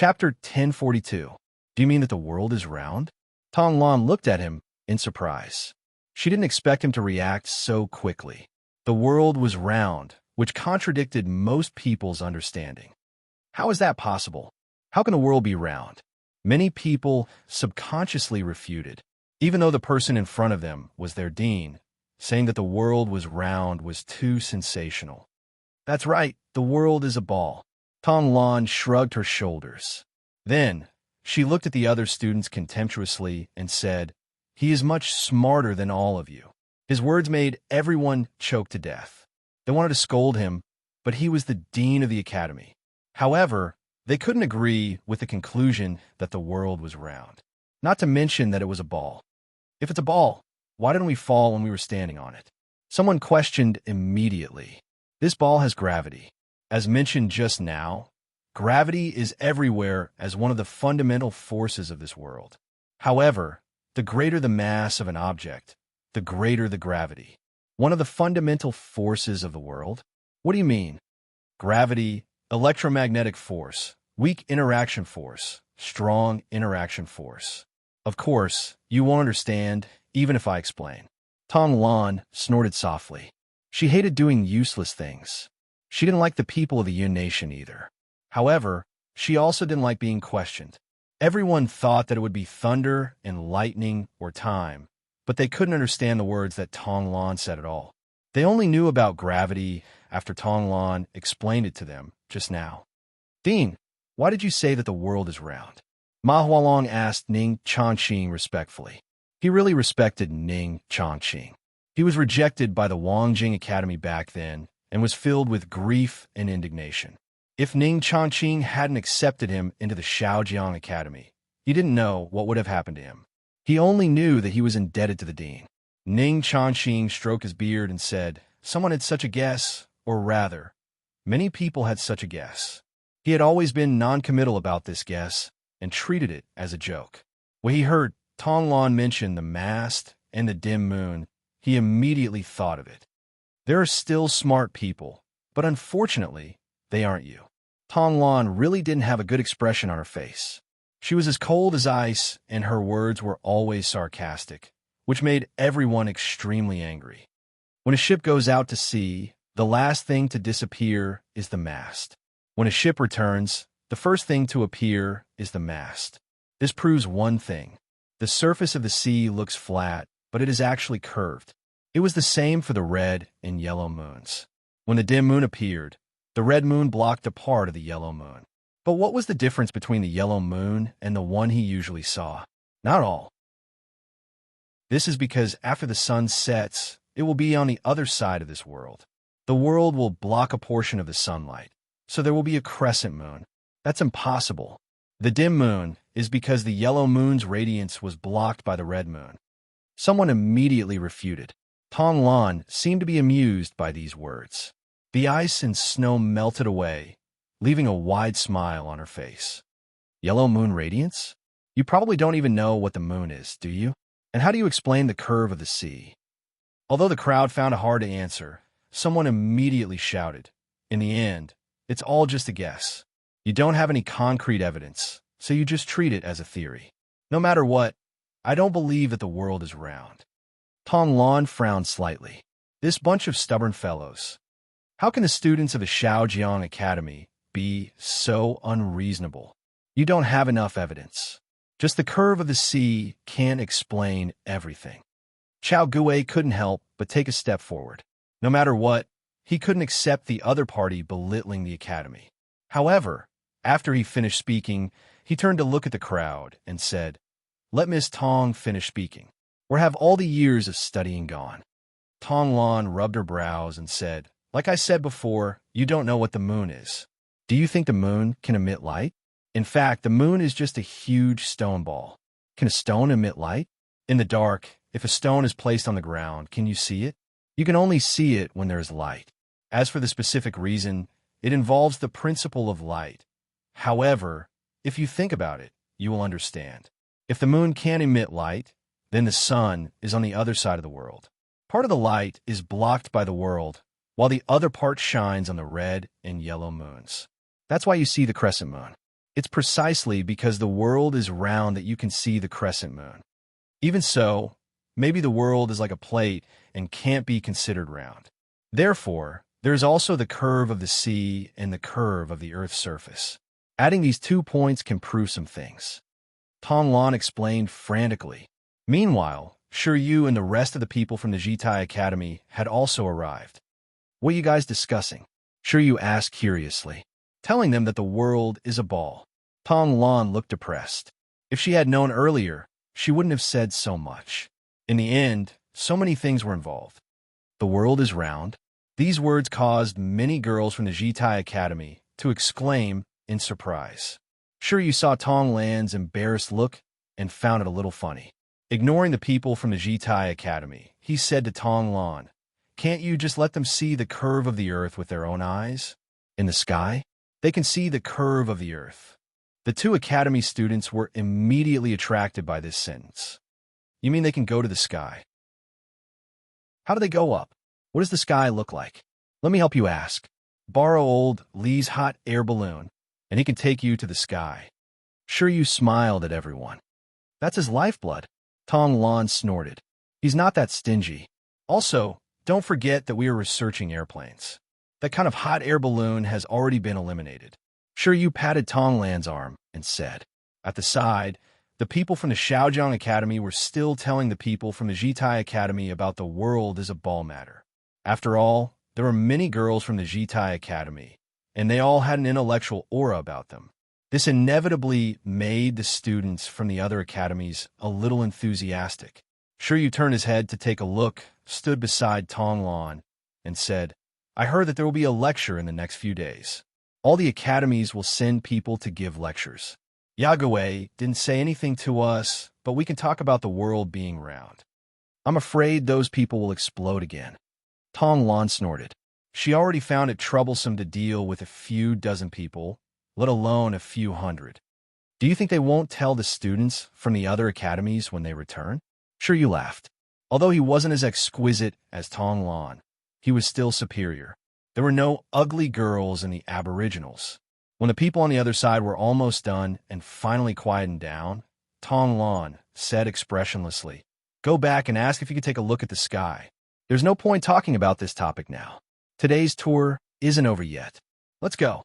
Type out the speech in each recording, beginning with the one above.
Chapter 1042. Do you mean that the world is round? Tong Lan looked at him in surprise. She didn't expect him to react so quickly. The world was round, which contradicted most people's understanding. How is that possible? How can the world be round? Many people subconsciously refuted, even though the person in front of them was their dean. Saying that the world was round was too sensational. That's right, the world is a ball. Tong Lan shrugged her shoulders. Then, she looked at the other students contemptuously and said, "He is much smarter than all of you." His words made everyone choke to death. They wanted to scold him, but he was the dean of the academy. However, they couldn't agree with the conclusion that the world was round, not to mention that it was a ball. If it's a ball, why didn't we fall when we were standing on it? Someone questioned immediately. This ball has gravity. As mentioned just now, gravity is everywhere as one of the fundamental forces of this world. However, the greater the mass of an object, the greater the gravity. One of the fundamental forces of the world? What do you mean? Gravity, electromagnetic force, weak interaction force, strong interaction force. Of course, you won't understand, even if I explain. Tong Lan snorted softly. She hated doing useless things. She didn't like the people of the Yun Nation either. However, she also didn't like being questioned. Everyone thought that it would be thunder and lightning or time, but they couldn't understand the words that Tong Lan said at all. They only knew about gravity after Tong Lan explained it to them just now. "Dean, why did you say that the world is round?" Ma Hualong asked Ning Chongqing respectfully. He really respected Ning Chongqing. He was rejected by the Wangjing Academy back then and was filled with grief and indignation. If Ning Chongqing hadn't accepted him into the Shaojiang Academy, he didn't know what would have happened to him. He only knew that he was indebted to the dean. Ning Chongqing stroked his beard and said, "Someone had such a guess, or rather, many people had such a guess." He had always been non-committal about this guess and treated it as a joke. When he heard Tong Lan mention the mast and the dim moon, he immediately thought of it. There are still smart people, but unfortunately, they aren't you. Tong Lan really didn't have a good expression on her face. She was as cold as ice, and her words were always sarcastic, which made everyone extremely angry. When a ship goes out to sea, the last thing to disappear is the mast. When a ship returns, the first thing to appear is the mast. This proves one thing. The surface of the sea looks flat, but it is actually curved. It was the same for the red and yellow moons. When the dim moon appeared, the red moon blocked a part of the yellow moon. But what was the difference between the yellow moon and the one he usually saw? Not all. This is because after the sun sets, it will be on the other side of this world. The world will block a portion of the sunlight, so there will be a crescent moon. That's impossible. The dim moon is because the yellow moon's radiance was blocked by the red moon. Someone immediately refuted. Tong Lan seemed to be amused by these words. The ice and snow melted away, leaving a wide smile on her face. Yellow moon radiance? You probably don't even know what the moon is, do you? And how do you explain the curve of the sea? Although the crowd found it hard to answer, someone immediately shouted, "In the end, it's all just a guess. You don't have any concrete evidence, so you just treat it as a theory. No matter what, I don't believe that the world is round." Tong Lan frowned slightly. This bunch of stubborn fellows. How can the students of the Shaojiang Academy be so unreasonable? You don't have enough evidence. Just the curve of the sea can't explain everything. Chao Gui couldn't help but take a step forward. No matter what, he couldn't accept the other party belittling the academy. However, after he finished speaking, he turned to look at the crowd and said, "Let Miss Tong finish speaking. Where have all the years of studying gone?" Tong Lan rubbed her brows and said, "Like I said before, you don't know what the moon is. Do you think the moon can emit light? In fact, the moon is just a huge stone ball. Can a stone emit light? In the dark, if a stone is placed on the ground, can you see it? You can only see it when there is light. As for the specific reason, it involves the principle of light. However, if you think about it, you will understand. If the moon can emit light, then the sun is on the other side of the world. Part of the light is blocked by the world, while the other part shines on the red and yellow moons. That's why you see the crescent moon. It's precisely because the world is round that you can see the crescent moon. Even so, maybe the world is like a plate and can't be considered round. Therefore, there is also the curve of the sea and the curve of the Earth's surface. Adding these 2 points can prove some things. Tong Lan explained frantically. Meanwhile, Yu and the rest of the people from the Jitai Academy had also arrived. What are you guys discussing? Yu asked curiously, telling them that the world is a ball. Tong Lan looked depressed. If she had known earlier, she wouldn't have said so much. In the end, so many things were involved. The world is round. These words caused many girls from the Jitai Academy to exclaim in surprise. You saw Tong Lan's embarrassed look and found it a little funny. Ignoring the people from the Jitai Academy, he said to Tong Lan, "Can't you just let them see the curve of the earth with their own eyes? In the sky, they can see the curve of the earth." The 2 academy students were immediately attracted by this sentence. You mean they can go to the sky? How do they go up? What does the sky look like? Let me help you ask. Borrow old Lee's hot air balloon, and he can take you to the sky. Yu smiled at everyone. That's his lifeblood. Tong Lan snorted. He's not that stingy. Also, don't forget that we are researching airplanes. That kind of hot air balloon has already been eliminated. Yu patted Tong Lan's arm and said. At the side, the people from the Xiaojiang Academy were still telling the people from the Jitai Academy about the world as a ball matter. After all, there were many girls from the Jitai Academy, and they all had an intellectual aura about them. This inevitably made the students from the other academies a little enthusiastic. Yu turned his head to take a look, stood beside Tong Lan, and said, I heard that there will be a lecture in the next few days. All the academies will send people to give lectures. Yagüe didn't say anything to us, but we can talk about the world being round. I'm afraid those people will explode again. Tong Lan snorted. She already found it troublesome to deal with a few dozen people, let alone a few hundred. Do you think they won't tell the students from the other academies when they return? Yu laughed. Although he wasn't as exquisite as Tong Lan, he was still superior. There were no ugly girls in the aboriginals. When the people on the other side were almost done and finally quietened down, Tong Lan said expressionlessly, Go back and ask if you could take a look at the sky. There's no point talking about this topic now. Today's tour isn't over yet. Let's go.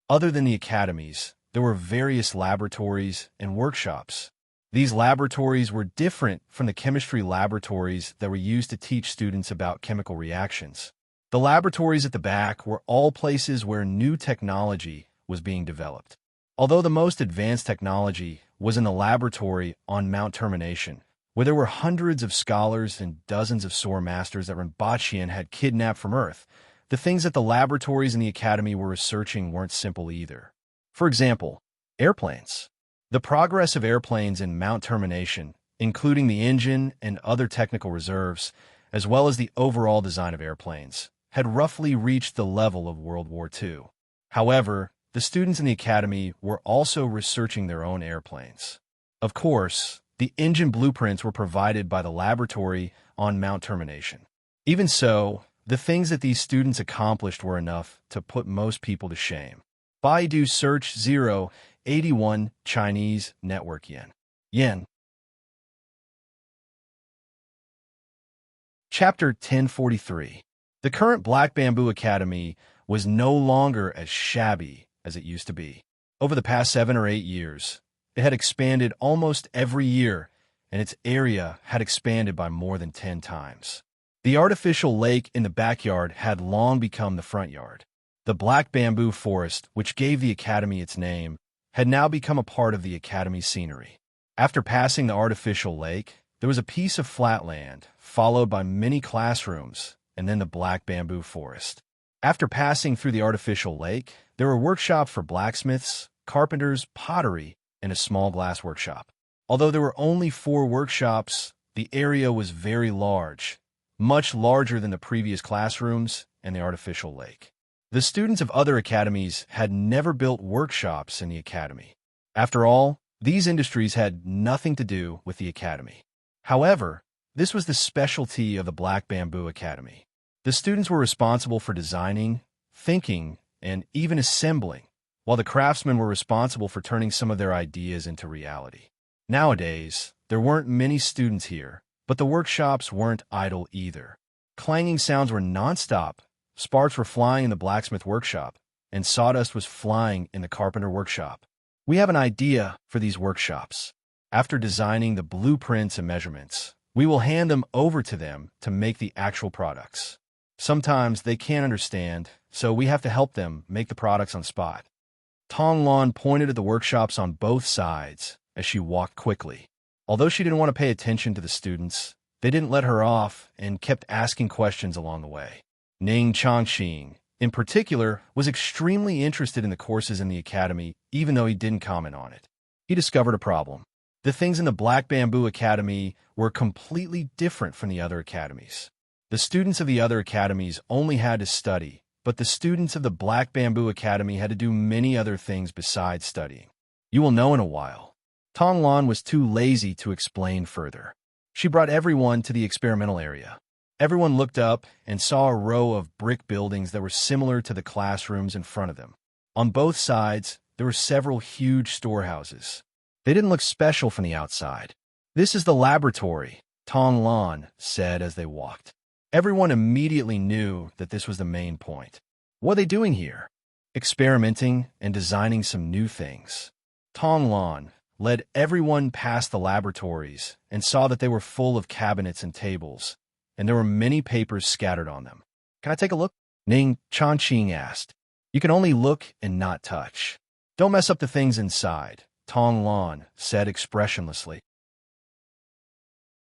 Other than the academies, there were various laboratories and workshops. These laboratories were different from the chemistry laboratories that were used to teach students about chemical reactions. The laboratories at the back were all places where new technology was being developed. Although the most advanced technology was in the laboratory on Mount Termination, where there were hundreds of scholars and dozens of Sword Masters that Rinpoche had kidnapped from Earth, the things that the laboratories in the academy were researching weren't simple either. For example, airplanes. The progress of airplanes in Mount Termination, including the engine and other technical reserves, as well as the overall design of airplanes, had roughly reached the level of World War II. However, the students in the academy were also researching their own airplanes. Of course, the engine blueprints were provided by the laboratory on Mount Termination. Even so, the things that these students accomplished were enough to put most people to shame. Baidu search 081 Chinese network yen. Yen. Chapter 1043. The current Black Bamboo Academy was no longer as shabby as it used to be. Over the past 7 or 8 years, it had expanded almost every year, and its area had expanded by more than 10 times. The artificial lake in the backyard had long become the front yard. The Black Bamboo Forest, which gave the academy its name, had now become a part of the academy's scenery. After passing the artificial lake, there was a piece of flat land, followed by many classrooms, and then the Black Bamboo Forest. After passing through the artificial lake, there were workshops for blacksmiths, carpenters, pottery, and a small glass workshop. Although there were only 4 workshops, the area was very large, much larger than the previous classrooms and the artificial lake. The students of other academies had never built workshops in the academy. After all, these industries had nothing to do with the academy. However, this was the specialty of the Black Bamboo Academy. The students were responsible for designing, thinking, and even assembling while the craftsmen were responsible for turning some of their ideas into reality. Nowadays, there weren't many students here, but the workshops weren't idle either. Clanging sounds were nonstop, sparks were flying in the blacksmith workshop, and sawdust was flying in the carpenter workshop. We have an idea for these workshops. After designing the blueprints and measurements, we will hand them over to them to make the actual products. Sometimes they can't understand, so we have to help them make the products on spot. Tong Lan pointed at the workshops on both sides as she walked quickly. Although she didn't want to pay attention to the students, they didn't let her off and kept asking questions along the way. Ning Chongqing, in particular, was extremely interested in the courses in the academy, even though he didn't comment on it. He discovered a problem. The things in the Black Bamboo Academy were completely different from the other academies. The students of the other academies only had to study, but the students of the Black Bamboo Academy had to do many other things besides studying. You will know in a while. Tong Lan was too lazy to explain further. She brought everyone to the experimental area. Everyone looked up and saw a row of brick buildings that were similar to the classrooms in front of them. On both sides, there were several huge storehouses. They didn't look special from the outside. "This is the laboratory," Tong Lan said as they walked. Everyone immediately knew that this was the main point. What are they doing here? Experimenting and designing some new things. Tong Lan led everyone past the laboratories and saw that they were full of cabinets and tables, and there were many papers scattered on them. "Can I take a look?" Ning Chongqing asked. "You can only look and not touch. Don't mess up the things inside," Tong Lan said expressionlessly.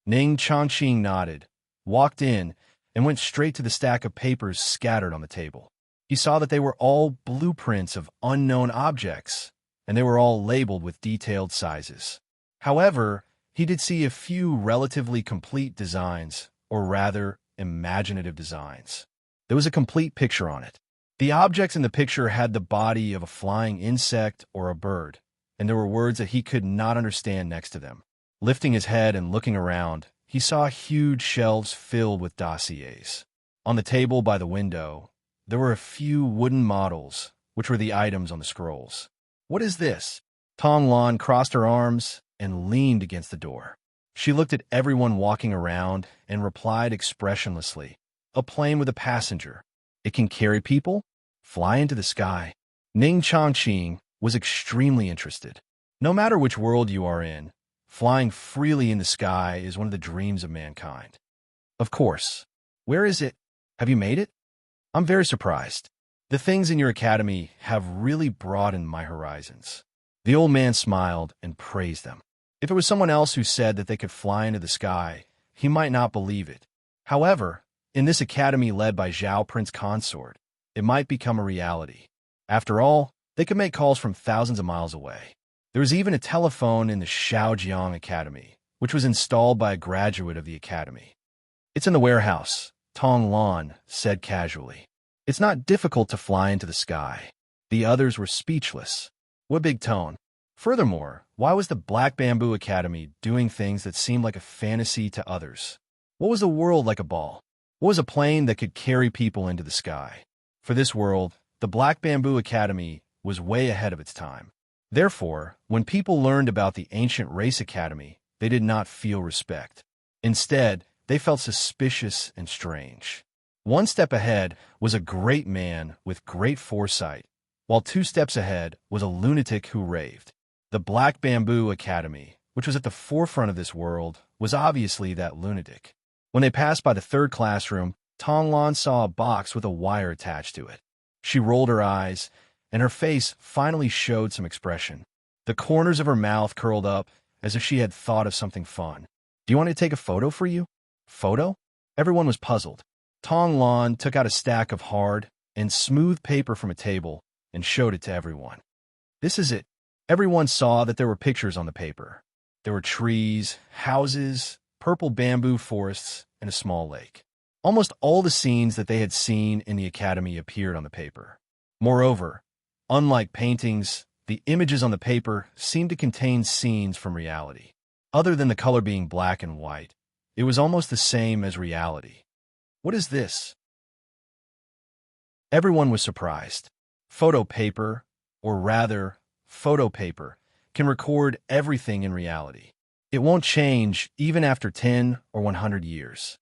Ning Chongqing nodded, walked in, and went straight to the stack of papers scattered on the table. He saw that they were all blueprints of unknown objects, and they were all labeled with detailed sizes. However, he did see a few relatively complete designs, or rather, imaginative designs. There was a complete picture on it. The objects in the picture had the body of a flying insect or a bird, and there were words that he could not understand next to them. Lifting his head and looking around, he saw huge shelves filled with dossiers. On the table by the window, there were a few wooden models, which were the items on the scrolls. "What is this?" Tong Lan crossed her arms and leaned against the door. She looked at everyone walking around and replied expressionlessly, "A plane with a passenger. It can carry people? Fly into the sky." Ning Chongqing was extremely interested. No matter which world you are in, flying freely in the sky is one of the dreams of mankind. "Of course. Where is it? Have you made it? I'm very surprised. The things in your academy have really broadened my horizons." The old man smiled and praised them. If it was someone else who said that they could fly into the sky, he might not believe it. However, in this academy led by Zhao Prince Consort, it might become a reality. After all, they could make calls from thousands of miles away. There was even a telephone in the Shaojiang Academy, which was installed by a graduate of the academy. "It's in the warehouse," Tong Lan said casually. "It's not difficult to fly into the sky." The others were speechless. What big tone. Furthermore, why was the Black Bamboo Academy doing things that seemed like a fantasy to others? What was the world like a ball? What was a plane that could carry people into the sky? For this world, the Black Bamboo Academy was way ahead of its time. Therefore, when people learned about the Ancient Race Academy, they did not feel respect. Instead, they felt suspicious and strange. One step ahead was a great man with great foresight, while 2 steps ahead was a lunatic who raved. The Black Bamboo Academy, which was at the forefront of this world, was obviously that lunatic. When they passed by the 3rd classroom, Tong Lan saw a box with a wire attached to it. She rolled her eyes, and her face finally showed some expression. The corners of her mouth curled up as if she had thought of something fun. "Do you want me to take a photo for you?" "Photo?" Everyone was puzzled. Tong Lan took out a stack of hard and smooth paper from a table and showed it to everyone. "This is it." Everyone saw that there were pictures on the paper. There were trees, houses, purple bamboo forests, and a small lake. Almost all the scenes that they had seen in the academy appeared on the paper. Moreover, unlike paintings, the images on the paper seemed to contain scenes from reality. Other than the color being black and white, it was almost the same as reality. "What is this?" Everyone was surprised. Photo paper? or rather, photo paper, can record everything in reality. It won't change even after 10 or 100 years.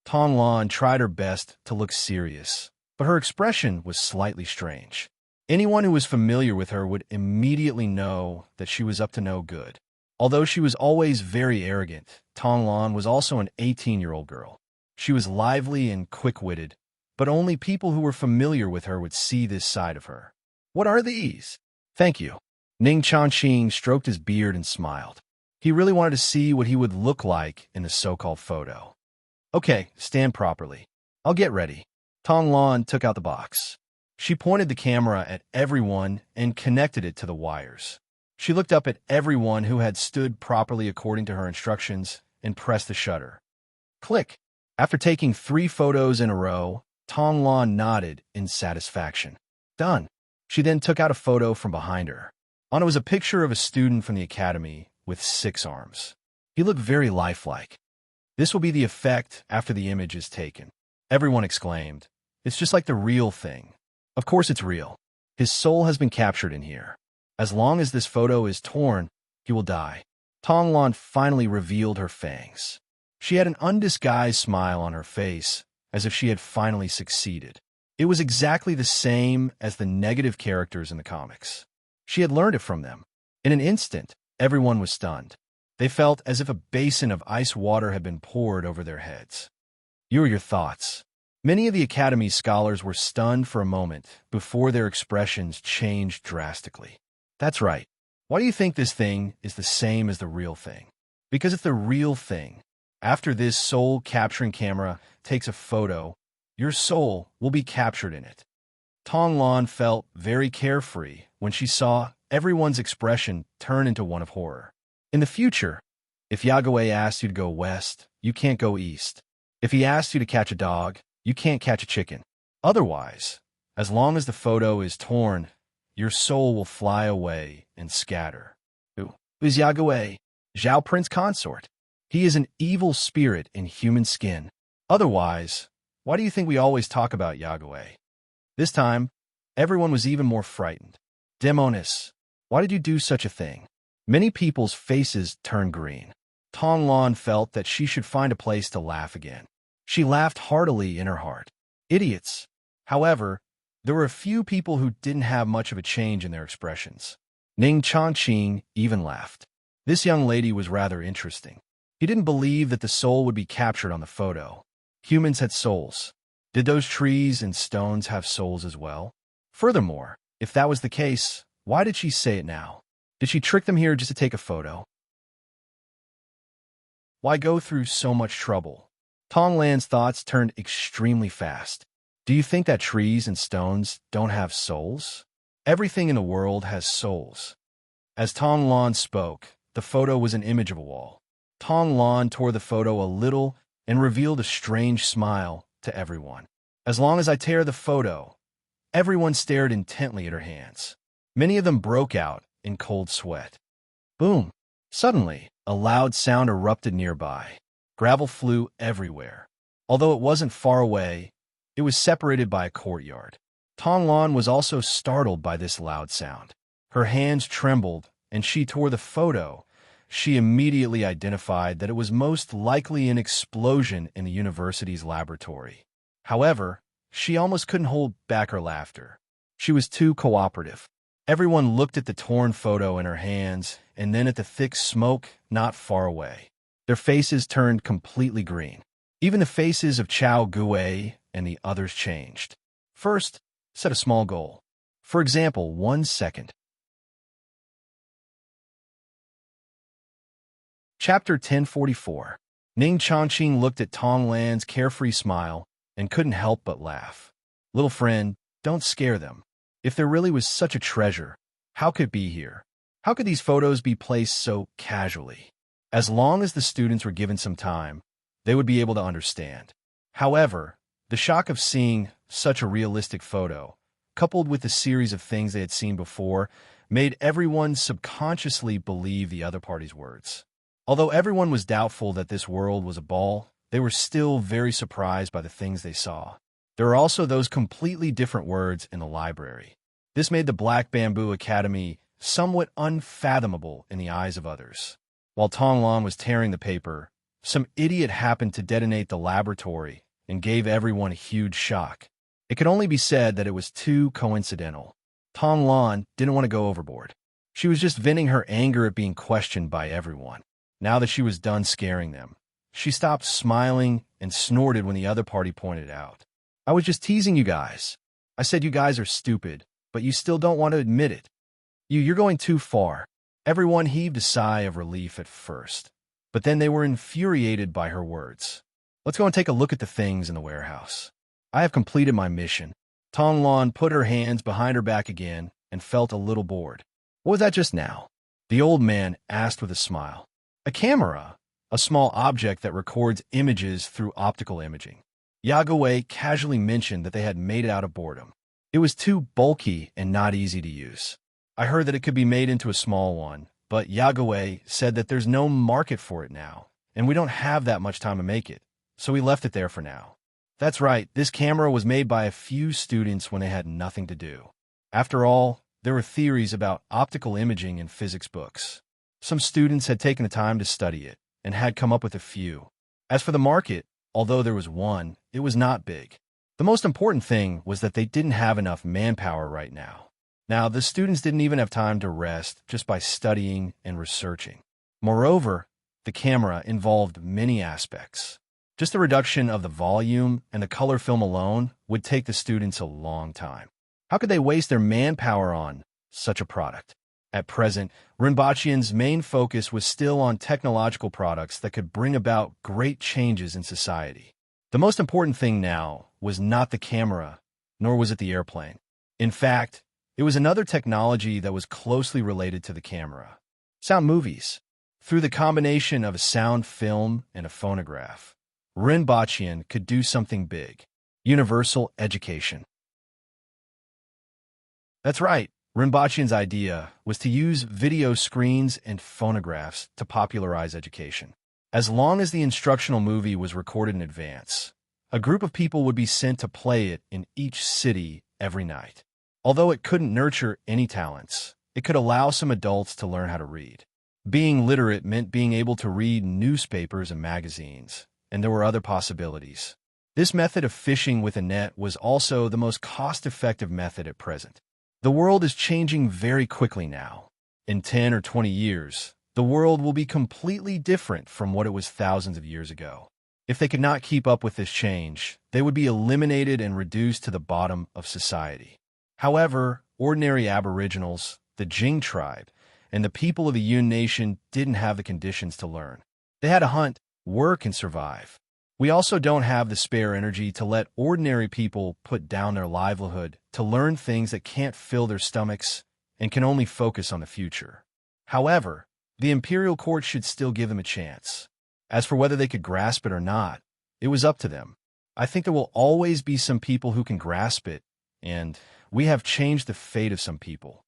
Tong Lan tried her best to look serious, but her expression was slightly strange. Anyone who was familiar with her would immediately know that she was up to no good. Although she was always very arrogant, Tong Lan was also an 18-year-old girl. She was lively and quick-witted, but only people who were familiar with her would see this side of her. What are these? Thank you. Ning Chanqing stroked his beard and smiled. He really wanted to see what he would look like in the so-called photo. Okay, stand properly. I'll get ready. Tong Lan took out the box. She pointed the camera at everyone and connected it to the wires. She looked up at everyone who had stood properly according to her instructions and pressed the shutter. Click. After taking 3 photos in a row, Tong Lan nodded in satisfaction. Done. She then took out a photo from behind her. On it was a picture of a student from the academy with 6 arms. He looked very lifelike. This will be the effect after the image is taken. Everyone exclaimed. It's just like the real thing. Of course it's real. His soul has been captured in here. As long as this photo is torn, he will die. Tong Lan finally revealed her fangs. She had an undisguised smile on her face, as if she had finally succeeded. It was exactly the same as the negative characters in the comics. She had learned it from them. In an instant, everyone was stunned. They felt as if a basin of ice water had been poured over their heads. Here are your thoughts. Many of the Academy's scholars were stunned for a moment before their expressions changed drastically. That's right. Why do you think this thing is the same as the real thing? Because it's the real thing. After this soul-capturing camera takes a photo, your soul will be captured in it. Tong Lan felt very carefree when she saw everyone's expression turn into one of horror. In the future, if Yagwei asked you to go west, you can't go east. If he asked you to catch a dog, you can't catch a chicken. Otherwise, as long as the photo is torn, your soul will fly away and scatter. Who is Yagwei? Zhao Prince Consort. He is an evil spirit in human skin. Otherwise, why do you think we always talk about Yagwei? This time, everyone was even more frightened. Demonis, why did you do such a thing? Many people's faces turned green. Tong Lan felt that she should find a place to laugh again. She laughed heartily in her heart. Idiots. However, there were a few people who didn't have much of a change in their expressions. Ning Chanqing even laughed. This young lady was rather interesting. He didn't believe that the soul would be captured on the photo. Humans had souls. Did those trees and stones have souls as well? Furthermore, if that was the case, why did she say it now? Did she trick them here just to take a photo? Why go through so much trouble? Tong Lan's thoughts turned extremely fast. Do you think that trees and stones don't have souls? Everything in the world has souls. As Tong Lan spoke, the photo was an image of a wall. Tong Lan tore the photo a little and revealed a strange smile to everyone. As long as I tear the photo, everyone stared intently at her hands. Many of them broke out in cold sweat. Boom! Suddenly, a loud sound erupted nearby. Gravel flew everywhere. Although it wasn't far away, it was separated by a courtyard. Tong Lan was also startled by this loud sound. Her hands trembled, and she tore the photo. She immediately identified that it was most likely an explosion in the university's laboratory. However, she almost couldn't hold back her laughter. She was too cooperative. Everyone looked at the torn photo in her hands and then at the thick smoke not far away. Their faces turned completely green. Even the faces of Chao Gui and the others changed. First, set a small goal. For example, 1 second. Chapter 1044. Ning Chanqing looked at Tong Lan's carefree smile and couldn't help but laugh. Little friend, don't scare them. If there really was such a treasure, how could it be here? How could these photos be placed so casually? As long as the students were given some time, they would be able to understand. However, the shock of seeing such a realistic photo, coupled with the series of things they had seen before, made everyone subconsciously believe the other party's words. Although everyone was doubtful that this world was a ball, they were still very surprised by the things they saw. There are also those completely different words in the library. This made the Black Bamboo Academy somewhat unfathomable in the eyes of others. While Tong Lan was tearing the paper, some idiot happened to detonate the laboratory and gave everyone a huge shock. It could only be said that it was too coincidental. Tong Lan didn't want to go overboard. She was just venting her anger at being questioned by everyone. Now that she was done scaring them, she stopped smiling and snorted when the other party pointed out. I was just teasing you guys. I said you guys are stupid, but you still don't want to admit it. You're going too far. Everyone heaved a sigh of relief at first, but then they were infuriated by her words. Let's go and take a look at the things in the warehouse. I have completed my mission. Tong Lan put her hands behind her back again and felt a little bored. What was that just now? The old man asked with a smile. A camera, a small object that records images through optical imaging. Yagowei casually mentioned that they had made it out of boredom. It was too bulky and not easy to use. I heard that it could be made into a small one, but Yagowei said that there's no market for it now, and we don't have that much time to make it, so we left it there for now. That's right, this camera was made by a few students when they had nothing to do. After all, there were theories about optical imaging in physics books. Some students had taken the time to study it and had come up with a few. As for the market, although there was one, it was not big. The most important thing was that they didn't have enough manpower right now. Now, the students didn't even have time to rest just by studying and researching. Moreover, the camera involved many aspects. Just the reduction of the volume and the color film alone would take the students a long time. How could they waste their manpower on such a product? At present, Rinpochian's main focus was still on technological products that could bring about great changes in society. The most important thing now was not the camera, nor was it the airplane. In fact, it was another technology that was closely related to the camera. Sound movies. Through the combination of a sound film and a phonograph, Rinpochian could do something big. Universal education. That's right. Rinpochian's idea was to use video screens and phonographs to popularize education. As long as the instructional movie was recorded in advance, a group of people would be sent to play it in each city every night. Although it couldn't nurture any talents, it could allow some adults to learn how to read. Being literate meant being able to read newspapers and magazines, and there were other possibilities. This method of fishing with a net was also the most cost-effective method at present. The world is changing very quickly now. In 10 or 20 years, the world will be completely different from what it was thousands of years ago. If they could not keep up with this change, they would be eliminated and reduced to the bottom of society. However, ordinary aboriginals, the Jing tribe, and the people of the Yun Nation didn't have the conditions to learn. They had to hunt, work, and survive. We also don't have the spare energy to let ordinary people put down their livelihood to learn things that can't fill their stomachs and can only focus on the future. However, the imperial court should still give them a chance. As for whether they could grasp it or not, it was up to them. I think there will always be some people who can grasp it, and we have changed the fate of some people.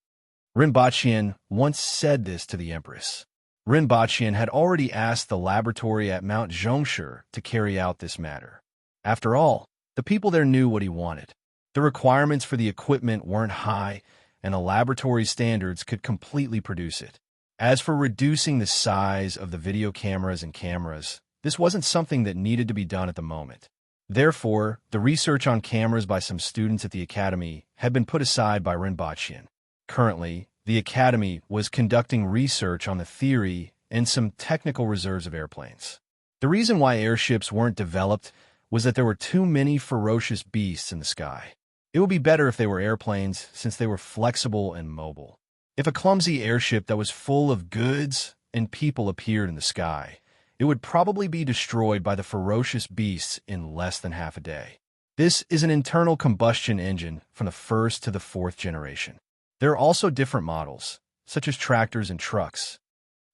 Rinpochian once said this to the Empress. Rinpochian had already asked the laboratory at Mount Zhongshu to carry out this matter. After all, the people there knew what he wanted. The requirements for the equipment weren't high, and the laboratory standards could completely produce it. As for reducing the size of the video cameras and cameras, this wasn't something that needed to be done at the moment. Therefore, the research on cameras by some students at the academy had been put aside by Rinpochian. Currently, the academy was conducting research on the theory and some technical reserves of airplanes. The reason why airships weren't developed was that there were too many ferocious beasts in the sky. It would be better if they were airplanes since they were flexible and mobile. If a clumsy airship that was full of goods and people appeared in the sky, it would probably be destroyed by the ferocious beasts in less than half a day. This is an internal combustion engine from the first to the fourth generation. There are also different models, such as tractors and trucks.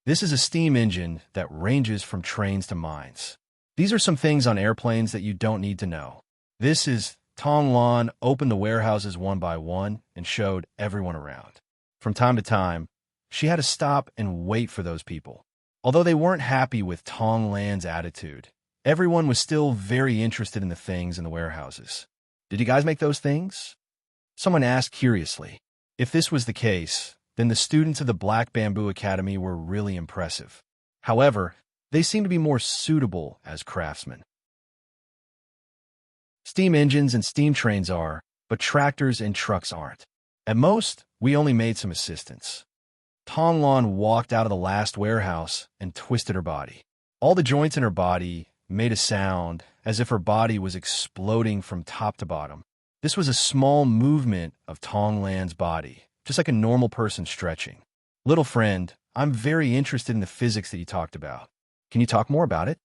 This is a steam engine that ranges from trains to mines. These are some things on airplanes that you don't need to know. This is Tong Lan opened the warehouses one by one and showed everyone around. From time to time, she had to stop and wait for those people. Although they weren't happy with Tong Lan's attitude, everyone was still very interested in the things in the warehouses. Did you guys make those things? Someone asked curiously. If this was the case, then the students of the Black Bamboo Academy were really impressive. However, they seemed to be more suitable as craftsmen. Steam engines and steam trains are, but tractors and trucks aren't. At most, we only made some assistance. Tonglon walked out of the last warehouse and twisted her body. All the joints in her body made a sound as if her body was exploding from top to bottom. This was a small movement of Tonglan's body, just like a normal person stretching. Little friend, I'm very interested in the physics that you talked about. Can you talk more about it?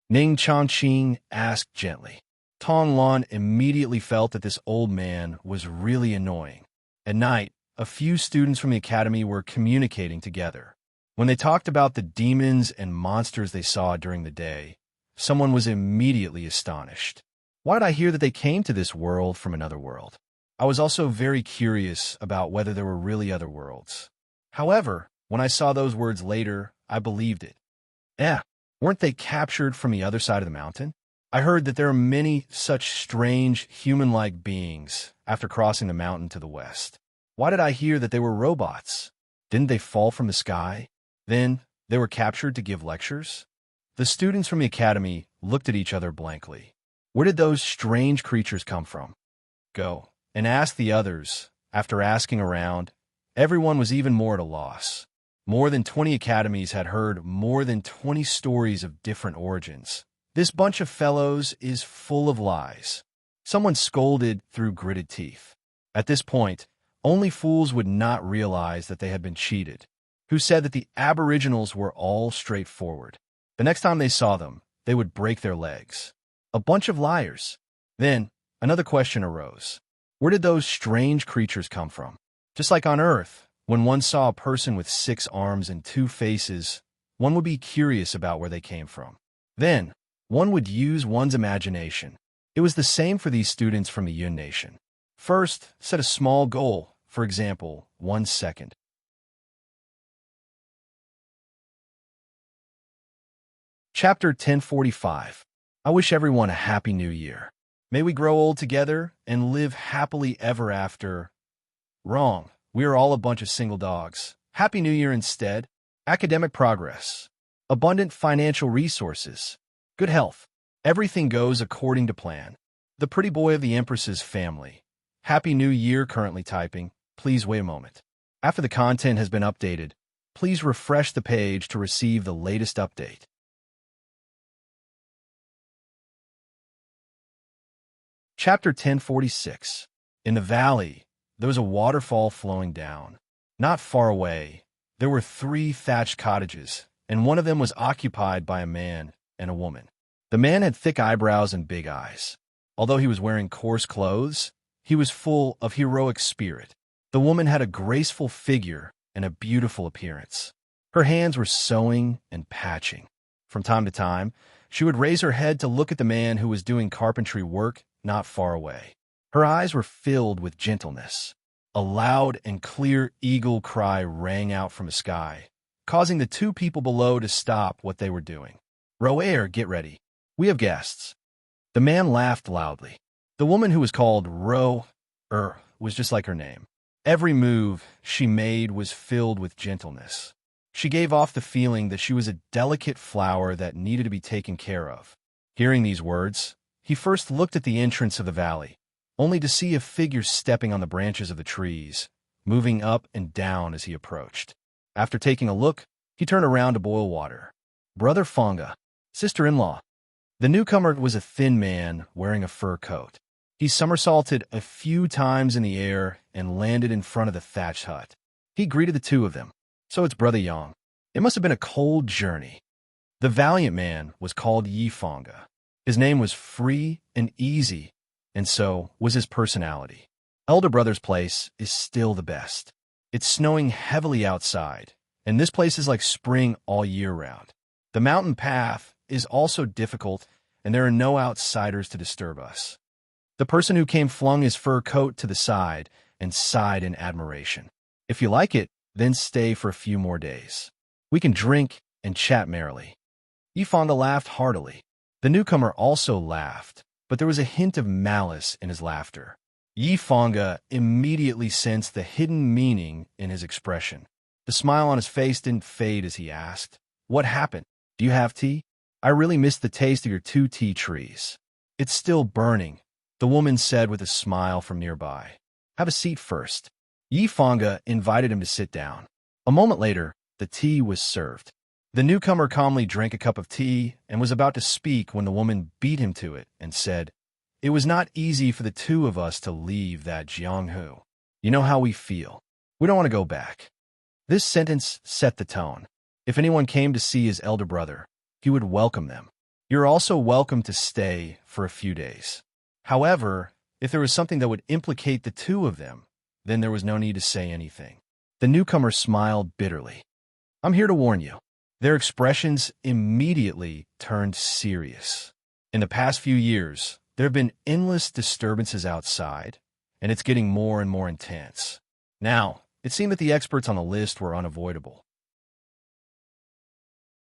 Ning Chongqing asked gently. Tonglon immediately felt that this old man was really annoying. At night, a few students from the academy were communicating together. When they talked about the demons and monsters they saw during the day, someone was immediately astonished. Why did I hear that they came to this world from another world? I was also very curious about whether there were really other worlds. However, when I saw those words later, I believed it. Weren't they captured from the other side of the mountain? I heard that there are many such strange, human-like beings after crossing the mountain to the west. Why did I hear that they were robots? Didn't they fall from the sky? Then they were captured to give lectures? The students from the academy looked at each other blankly. Where did those strange creatures come from? Go and ask the others. After asking around, everyone was even more at a loss. More than 20 academies had heard more than 20 stories of different origins. This bunch of fellows is full of lies. Someone scolded through gritted teeth. At this point, only fools would not realize that they had been cheated, who said that the aboriginals were all straightforward. The next time they saw them, they would break their legs. A bunch of liars. Then, another question arose. Where did those strange creatures come from? Just like on Earth, when one saw a person with 6 arms and 2 faces, one would be curious about where they came from. Then, one would use one's imagination. It was the same for these students from the Yun Nation. First, set a small goal, for example, 1 second. Chapter 1045. I wish everyone a happy new year. May we grow old together and live happily ever after. Wrong. We are all a bunch of single dogs. Happy New Year instead. Academic progress. Abundant financial resources. Good health. Everything goes according to plan. The pretty boy of the Empress's family. Happy New Year currently typing. Please wait a moment. After the content has been updated, please refresh the page to receive the latest update. Chapter 1046. In the valley, there was a waterfall flowing down. Not far away, there were 3 thatched cottages, and one of them was occupied by a man and a woman. The man had thick eyebrows and big eyes. Although he was wearing coarse clothes, he was full of heroic spirit. The woman had a graceful figure and a beautiful appearance. Her hands were sewing and patching. From time to time, she would raise her head to look at the man who was doing carpentry work not far away. Her eyes were filled with gentleness. A loud and clear eagle cry rang out from the sky, causing the 2 people below to stop what they were doing. Roer, get ready. We have guests. The man laughed loudly. The woman, who was called Roer, was just like her name. Every move she made was filled with gentleness. She gave off the feeling that she was a delicate flower that needed to be taken care of. Hearing these words, he first looked at the entrance of the valley, only to see a figure stepping on the branches of the trees, moving up and down as he approached. After taking a look, he turned around to boil water. Brother Fonga, sister-in-law. The newcomer was a thin man wearing a fur coat. He somersaulted a few times in the air and landed in front of the thatched hut. He greeted the 2 of them. So it's Brother Yang. It must have been a cold journey. The valiant man was called Yi Fonga. His name was free and easy, and so was his personality. Elder Brother's place is still the best. It's snowing heavily outside, and this place is like spring all year round. The mountain path is also difficult, and there are no outsiders to disturb us. The person who came flung his fur coat to the side and sighed in admiration. If you like it, then stay for a few more days. We can drink and chat merrily. Yifonga laughed heartily. The newcomer also laughed, but there was a hint of malice in his laughter. Yi Fangge immediately sensed the hidden meaning in his expression. The smile on his face didn't fade as he asked, "What happened? Do you have tea? I really missed the taste of your 2 tea trees." "It's still burning," the woman said with a smile from nearby. "Have a seat first." Yi Fangge invited him to sit down. A moment later, the tea was served. The newcomer calmly drank a cup of tea and was about to speak when the woman beat him to it and said, "It was not easy for the two of us to leave that Jianghu. You know how we feel. We don't want to go back." This sentence set the tone. If anyone came to see his elder brother, he would welcome them. "You're also welcome to stay for a few days." However, if there was something that would implicate the two of them, then there was no need to say anything. The newcomer smiled bitterly. "I'm here to warn you." Their expressions immediately turned serious. In the past few years, there have been endless disturbances outside, and it's getting more and more intense. Now, it seemed that the experts on the list were unavoidable.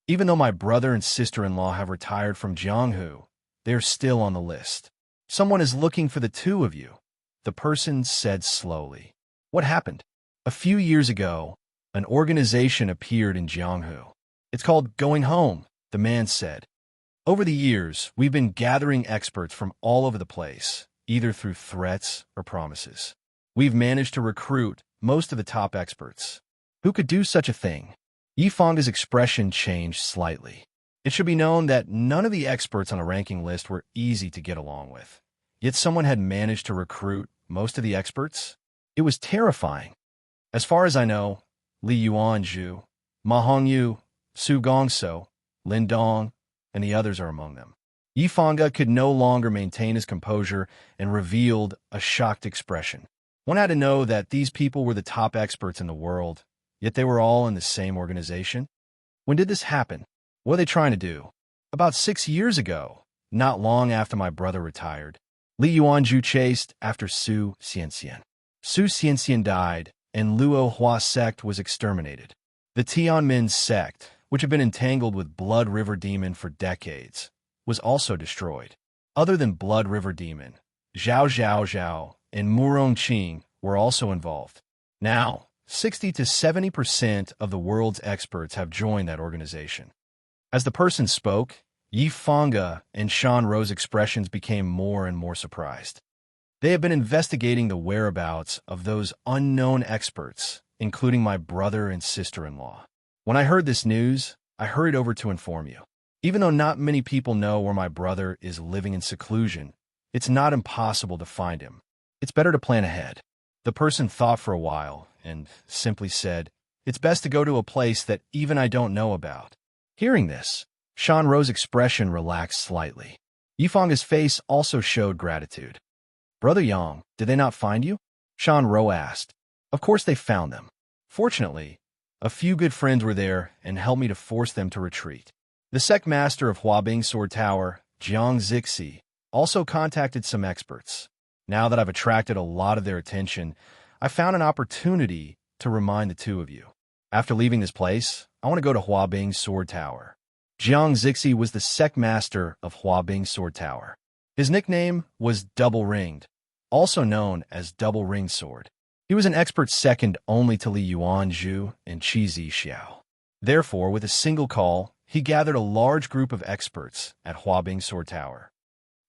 Even though my brother and sister-in-law have retired from Jianghu, they are still on the list. "Someone is looking for the two of you," the person said slowly. "What happened?" "A few years ago, an organization appeared in Jianghu. It's called Going Home," the man said. "Over the years, we've been gathering experts from all over the place, either through threats or promises. We've managed to recruit most of the top experts. Who could do such a thing?" Yi Fangge's expression changed slightly. It should be known that none of the experts on the ranking list were easy to get along with. Yet someone had managed to recruit most of the experts? It was terrifying. "As far as I know, Li Yuanzhu, Ma Hongyu, Su Gongso, Lin Dong, and the others are among them." Yi Fangge could no longer maintain his composure and revealed a shocked expression. One had to know that these people were the top experts in the world, yet they were all in the same organization. When did this happen? What are they trying to do? "About 6 years ago, not long after my brother retired. Li Yuanzhu chased after Su Xianxian. Su Xianxian died, and Luo Hua sect was exterminated. The Tianmin sect, which had been entangled with Blood River Demon for decades, was also destroyed. Other than Blood River Demon, Zhao Zhao Zhao and Murong Qing were also involved. Now, 60 to 70% of the world's experts have joined that organization." As the person spoke, Yi Fangge and Shan Ro's expressions became more and more surprised. They have been investigating the whereabouts of those unknown experts, including my brother and sister-in-law. When I heard this news, I hurried over to inform you. Even though not many people know where my brother is living in seclusion, it's not impossible to find him. It's better to plan ahead. The person thought for a while and simply said, "It's best to go to a place that even I don't know about." Hearing this, Shan Ro's expression relaxed slightly. Yi Fangge's face also showed gratitude. "Brother Yang, did they not find you?" Shan Ro asked. "Of course they found them. Fortunately, a few good friends were there and helped me to force them to retreat." The sect master of Huabing Sword Tower, Jiang Zixi, also contacted some experts. Now that I've attracted a lot of their attention, I found an opportunity to remind the two of you. After leaving this place, I want to go to Huabing Sword Tower. Jiang Zixi was the sect master of Huabing Sword Tower. His nickname was Double Ringed, also known as Double Ringed Sword. He was an expert second only to Li Yuanzhu and Qi Zixiao. Therefore, with a single call, he gathered a large group of experts at Huabing Sword Tower.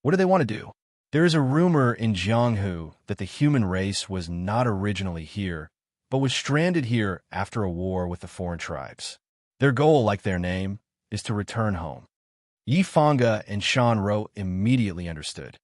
What do they want to do? There is a rumor in Jianghu that the human race was not originally here, but was stranded here after a war with the foreign tribes. Their goal, like their name, is to return home. Yi Fangge and Shan Ro immediately understood.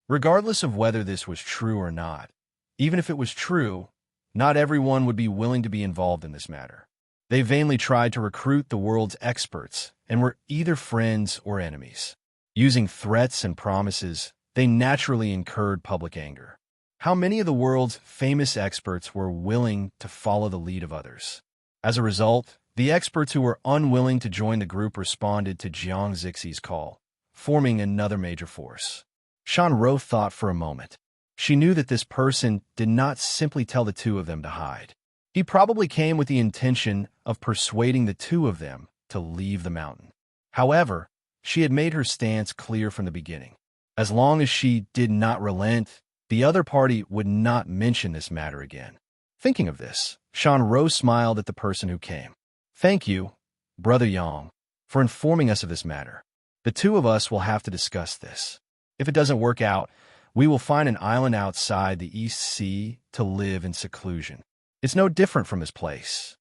Regardless of whether this was true or not, even if it was true, not everyone would be willing to be involved in this matter. They vainly tried to recruit the world's experts and were either friends or enemies. Using threats and promises, they naturally incurred public anger. How many of the world's famous experts were willing to follow the lead of others? As a result, the experts who were unwilling to join the group responded to Jiang Zixi's call, forming another major force. Shan Ro thought for a moment. She knew that this person did not simply tell the two of them to hide. He probably came with the intention of persuading the two of them to leave the mountain. However, she had made her stance clear from the beginning. As long as she did not relent, the other party would not mention this matter again. Thinking of this, Shan Rose smiled at the person who came. "Thank you, Brother Yang, for informing us of this matter. The two of us will have to discuss this. If it doesn't work out, we will find an island outside the East Sea to live in seclusion. It's no different from this place."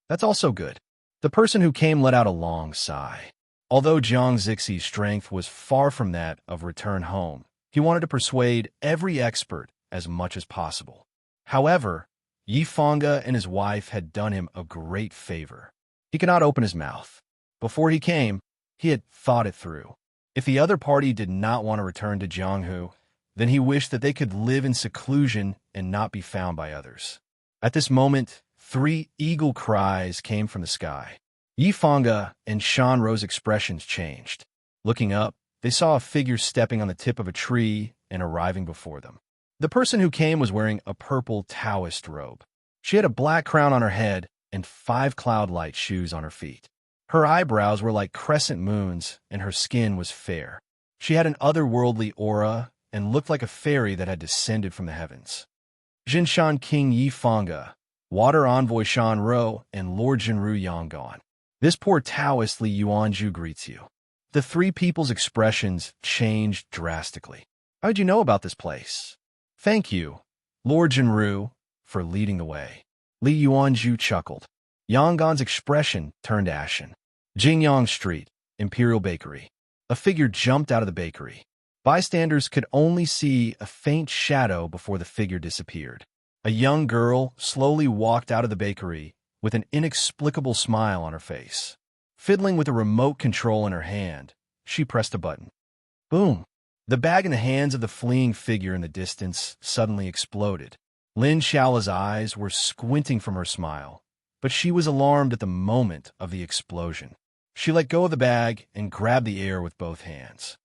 "That's also good." The person who came let out a long sigh. Although Jiang Zixi's strength was far from that of return home, he wanted to persuade every expert as much as possible. However, Yi Fangge and his wife had done him a great favor. He could not open his mouth. Before he came, he had thought it through. If the other party did not want to return to Jianghu, then he wished that they could live in seclusion and not be found by others. At this moment, 3 eagle cries came from the sky. Yi Fangge and Shan Ro's expressions changed. Looking up, they saw a figure stepping on the tip of a tree and arriving before them. The person who came was wearing a purple Taoist robe. She had a black crown on her head and 5 cloud-light shoes on her feet. Her eyebrows were like crescent moons, and her skin was fair. She had an otherworldly aura and looked like a fairy that had descended from the heavens. Jinshan King Yi Fangge, Water Envoy Shan Ro, and Lord Jinru Yangon. This poor Taoist Li Yuanju greets you. The 3 people's expressions changed drastically. "How did you know about this place?" "Thank you, Lord Jinru, for leading the way." Li Yuanju chuckled. Yangon's expression turned ashen. Jingyang Street, Imperial Bakery. A figure jumped out of the bakery. Bystanders could only see a faint shadow before the figure disappeared. A young girl slowly walked out of the bakery with an inexplicable smile on her face. Fiddling with a remote control in her hand, she pressed a button. Boom! The bag in the hands of the fleeing figure in the distance suddenly exploded. Lin Xiaola's eyes were squinting from her smile, but she was alarmed at the moment of the explosion. She let go of the bag and grabbed the air with both hands.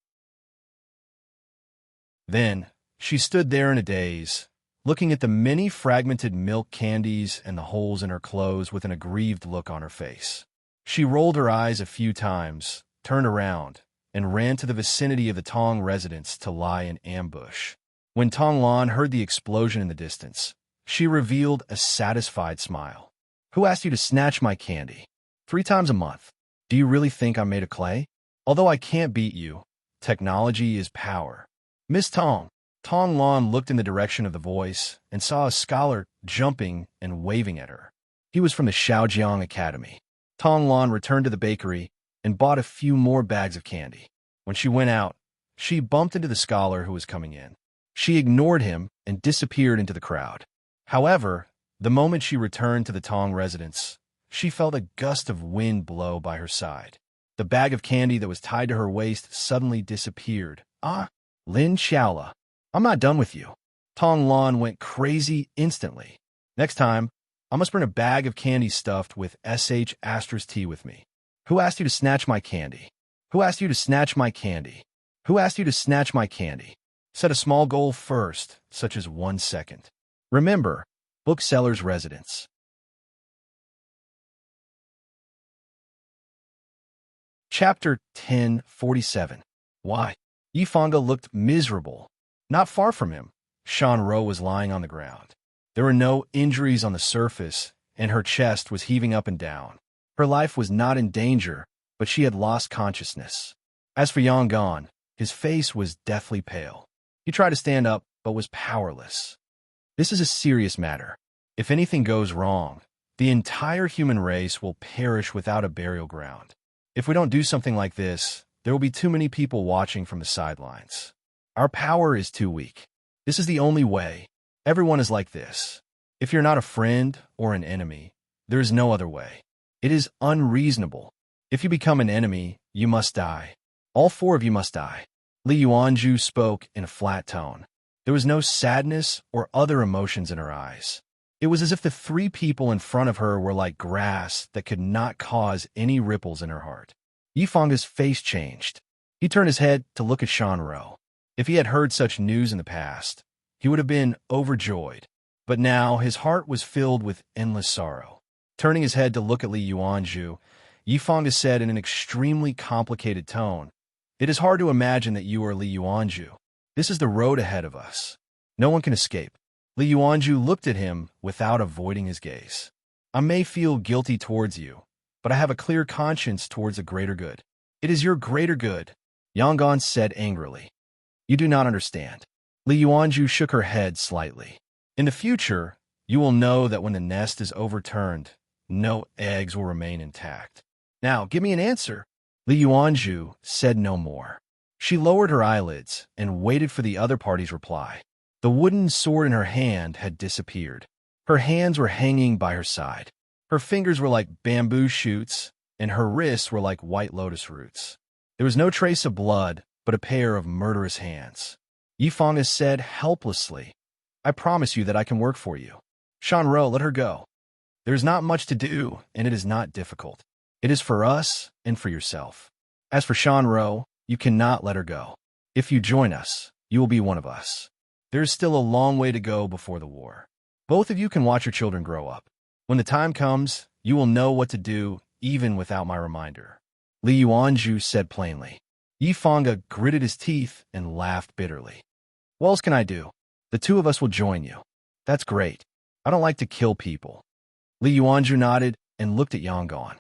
Then, she stood there in a daze, looking at the many fragmented milk candies and the holes in her clothes with an aggrieved look on her face. She rolled her eyes a few times, turned around, and ran to the vicinity of the Tong residence to lie in ambush. When Tong Lan heard the explosion in the distance, she revealed a satisfied smile. "Who asked you to snatch my candy? 3 times a month. Do you really think I'm made of clay? Although I can't beat you, technology is power." "Miss Tong." Tong Lan looked in the direction of the voice and saw a scholar jumping and waving at her. He was from the Shaojiang Academy. Tong Lan returned to the bakery and bought a few more bags of candy. When she went out, she bumped into the scholar who was coming in. She ignored him and disappeared into the crowd. However, the moment she returned to the Tong residence, she felt a gust of wind blow by her side. The bag of candy that was tied to her waist suddenly disappeared. "Ah, Lin Xiaola, I'm not done with you." Tong Lan went crazy instantly. "Next time, I must bring a bag of candy stuffed with sh*T with me." "Who asked you to snatch my candy? Who asked you to snatch my candy? Who asked you to snatch my candy?" Set a small goal first, such as 1 second. Remember, bookseller's residence. Chapter 1047. Why? Yi Fangge looked miserable. Not far from him, Shan Ro was lying on the ground. There were no injuries on the surface, and her chest was heaving up and down. Her life was not in danger, but she had lost consciousness. As for Yangon, his face was deathly pale. He tried to stand up, but was powerless. This is a serious matter. If anything goes wrong, the entire human race will perish without a burial ground. If we don't do something like this, there will be too many people watching from the sidelines. Our power is too weak. This is the only way. Everyone is like this. If you're not a friend or an enemy, there is no other way. It is unreasonable. If you become an enemy, you must die. All 4 of you must die. Li Yuanju spoke in a flat tone. There was no sadness or other emotions in her eyes. It was as if the 3 people in front of her were like grass that could not cause any ripples in her heart. Yi Fangge's face changed. He turned his head to look at Shan Ro. If he had heard such news in the past, he would have been overjoyed. But now his heart was filled with endless sorrow. Turning his head to look at Li Yuanju, Yi Fangge said in an extremely complicated tone, It is hard to imagine that you are Li Yuanju. This is the road ahead of us. No one can escape. Li Yuanju looked at him without avoiding his gaze. I may feel guilty towards you, but I have a clear conscience towards a greater good. It is your greater good, Yangon said angrily. You do not understand. Li Yuanju shook her head slightly. In the future, you will know that when the nest is overturned, no eggs will remain intact. Now, give me an answer. Li Yuanju said no more. She lowered her eyelids and waited for the other party's reply. The wooden sword in her hand had disappeared. Her hands were hanging by her side. Her fingers were like bamboo shoots, and her wrists were like white lotus roots. There was no trace of blood, but a pair of murderous hands. Yifeng said helplessly, I promise you that I can work for you. Shanro, let her go. There is not much to do, and it is not difficult. It is for us and for yourself. As for Shanro, you cannot let her go. If you join us, you will be one of us. There is still a long way to go before the war. Both of you can watch your children grow up. When the time comes, you will know what to do, even without my reminder. Li Yuanju said plainly. Yifeng gritted his teeth and laughed bitterly. What else can I do? The two of us will join you. That's great. I don't like to kill people. Li Yuanju nodded and looked at Yangon.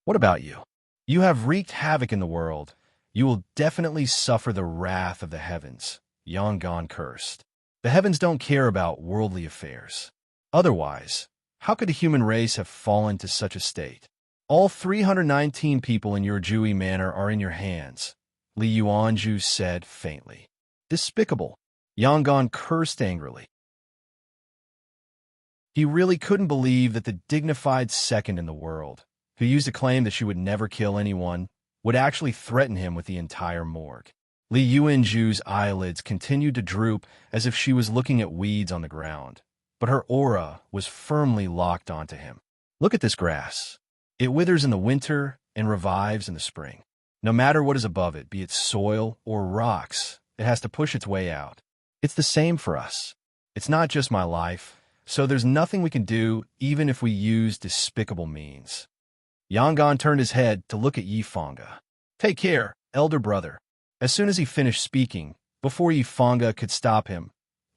What about you? You have wreaked havoc in the world. You will definitely suffer the wrath of the heavens. Yangon cursed. The heavens don't care about worldly affairs. Otherwise, how could the human race have fallen to such a state? All 319 people in your Jui manor are in your hands, Li Yuanju said faintly. Despicable. Yangon cursed angrily. He really couldn't believe that the dignified second in the world, who used to claim that she would never kill anyone, would actually threaten him with the entire morgue. Li Yuanju's eyelids continued to droop as if she was looking at weeds on the ground, but her aura was firmly locked onto him. Look at this grass. It withers in the winter and revives in the spring. No matter what is above it, be it soil or rocks, it has to push its way out. It's the same for us. It's not just my life, so there's nothing we can do even if we use despicable means. Yangon turned his head to look at Yifeng. Take care, elder brother. As soon as he finished speaking, before Yifeng could stop him,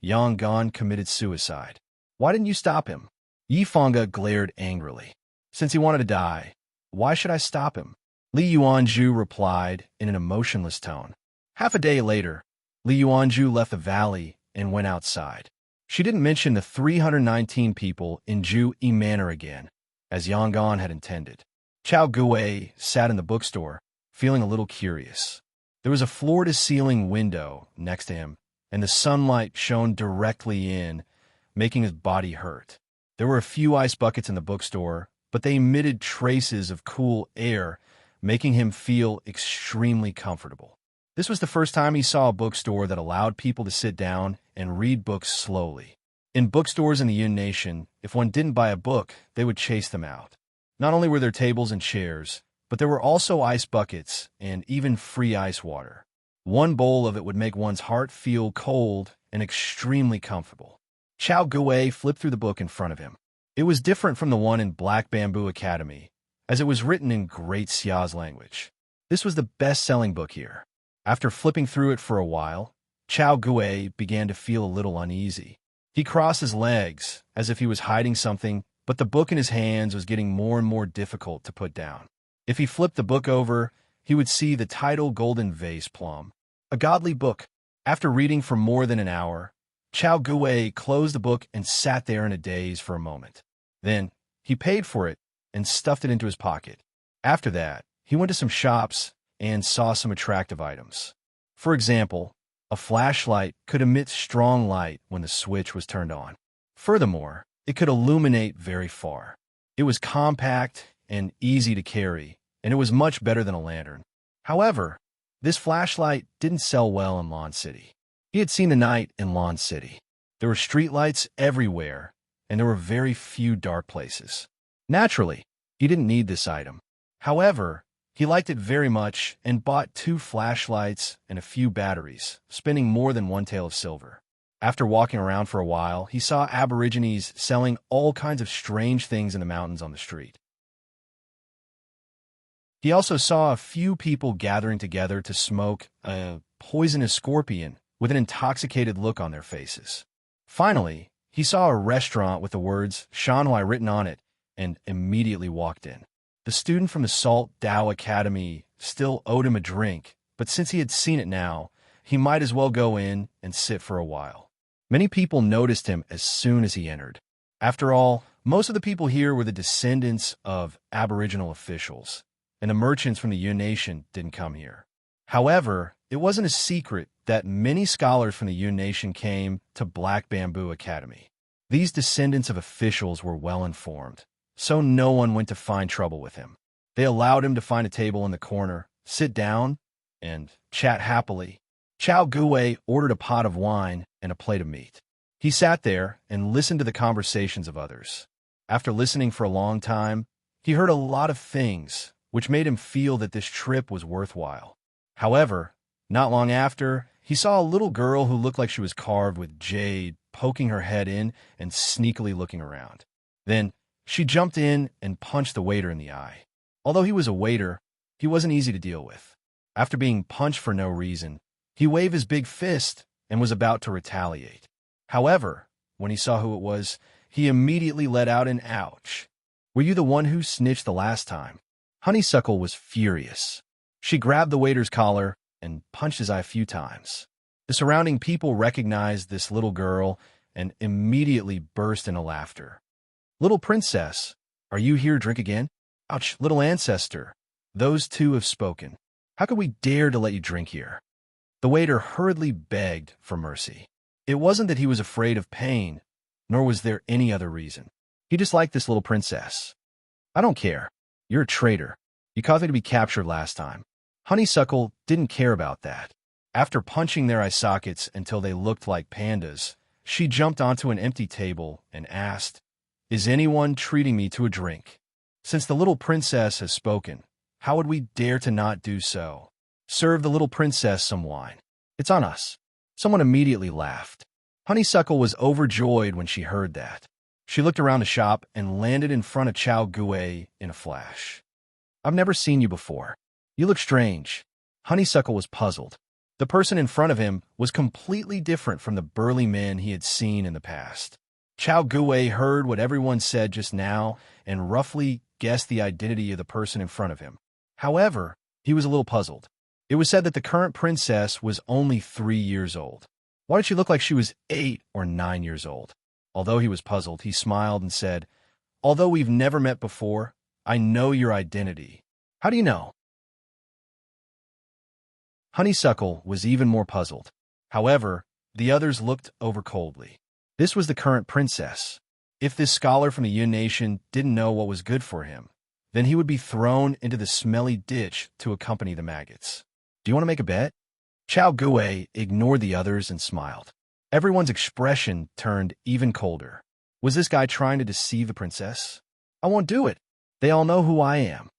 Yangon committed suicide. Why didn't you stop him? Yifeng glared angrily. Since he wanted to die, why should I stop him? Li Yuanju replied in an emotionless tone. Half a day later, Li Yuanju left the valley and went outside. She didn't mention the 319 people in Jui Manor again, as Yangon had intended. Chao Gui sat in the bookstore, feeling a little curious. There was a floor-to-ceiling window next to him, and the sunlight shone directly in, making his body hurt. There were a few ice buckets in the bookstore, but they emitted traces of cool air, making him feel extremely comfortable. This was the first time he saw a bookstore that allowed people to sit down and read books slowly. In bookstores in the Yun Nation, if one didn't buy a book, they would chase them out. Not only were there tables and chairs, but there were also ice buckets and even free ice water. One bowl of it would make one's heart feel cold and extremely comfortable. Chao Gui flipped through the book in front of him. It was different from the one in Black Bamboo Academy, as it was written in Great Xia's language. This was the best-selling book here. After flipping through it for a while, Chao Gui began to feel a little uneasy. He crossed his legs as if he was hiding something, but the book in his hands was getting more and more difficult to put down. If he flipped the book over, he would see the title Golden Vase Plum, a godly book. After reading for more than an hour, Chao Gui closed the book and sat there in a daze for a moment. Then, he paid for it and stuffed it into his pocket. After that, he went to some shops and saw some attractive items. For example, a flashlight could emit strong light when the switch was turned on. Furthermore, it could illuminate very far. It was compact and easy to carry, and it was much better than a lantern. However, this flashlight didn't sell well in Lawn City. He had seen the night in Lawn City. There were streetlights everywhere, and there were very few dark places. Naturally, he didn't need this item. However, he liked it very much and bought 2 flashlights and a few batteries, spending more than 1 tael of silver. After walking around for a while, he saw aborigines selling all kinds of strange things in the mountains on the street. He also saw a few people gathering together to smoke a poisonous scorpion with an intoxicated look on their faces. Finally, he saw a restaurant with the words Shanghai written on it and immediately walked in. The student from the Salt Dao Academy still owed him a drink, but since he had seen it now, he might as well go in and sit for a while. Many people noticed him as soon as he entered. After all, most of the people here were the descendants of Aboriginal officials, and the merchants from the Yun Nation didn't come here. However, it wasn't a secret that many scholars from the Yun Nation came to Black Bamboo Academy. These descendants of officials were well informed, so no one went to find trouble with him. They allowed him to find a table in the corner, sit down, and chat happily. Chao Guwei ordered a pot of wine and a plate of meat. He sat there and listened to the conversations of others. After listening for a long time, he heard a lot of things, which made him feel that this trip was worthwhile. However, not long after, he saw a little girl who looked like she was carved with jade poking her head in and sneakily looking around. Then, she jumped in and punched the waiter in the eye. Although he was a waiter, he wasn't easy to deal with. After being punched for no reason, he waved his big fist and was about to retaliate. However, when he saw who it was, he immediately let out an ouch. "Were you the one who snitched the last time?" Honeysuckle was furious. She grabbed the waiter's collar and punched his eye a few times. The surrounding people recognized this little girl and immediately burst into laughter. "Little princess, are you here to drink again?" "Ouch, little ancestor, those two have spoken. How could we dare to let you drink here?" The waiter hurriedly begged for mercy. It wasn't that he was afraid of pain, nor was there any other reason. He just liked this little princess. "I don't care. You're a traitor. You caused me to be captured last time." Honeysuckle didn't care about that. After punching their eye sockets until they looked like pandas, she jumped onto an empty table and asked, "Is anyone treating me to a drink? Since the little princess has spoken, how would we dare to not do so? Serve the little princess some wine. It's on us." Someone immediately laughed. Honeysuckle was overjoyed when she heard that. She looked around the shop and landed in front of Chao Guwei in a flash. "I've never seen you before. You look strange." Honeysuckle was puzzled. The person in front of him was completely different from the burly men he had seen in the past. Chao Guwei heard what everyone said just now and roughly guessed the identity of the person in front of him. However, he was a little puzzled. It was said that the current princess was only 3 years old. Why did she look like she was 8 or 9 years old? Although he was puzzled, he smiled and said, "Although we've never met before, I know your identity." "How do you know?" Honeysuckle was even more puzzled. However, the others looked over coldly. This was the current princess. If this scholar from the Yun Nation didn't know what was good for him, then he would be thrown into the smelly ditch to accompany the maggots. "Do you want to make a bet?" Chao Guwei ignored the others and smiled. Everyone's expression turned even colder. Was this guy trying to deceive the princess? "I won't do it. They all know who I am."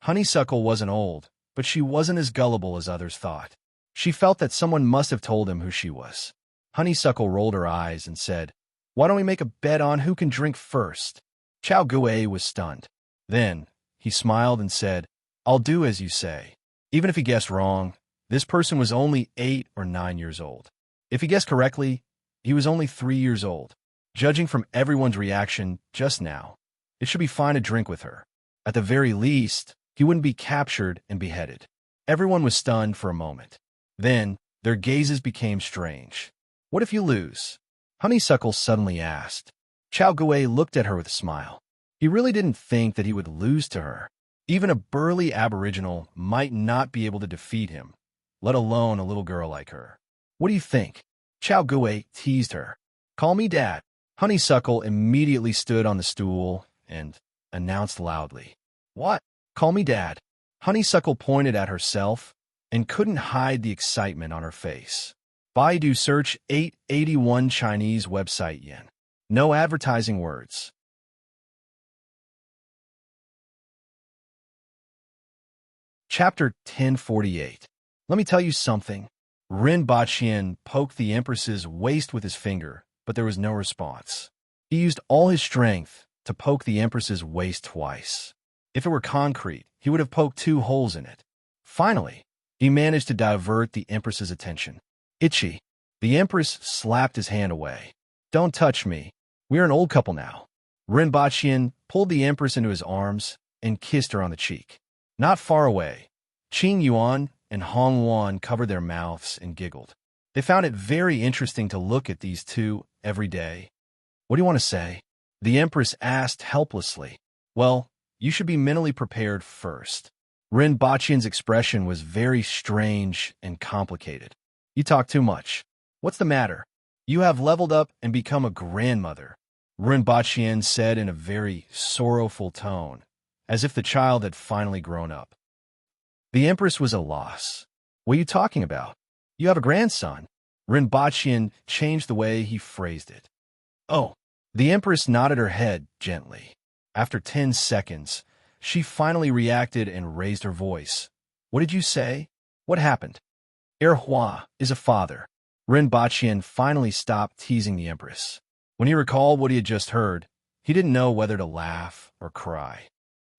Honeysuckle wasn't old, but she wasn't as gullible as others thought. She felt that someone must have told him who she was. Honeysuckle rolled her eyes and said, "Why don't we make a bet on who can drink first?" Chao Guwei was stunned. Then, he smiled and said, "I'll do as you say." Even if he guessed wrong, this person was only 8 or 9 years old. If he guessed correctly, he was only 3 years old. Judging from everyone's reaction just now, it should be fine to drink with her. At the very least, he wouldn't be captured and beheaded. Everyone was stunned for a moment. Then, their gazes became strange. "What if you lose?" Honeysuckle suddenly asked. Chao Guwei looked at her with a smile. He really didn't think that he would lose to her. Even a burly aboriginal might not be able to defeat him, let alone a little girl like her. "What do you think?" Chao Guwei teased her. "Call me Dad." Honeysuckle immediately stood on the stool and announced loudly, "What? Call me Dad." Honeysuckle pointed at herself and couldn't hide the excitement on her face. Baidu search 881 Chinese website yen. No advertising words. Chapter 1048. Let me tell you something. Rin Baqian poked the Empress's waist with his finger, but there was no response. He used all his strength to poke the Empress's waist twice. If it were concrete, he would have poked 2 holes in it. Finally, he managed to divert the Empress's attention. Itchy. The Empress slapped his hand away. Don't touch me. We're an old couple now. Rinpoche pulled the Empress into his arms and kissed her on the cheek. Not far away, Qing Yuan and Hong Wan covered their mouths and giggled. They found it very interesting to look at these two every day. What do you want to say? The Empress asked helplessly. Well, you should be mentally prepared first. Rinpoche's expression was very strange and complicated. You talk too much. What's the matter? You have leveled up and become a grandmother, Rinpoche said in a very sorrowful tone, as if the child had finally grown up. The Empress was a loss. What are you talking about? You have a grandson. Rinpoche changed the way he phrased it. Oh. The Empress nodded her head gently. After 10 seconds, she finally reacted and raised her voice. What did you say? What happened? Hua is a father. Rinpoche finally stopped teasing the Empress. When he recalled what he had just heard, he didn't know whether to laugh or cry.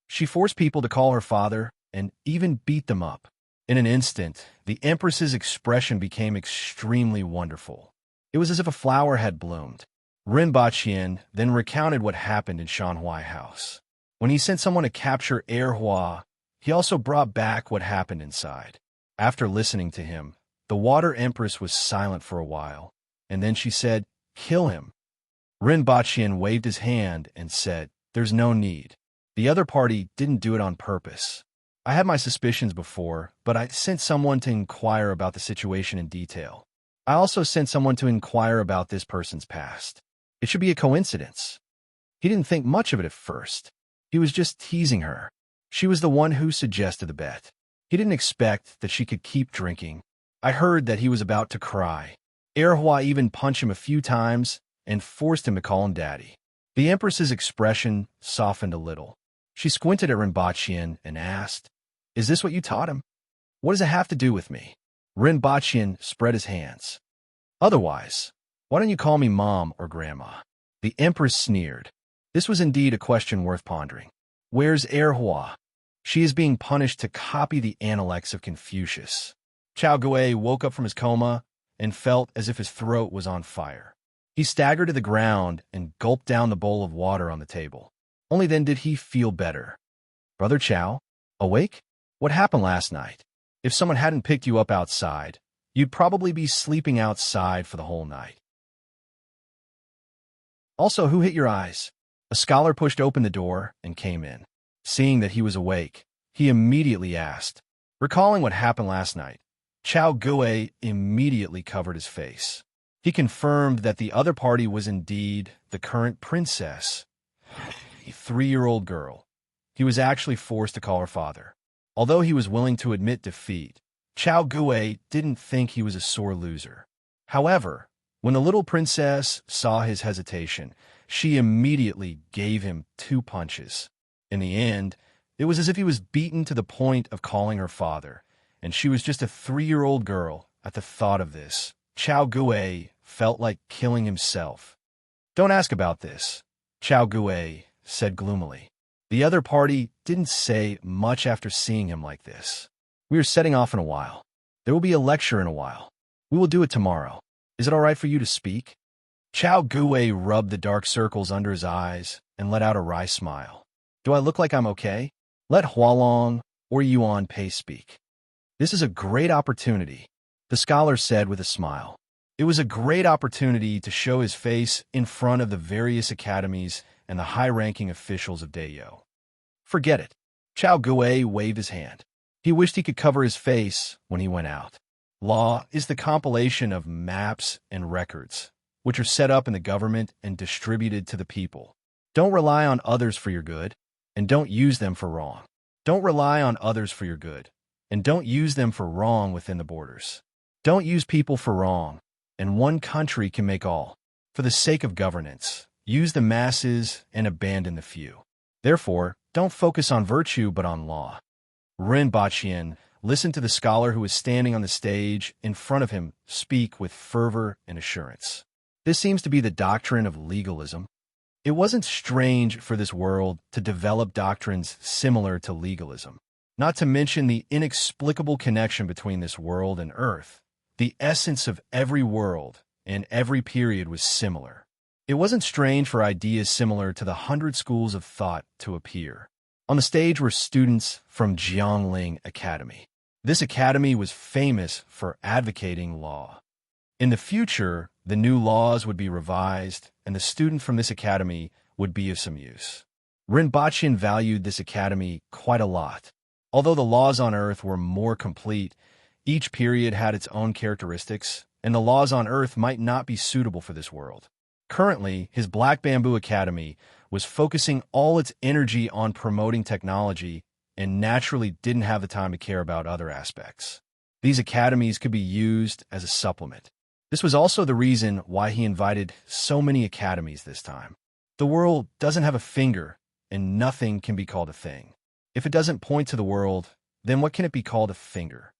She forced people to call her father and even beat them up. In an instant, the Empress's expression became extremely wonderful. It was as if a flower had bloomed. Rinpoche then recounted what happened in Shanhui House. When he sent someone to capture Hua, he also brought back what happened inside. After listening to him, the Water Empress was silent for a while, and then she said, "Kill him." Rinpoche waved his hand and said, "There's no need. The other party didn't do it on purpose. I had my suspicions before, but I sent someone to inquire about the situation in detail. I also sent someone to inquire about this person's past. It should be a coincidence." He didn't think much of it at first. He was just teasing her. She was the one who suggested the bet. He didn't expect that she could keep drinking. I heard that he was about to cry. Hua even punched him a few times and forced him to call him daddy. The Empress's expression softened a little. She squinted at Rinpoche and asked, "Is this what you taught him? What does it have to do with me?" Rinpoche spread his hands. "Otherwise, why don't you call me Mom or Grandma?" The Empress sneered. This was indeed a question worth pondering. Where's Hua? She is being punished to copy the Analects of Confucius. Chao Gui woke up from his coma and felt as if his throat was on fire. He staggered to the ground and gulped down the bowl of water on the table. Only then did he feel better. "Brother Chao, awake? What happened last night? If someone hadn't picked you up outside, you'd probably be sleeping outside for the whole night. Also, who hit your eyes?" A scholar pushed open the door and came in. Seeing that he was awake, he immediately asked. Recalling what happened last night, Chao Gui immediately covered his face. He confirmed that the other party was indeed the current princess, a 3-year-old girl. He was actually forced to call her father. Although he was willing to admit defeat, Chao Gui didn't think he was a sore loser. However, when the little princess saw his hesitation, she immediately gave him 2 punches. In the end, it was as if he was beaten to the point of calling her father, and she was just a 3-year-old girl. At the thought of this, Chao Gui felt like killing himself. "Don't ask about this," Chao Gui said gloomily. The other party didn't say much after seeing him like this. "We are setting off in a while. There will be a lecture in a while. We will do it tomorrow. Is it all right for you to speak?" Chao Gui rubbed the dark circles under his eyes and let out a wry smile. "Do I look like I'm okay? Let Hualong or Yuan Pei speak." "This is a great opportunity," the scholar said with a smile. It was a great opportunity to show his face in front of the various academies and the high-ranking officials of Dayo. "Forget it." Chao Gui waved his hand. He wished he could cover his face when he went out. Law is the compilation of maps and records, which are set up in the government and distributed to the people. Don't rely on others for your good, and don't use them for wrong. Don't rely on others for your good, and don't use them for wrong within the borders. Don't use people for wrong, and one country can make all. For the sake of governance, use the masses and abandon the few. Therefore, don't focus on virtue but on law. Rinpoche listened to the scholar who was standing on the stage in front of him speak with fervor and assurance. This seems to be the doctrine of legalism. It wasn't strange for this world to develop doctrines similar to legalism. Not to mention the inexplicable connection between this world and Earth. The essence of every world and every period was similar. It wasn't strange for ideas similar to the 100 schools of thought to appear. On the stage were students from Jiangling Academy. This academy was famous for advocating law. In the future, the new laws would be revised, and the student from this academy would be of some use. Rinpoche valued this academy quite a lot. Although the laws on Earth were more complete, each period had its own characteristics, and the laws on Earth might not be suitable for this world. Currently, his Black Bamboo Academy was focusing all its energy on promoting technology and naturally didn't have the time to care about other aspects. These academies could be used as a supplement. This was also the reason why he invited so many academies this time. The world doesn't have a finger, and nothing can be called a thing. If it doesn't point to the world, then what can it be called a finger?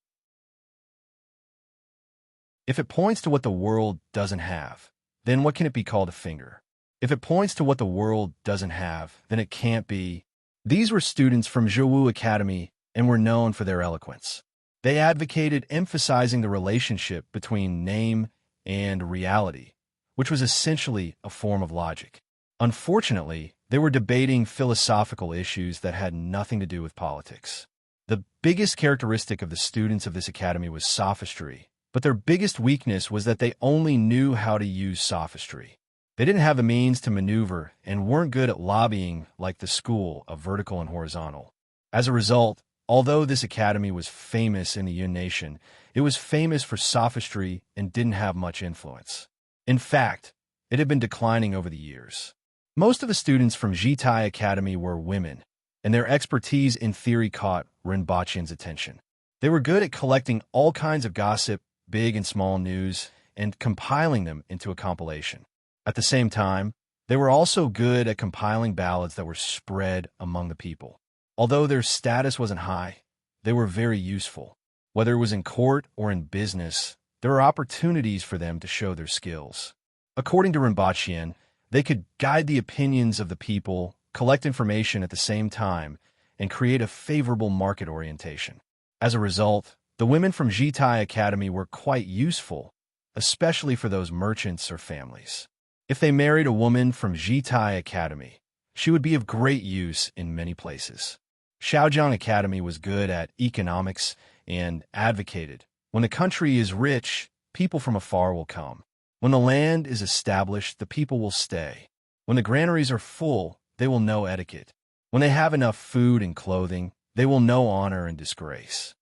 If it points to what the world doesn't have, then what can it be called a finger? If it points to what the world doesn't have, then it can't be. These were students from Zhouwu Academy and were known for their eloquence. They advocated emphasizing the relationship between name and reality, which was essentially a form of logic. Unfortunately, they were debating philosophical issues that had nothing to do with politics. The biggest characteristic of the students of this academy was sophistry, but their biggest weakness was that they only knew how to use sophistry. They didn't have the means to maneuver and weren't good at lobbying like the school of vertical and horizontal. As a result, although this academy was famous in the Yun Nation, it was famous for sophistry and didn't have much influence. In fact, it had been declining over the years. Most of the students from Jitai Academy were women, and their expertise in theory caught Rinpoche's attention. They were good at collecting all kinds of gossip, big and small news, and compiling them into a compilation. At the same time, they were also good at compiling ballads that were spread among the people. Although their status wasn't high, they were very useful. Whether it was in court or in business, there were opportunities for them to show their skills. According to Rinpoche, they could guide the opinions of the people, collect information at the same time, and create a favorable market orientation. As a result, the women from Jitai Academy were quite useful, especially for those merchants or families. If they married a woman from Jitai Academy, she would be of great use in many places. Shaojiang Academy was good at economics and advocated, when the country is rich, people from afar will come. When the land is established, the people will stay. When the granaries are full, they will know etiquette. When they have enough food and clothing, they will know honor and disgrace.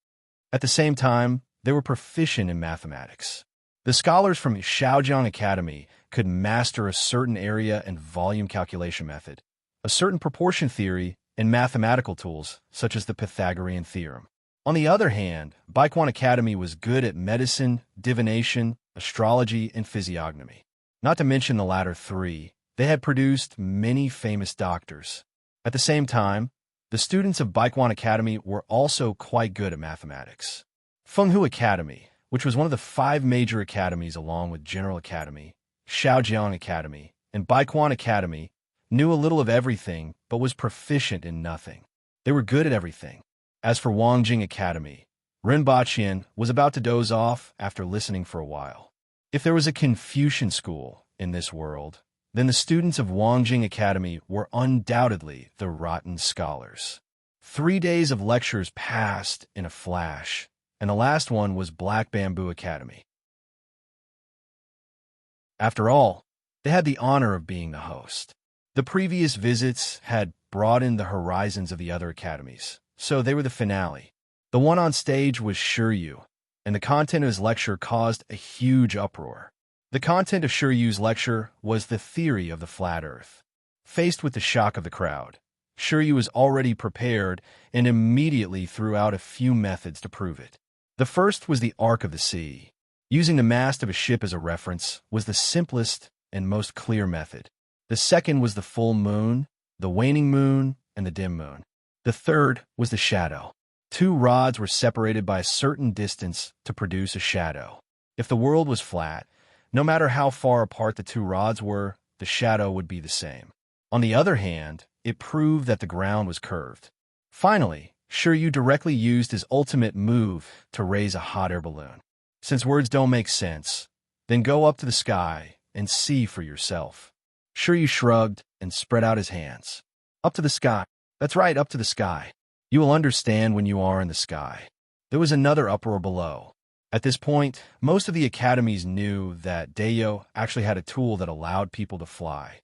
At the same time, they were proficient in mathematics. The scholars from Shaojiang Academy could master a certain area and volume calculation method, a certain proportion theory, and mathematical tools, such as the Pythagorean theorem. On the other hand, Baikwan Academy was good at medicine, divination, astrology, and physiognomy. Not to mention the latter three, they had produced many famous doctors. At the same time, the students of Baikwan Academy were also quite good at mathematics. Fenghu Academy, which was one of the 5 major academies along with General Academy, Shaojiang Academy, and Baikwan Academy, knew a little of everything but was proficient in nothing. They were good at everything. As for Wangjing Academy, Rinpoche was about to doze off after listening for a while. If there was a Confucian school in this world, then the students of Wangjing Academy were undoubtedly the rotten scholars. 3 days of lectures passed in a flash, and the last one was Black Bamboo Academy. After all, they had the honor of being the host. The previous visits had broadened the horizons of the other academies, so they were the finale. The one on stage was Shiryu, and the content of his lecture caused a huge uproar. The content of Shiryu's lecture was the theory of the flat earth. Faced with the shock of the crowd, Shiryu was already prepared and immediately threw out a few methods to prove it. The first was the arc of the sea. Using the mast of a ship as a reference was the simplest and most clear method. The second was the full moon, the waning moon, and the dim moon. The third was the shadow. 2 rods were separated by a certain distance to produce a shadow. If the world was flat, no matter how far apart the 2 rods were, the shadow would be the same. On the other hand, it proved that the ground was curved. Finally, Shiryu directly used his ultimate move to raise a hot air balloon. Since words don't make sense, then go up to the sky and see for yourself. Shiryu shrugged and spread out his hands. Up to the sky. That's right, up to the sky. You will understand when you are in the sky. There was another uproar below. At this point, most of the academies knew that Dayo actually had a tool that allowed people to fly.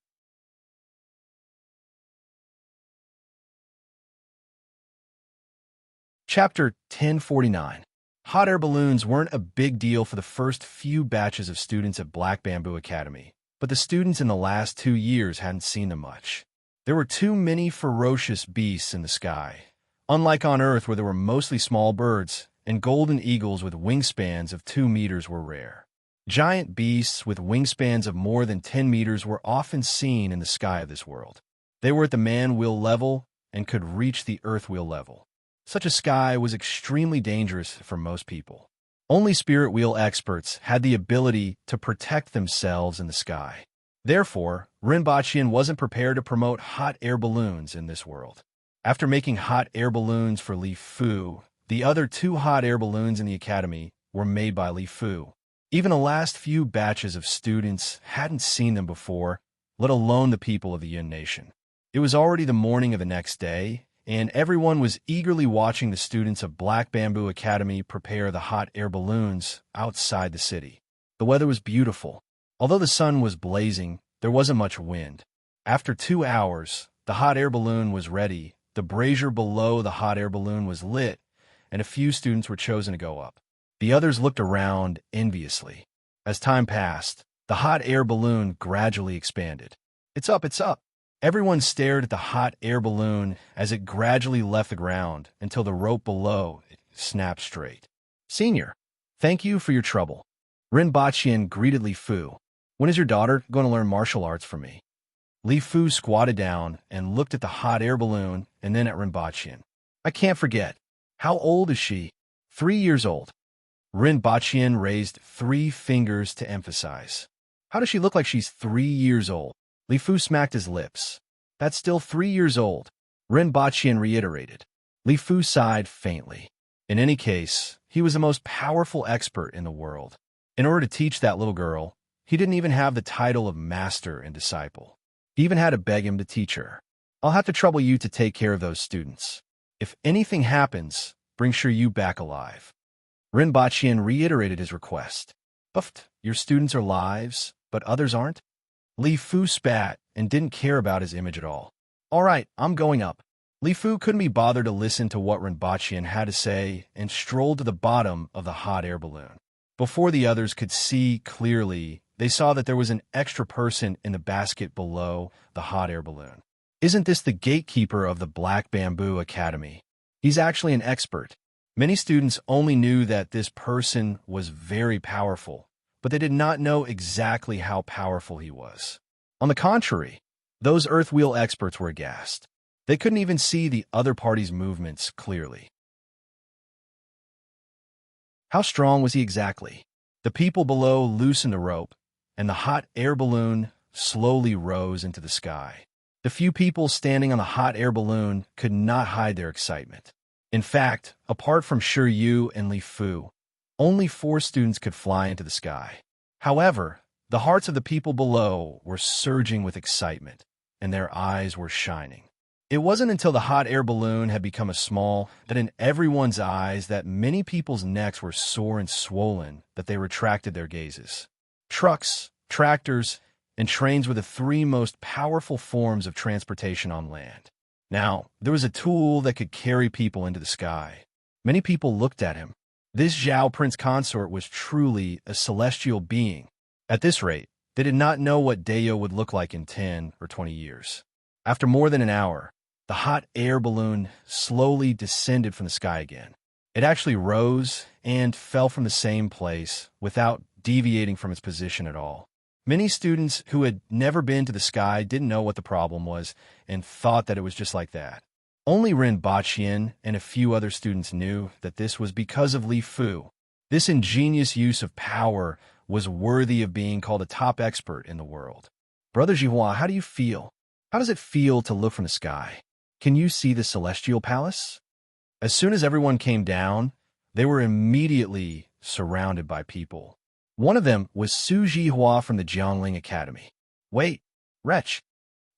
Chapter 1049. Hot air balloons weren't a big deal for the first few batches of students at Black Bamboo Academy, but the students in the last 2 years hadn't seen them much. There were too many ferocious beasts in the sky. Unlike on Earth, where there were mostly small birds, and golden eagles with wingspans of 2 meters were rare. Giant beasts with wingspans of more than 10 meters were often seen in the sky of this world. They were at the man-wheel level and could reach the Earth wheel level. Such a sky was extremely dangerous for most people. Only spirit wheel experts had the ability to protect themselves in the sky. Therefore, Rinpoche wasn't prepared to promote hot air balloons in this world. After making hot air balloons for Li Fu, the other 2 hot air balloons in the academy were made by Li Fu. Even the last few batches of students hadn't seen them before, let alone the people of the Yun Nation. It was already the morning of the next day, and everyone was eagerly watching the students of Black Bamboo Academy prepare the hot air balloons outside the city. The weather was beautiful. Although the sun was blazing, there wasn't much wind. After 2 hours, the hot air balloon was ready, the brazier below the hot air balloon was lit, and a few students were chosen to go up. The others looked around enviously. As time passed, the hot air balloon gradually expanded. It's up, it's up. Everyone stared at the hot air balloon as it gradually left the ground until the rope below it snapped straight. Senior, thank you for your trouble. Rinpoche greeted Li Fu. When is your daughter going to learn martial arts from me? Li Fu squatted down and looked at the hot air balloon and then at Rinpoche. I can't forget. How old is she? 3 years old. Rinpoche raised 3 fingers to emphasize. How does she look like she's 3 years old? Li Fu smacked his lips. That's still 3 years old. Rinpoche reiterated. Li Fu sighed faintly. In any case, he was the most powerful expert in the world. In order to teach that little girl, he didn't even have the title of master and disciple. He even had to beg him to teach her. I'll have to trouble you to take care of those students. If anything happens, bring Shiryu back alive. Rinpoche reiterated his request. Buffed, your students are lives, but others aren't? Li Fu spat and didn't care about his image at all. All right, I'm going up. Li Fu couldn't be bothered to listen to what Rinpoche had to say and strolled to the bottom of the hot air balloon. Before the others could see clearly, they saw that there was an extra person in the basket below the hot air balloon. Isn't this the gatekeeper of the Black Bamboo Academy? He's actually an expert. Many students only knew that this person was very powerful, but they did not know exactly how powerful he was. On the contrary, those Earth Wheel experts were aghast. They couldn't even see the other party's movements clearly. How strong was he exactly? The people below loosened the rope, and the hot air balloon slowly rose into the sky. The few people standing on the hot air balloon could not hide their excitement. In fact, apart from Shiryu and Li Fu, only 4 students could fly into the sky. However, the hearts of the people below were surging with excitement, and their eyes were shining. It wasn't until the hot air balloon had become a small that in everyone's eyes that many people's necks were sore and swollen that they retracted their gazes. Trucks, tractors, and trains were the 3 most powerful forms of transportation on land. Now, there was a tool that could carry people into the sky. Many people looked at him. This Zhao Prince Consort was truly a celestial being. At this rate, they did not know what Dayo would look like in 10 or 20 years. After more than an hour, the hot air balloon slowly descended from the sky again. It actually rose and fell from the same place without deviating from its position at all. Many students who had never been to the sky didn't know what the problem was and thought that it was just like that. Only Rinpoche and a few other students knew that this was because of Li Fu. This ingenious use of power was worthy of being called a top expert in the world. Brother Jihua, how do you feel? How does it feel to look from the sky? Can you see the celestial palace? As soon as everyone came down, they were immediately surrounded by people. One of them was Su Jihua from the Jiangling Academy. Wait, wretch.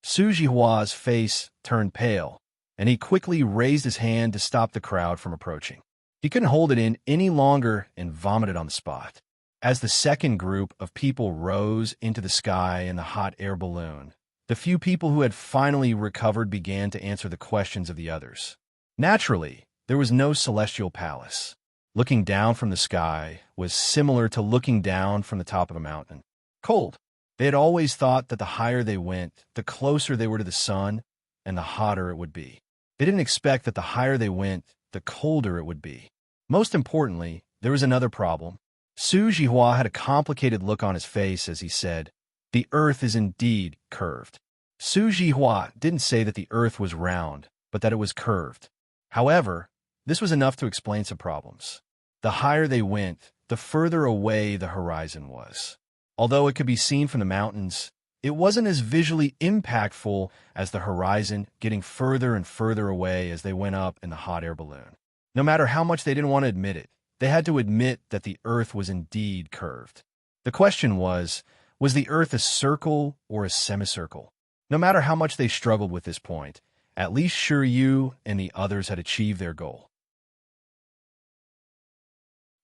Su Jihua's face turned pale, and he quickly raised his hand to stop the crowd from approaching. He couldn't hold it in any longer and vomited on the spot. As the second group of people rose into the sky in the hot air balloon, the few people who had finally recovered began to answer the questions of the others. Naturally, there was no celestial palace. Looking down from the sky was similar to looking down from the top of a mountain. Cold. They had always thought that the higher they went, the closer they were to the sun, and the hotter it would be. They didn't expect that the higher they went, the colder it would be. Most importantly, there was another problem. Su Jihua had a complicated look on his face as he said, "The earth is indeed curved." Su Jihua didn't say that the earth was round, but that it was curved. However, this was enough to explain some problems. The higher they went, the further away the horizon was. Although it could be seen from the mountains, it wasn't as visually impactful as the horizon getting further and further away as they went up in the hot air balloon. No matter how much they didn't want to admit it, they had to admit that the earth was indeed curved. The question was the earth a circle or a semicircle? No matter how much they struggled with this point, at least Shiryu and the others had achieved their goal.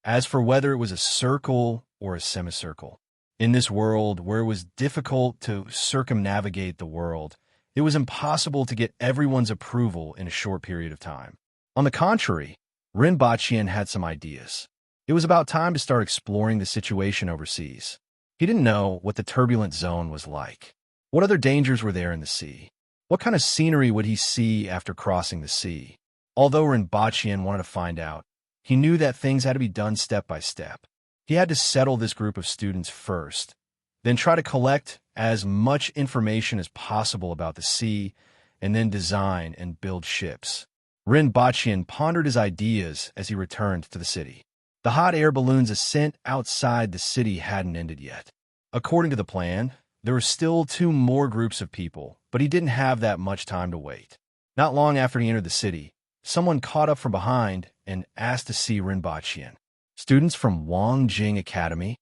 As for whether it was a circle or a semicircle, in this world where it was difficult to circumnavigate the world, it was impossible to get everyone's approval in a short period of time. On the contrary, Rinpoche had some ideas. It was about time to start exploring the situation overseas. He didn't know what the turbulent zone was like. What other dangers were there in the sea? What kind of scenery would he see after crossing the sea? Although Rinpoche wanted to find out, he knew that things had to be done step by step. He had to settle this group of students first, then try to collect as much information as possible about the sea, and then design and build ships. Rinpoche pondered his ideas as he returned to the city. The hot air balloon's ascent outside the city hadn't ended yet. According to the plan, there were still 2 more groups of people, but he didn't have that much time to wait. Not long after he entered the city, someone caught up from behind and asked to see Rinpoche. Students from Wangjing Academy?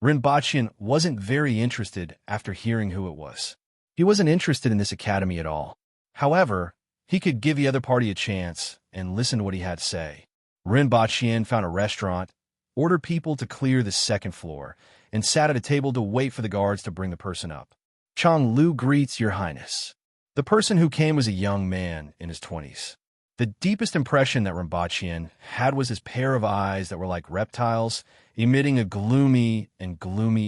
Rinpoche wasn't very interested after hearing who it was. He wasn't interested in this academy at all. However, he could give the other party a chance and listen to what he had to say. Rinpoche found a restaurant, ordered people to clear the second floor, and sat at a table to wait for the guards to bring the person up. Chang Lu greets Your Highness. The person who came was a young man in his 20s. The deepest impression that Rinpoche had was his pair of eyes that were like reptiles, emitting a gloomy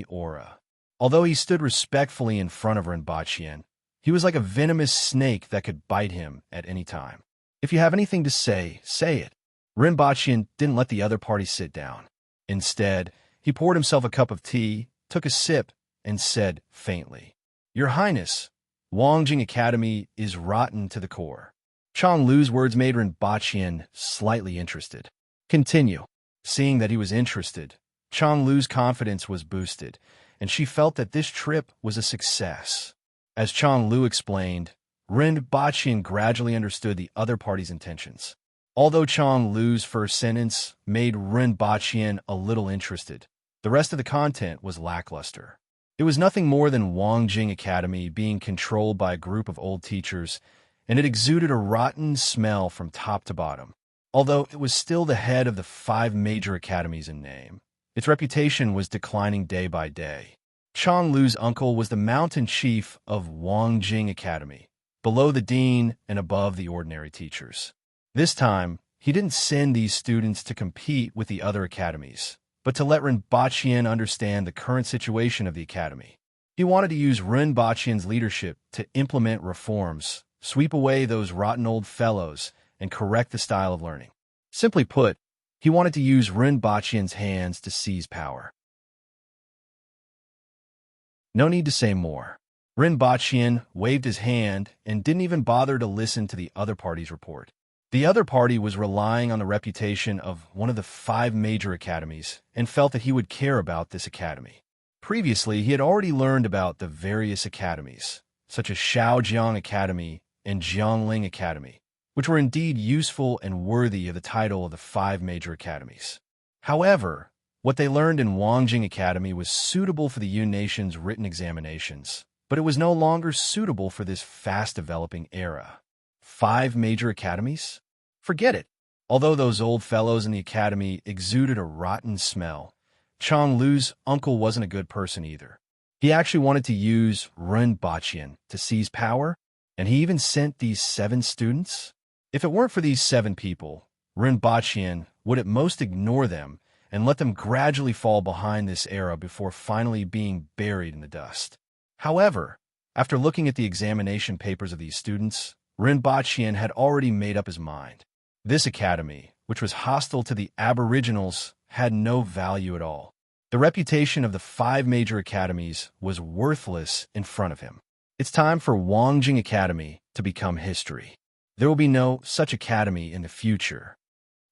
aura. Although he stood respectfully in front of Rinpoche, he was like a venomous snake that could bite him at any time. If you have anything to say, say it. Rinpoche didn't let the other party sit down. Instead, he poured himself a cup of tea, took a sip, and said faintly, Your Highness, Wangjing Academy is rotten to the core. Chang Lu's words made Rinpoche slightly interested. Continue. Seeing that he was interested, Chang Lu's confidence was boosted, and she felt that this trip was a success. As Chang Lu explained, Rinpoche gradually understood the other party's intentions. Although Chang Lu's first sentence made Rinpoche a little interested, the rest of the content was lackluster. It was nothing more than Wangjing Academy being controlled by a group of old teachers, and it exuded a rotten smell from top to bottom. Although it was still the head of the 5 major academies in name, its reputation was declining day by day. Chang Lu's uncle was the mountain chief of Wangjing Academy, below the dean and above the ordinary teachers. This time, he didn't send these students to compete with the other academies, but to let Rinpoche understand the current situation of the academy. He wanted to use Rinpoche's leadership to implement reforms, sweep away those rotten old fellows, and correct the style of learning. Simply put, he wanted to use Rinpoche's hands to seize power. No need to say more. Rinpoche waved his hand and didn't even bother to listen to the other party's report. The other party was relying on the reputation of one of the 5 major academies and felt that he would care about this academy. Previously, he had already learned about the various academies, such as Shaojiang Academy and Jiangling Academy, which were indeed useful and worthy of the title of the 5 major academies. However, what they learned in Wangjing Academy was suitable for the Yun Nation's written examinations, but it was no longer suitable for this fast-developing era. 5 major academies? Forget it. Although those old fellows in the academy exuded a rotten smell, Chang Lu's uncle wasn't a good person either. He actually wanted to use Ren Baqian to seize power, and he even sent these 7 students. If it weren't for these 7 people, Ren Baqian would at most ignore them and let them gradually fall behind this era before finally being buried in the dust. However, after looking at the examination papers of these students, Ren Baqian had already made up his mind. This academy, which was hostile to the aboriginals, had no value at all. The reputation of the 5 major academies was worthless in front of him. It's time for Wangjing Academy to become history. There will be no such academy in the future.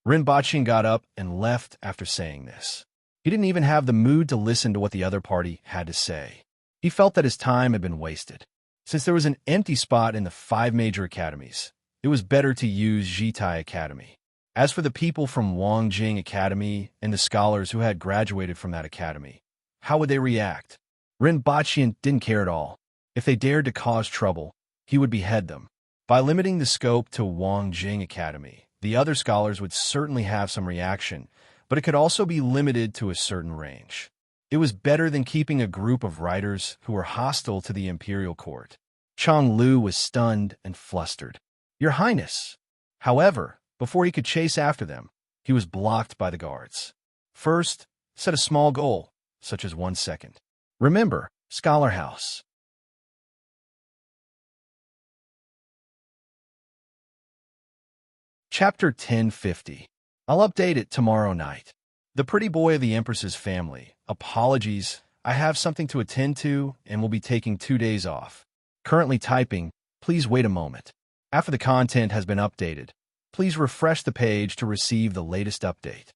Ren Baqian got up and left after saying this. He didn't even have the mood to listen to what the other party had to say. He felt that his time had been wasted. Since there was an empty spot in the 5 major academies, it was better to use Jitai Academy. As for the people from Wangjing Academy and the scholars who had graduated from that academy, how would they react? Ren Baqian didn't care at all. If they dared to cause trouble, he would behead them. By limiting the scope to Wangjing Academy, the other scholars would certainly have some reaction, but it could also be limited to a certain range. It was better than keeping a group of writers who were hostile to the imperial court. Chang Lu was stunned and flustered. Your Highness! However, before he could chase after them, he was blocked by the guards. First, set a small goal, such as 1 second. Remember, Scholar House. Chapter 1050. I'll update it tomorrow night. The pretty boy of the Empress's family. Apologies, I have something to attend to and will be taking 2 days off. Currently typing, please wait a moment. After the content has been updated, please refresh the page to receive the latest update.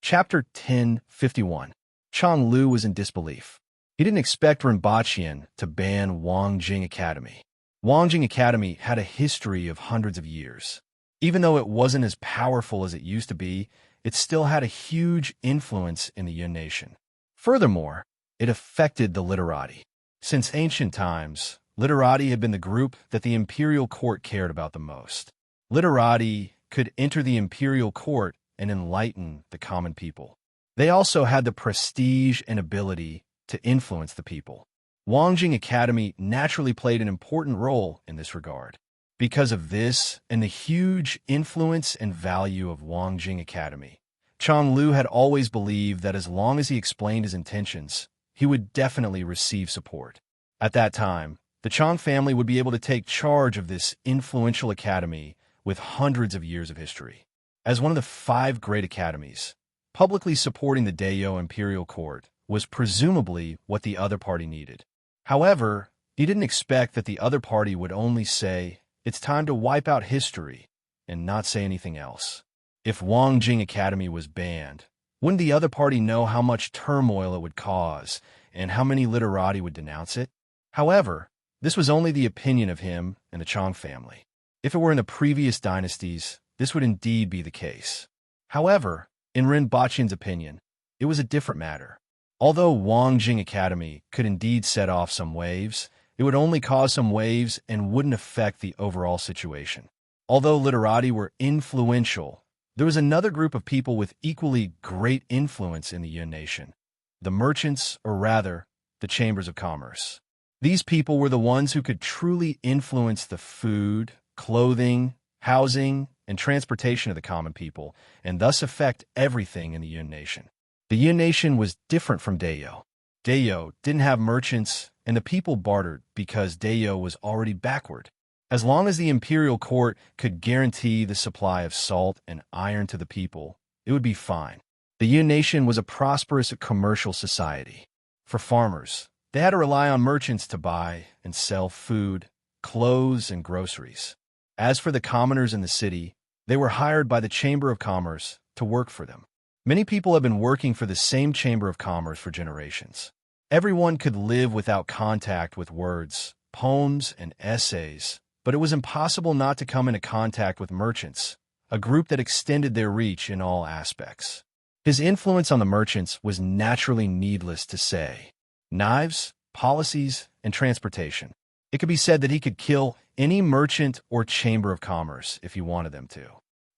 Chapter 1051. Chang Lu was in disbelief. He didn't expect Ren Baqian to ban Wangjing Academy. Wangjing Academy had a history of hundreds of years. Even though it wasn't as powerful as it used to be, it still had a huge influence in the Yun Nation. Furthermore, it affected the literati. Since ancient times, literati had been the group that the imperial court cared about the most. Literati could enter the imperial court and enlighten the common people. They also had the prestige and ability to influence the people. Wangjing Academy naturally played an important role in this regard. Because of this and the huge influence and value of Wangjing Academy, Chang Lu had always believed that as long as he explained his intentions, he would definitely receive support. At that time, the Chang family would be able to take charge of this influential academy with hundreds of years of history. As one of the 5 great academies, publicly supporting the Dayo imperial court was presumably what the other party needed. However, he didn't expect that the other party would only say, "It's time to wipe out history," and not say anything else. If Wangjing Academy was banned, wouldn't the other party know how much turmoil it would cause and how many literati would denounce it? However, this was only the opinion of him and the Chang family. If it were in the previous dynasties, this would indeed be the case. However, in Ren Baqian's opinion, it was a different matter. Although Wangjing Academy could indeed set off some waves, it would only cause some waves and wouldn't affect the overall situation. Although literati were influential, there was another group of people with equally great influence in the Yun Nation, the merchants, or rather, the chambers of commerce. These people were the ones who could truly influence the food, clothing, housing, and transportation of the common people, and thus affect everything in the Yun Nation. The Yun Nation was different from Dayo. Dayo didn't have merchants, and the people bartered because Dayo was already backward. As long as the imperial court could guarantee the supply of salt and iron to the people, it would be fine. The Yun Nation was a prosperous commercial society. For farmers, they had to rely on merchants to buy and sell food, clothes, and groceries. As for the commoners in the city, they were hired by the Chamber of Commerce to work for them. Many people have been working for the same Chamber of Commerce for generations. Everyone could live without contact with words, poems, and essays, but it was impossible not to come into contact with merchants, a group that extended their reach in all aspects. His influence on the merchants was naturally needless to say. Knives, policies, and transportation. It could be said that he could kill any merchant or chamber of commerce if he wanted them to.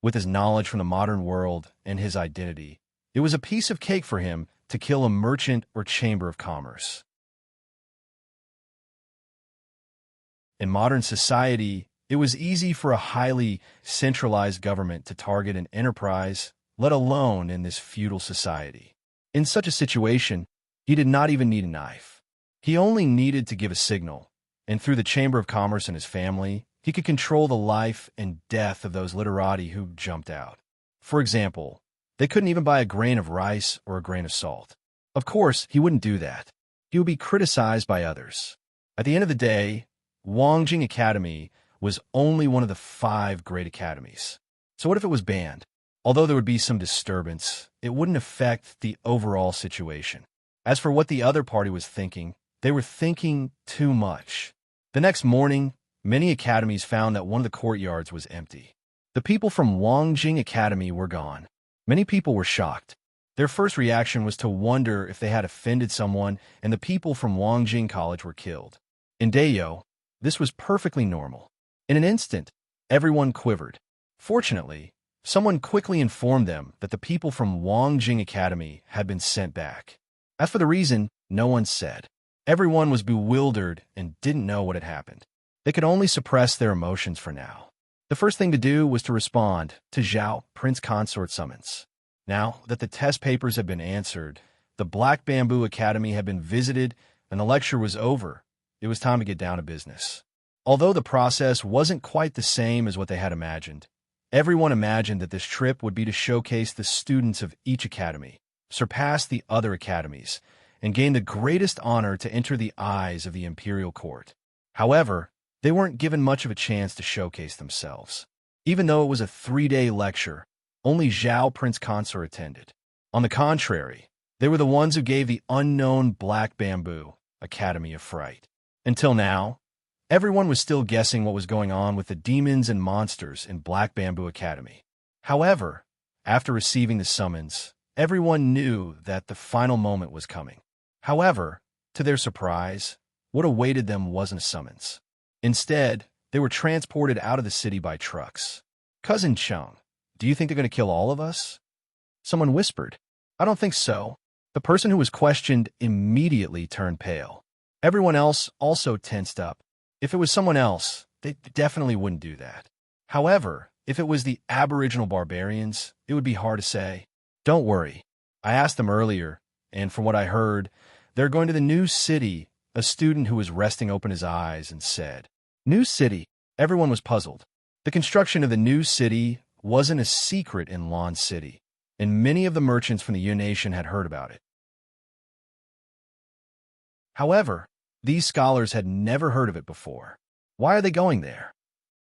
With his knowledge from the modern world and his identity, it was a piece of cake for him to kill a merchant or chamber of commerce. In modern society, it was easy for a highly centralized government to target an enterprise, let alone in this feudal society. In such a situation, he did not even need a knife. He only needed to give a signal, and through the Chamber of Commerce and his family, he could control the life and death of those literati who jumped out. For example, they couldn't even buy a grain of rice or a grain of salt. Of course, he wouldn't do that. He would be criticized by others. At the end of the day, Wangjing Academy was only one of the 5 great academies. So what if it was banned? Although there would be some disturbance, it wouldn't affect the overall situation. As for what the other party was thinking, they were thinking too much. The next morning, many academies found that one of the courtyards was empty. The people from Wangjing Academy were gone. Many people were shocked. Their first reaction was to wonder if they had offended someone and the people from Wangjing College were killed. In Dayo, this was perfectly normal. In an instant, everyone quivered. Fortunately, someone quickly informed them that the people from Wangjing Academy had been sent back. As for the reason, no one said. Everyone was bewildered and didn't know what had happened. They could only suppress their emotions for now. The first thing to do was to respond to Zhao, Prince Consort's summons. Now that the test papers had been answered, the Black Bamboo Academy had been visited, and the lecture was over, it was time to get down to business. Although the process wasn't quite the same as what they had imagined, everyone imagined that this trip would be to showcase the students of each academy, surpass the other academies, and gain the greatest honor to enter the eyes of the imperial court. However, they weren't given much of a chance to showcase themselves. Even though it was a 3-day lecture, only Zhao Prince Consort attended. On the contrary, they were the ones who gave the unknown Black Bamboo Academy a fright. Until now, everyone was still guessing what was going on with the demons and monsters in Black Bamboo Academy. However, after receiving the summons, everyone knew that the final moment was coming. However, to their surprise, what awaited them wasn't a summons. Instead, they were transported out of the city by trucks. Cousin Chung, do you think they're going to kill all of us? Someone whispered. I don't think so. The person who was questioned immediately turned pale. Everyone else also tensed up. If it was someone else, they definitely wouldn't do that. However, if it was the Aboriginal barbarians, it would be hard to say. Don't worry. I asked them earlier, and from what I heard, they're going to the new city. A student who was resting opened his eyes and said, New city. Everyone was puzzled. The construction of the new city wasn't a secret in Lon City, and many of the merchants from the Yun Nation had heard about it. However, these scholars had never heard of it before. Why are they going there?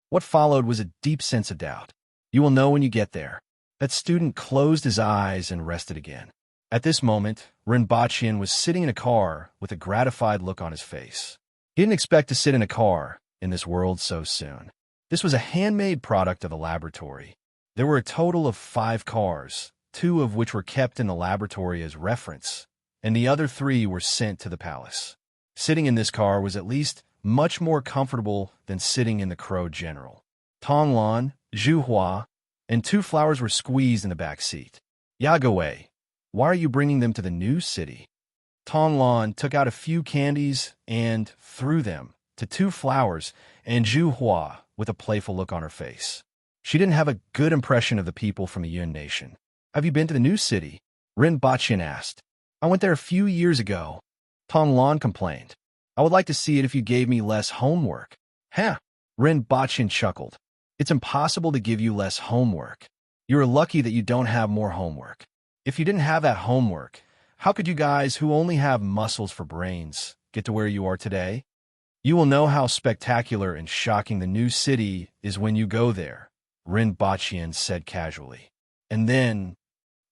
What followed was a deep sense of doubt. You will know when you get there. That student closed his eyes and rested again. At this moment, Rinpochian was sitting in a car with a gratified look on his face. He didn't expect to sit in a car in this world so soon. This was a handmade product of the laboratory. There were a total of 5 cars, 2 of which were kept in the laboratory as reference, and the other 3 were sent to the palace. Sitting in this car was at least much more comfortable than sitting in the Crow General. Tonglan, Zhuhua, and 2 flowers were squeezed in the back seat. Yagawei, why are you bringing them to the new city? Tonglan took out a few candies and threw them to 2 flowers and Zhuhua with a playful look on her face. She didn't have a good impression of the people from the Yun Nation. Have you been to the new city? Rinpochian asked. I went there a few years ago. Tonglan complained. I would like to see it if you gave me less homework. Huh? Rinpochian chuckled. It's impossible to give you less homework. You're lucky that you don't have more homework. If you didn't have that homework, how could you guys who only have muscles for brains get to where you are today? You will know how spectacular and shocking the new city is when you go there, Rinpochian said casually. And then,